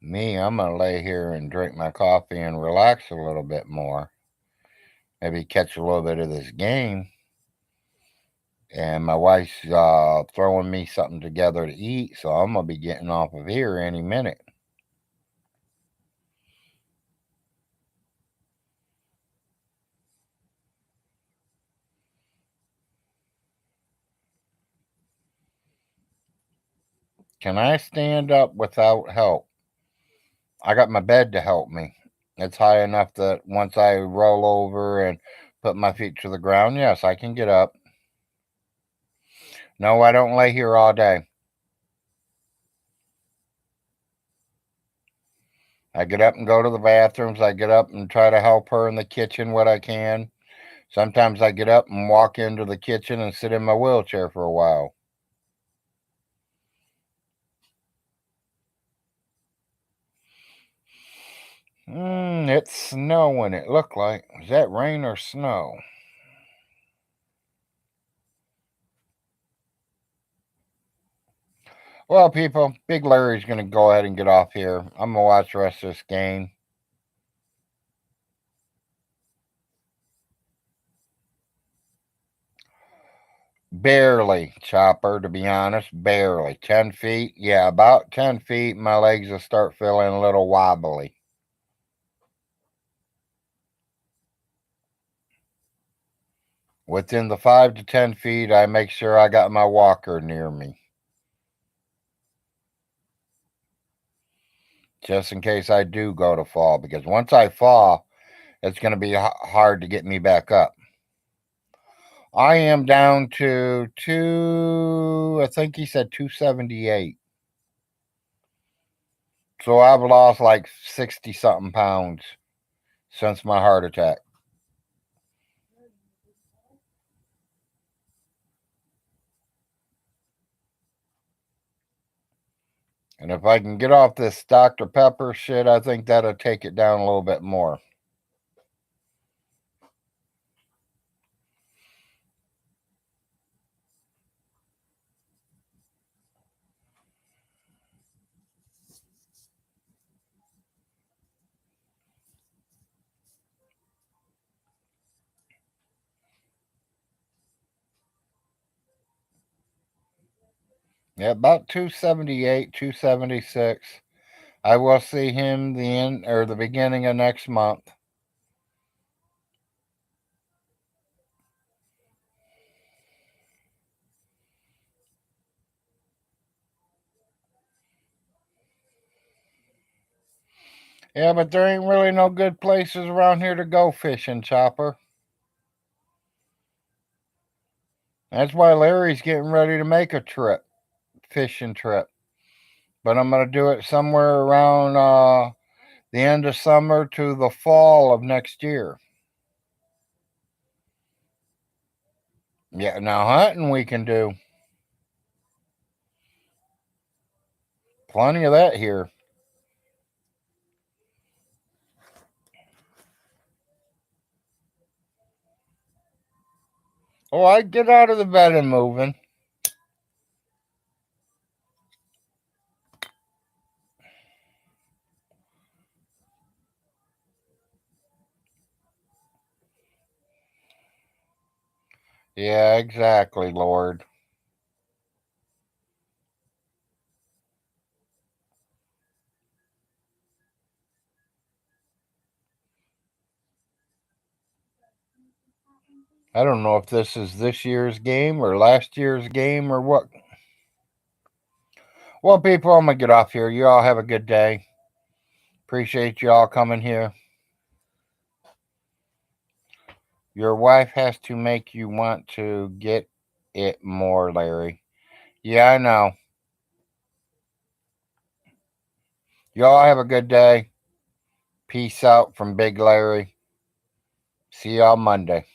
Me, I'm going to lay here and drink my coffee and relax a little bit more. Maybe catch a little bit of this game. And my wife's throwing me something together to eat, so I'm going to be getting off of here any minute. Can I stand up without help? I got my bed to help me. It's high enough that once I roll over and put my feet to the ground, yes, I can get up. No, I don't lay here all day. I get up and go to the bathrooms. I get up and try to help her in the kitchen what I can. Sometimes I get up and walk into the kitchen and sit in my wheelchair for a while. It's snowing, it looked like. Is that rain or snow? Well, people, Big Larry's going to go ahead and get off here. I'm going to watch the rest of this game. Barely, Chopper, to be honest. Barely. 10 feet? Yeah, about 10 feet. My legs will start feeling a little wobbly. Within the 5 to 10 feet, I make sure I got my walker near me. Just in case I do go to fall. Because once I fall, it's going to be hard to get me back up. I am down to I think he said 278. So I've lost like 60 something pounds since my heart attack. And if I can get off this Dr. Pepper shit, I think that'll take it down a little bit more. Yeah, about 278, 276. I will see him the end or the beginning of next month. Yeah, but there ain't really no good places around here to go fishing, Chopper. That's why Larry's getting ready to make a trip, fishing trip. But I'm going to do it somewhere around the end of summer to the fall of next year. Yeah, now hunting we can do. Plenty of that here. Oh, I get out of the bed and moving. Yeah, exactly, Lord. I don't know if this is this year's game or last year's game or what. Well, people, I'm going to get off here. You all have a good day. Appreciate you all coming here. Your wife has to make you want to get it more, Larry. Yeah, I know. Y'all have a good day. Peace out from Big Larry. See y'all Monday.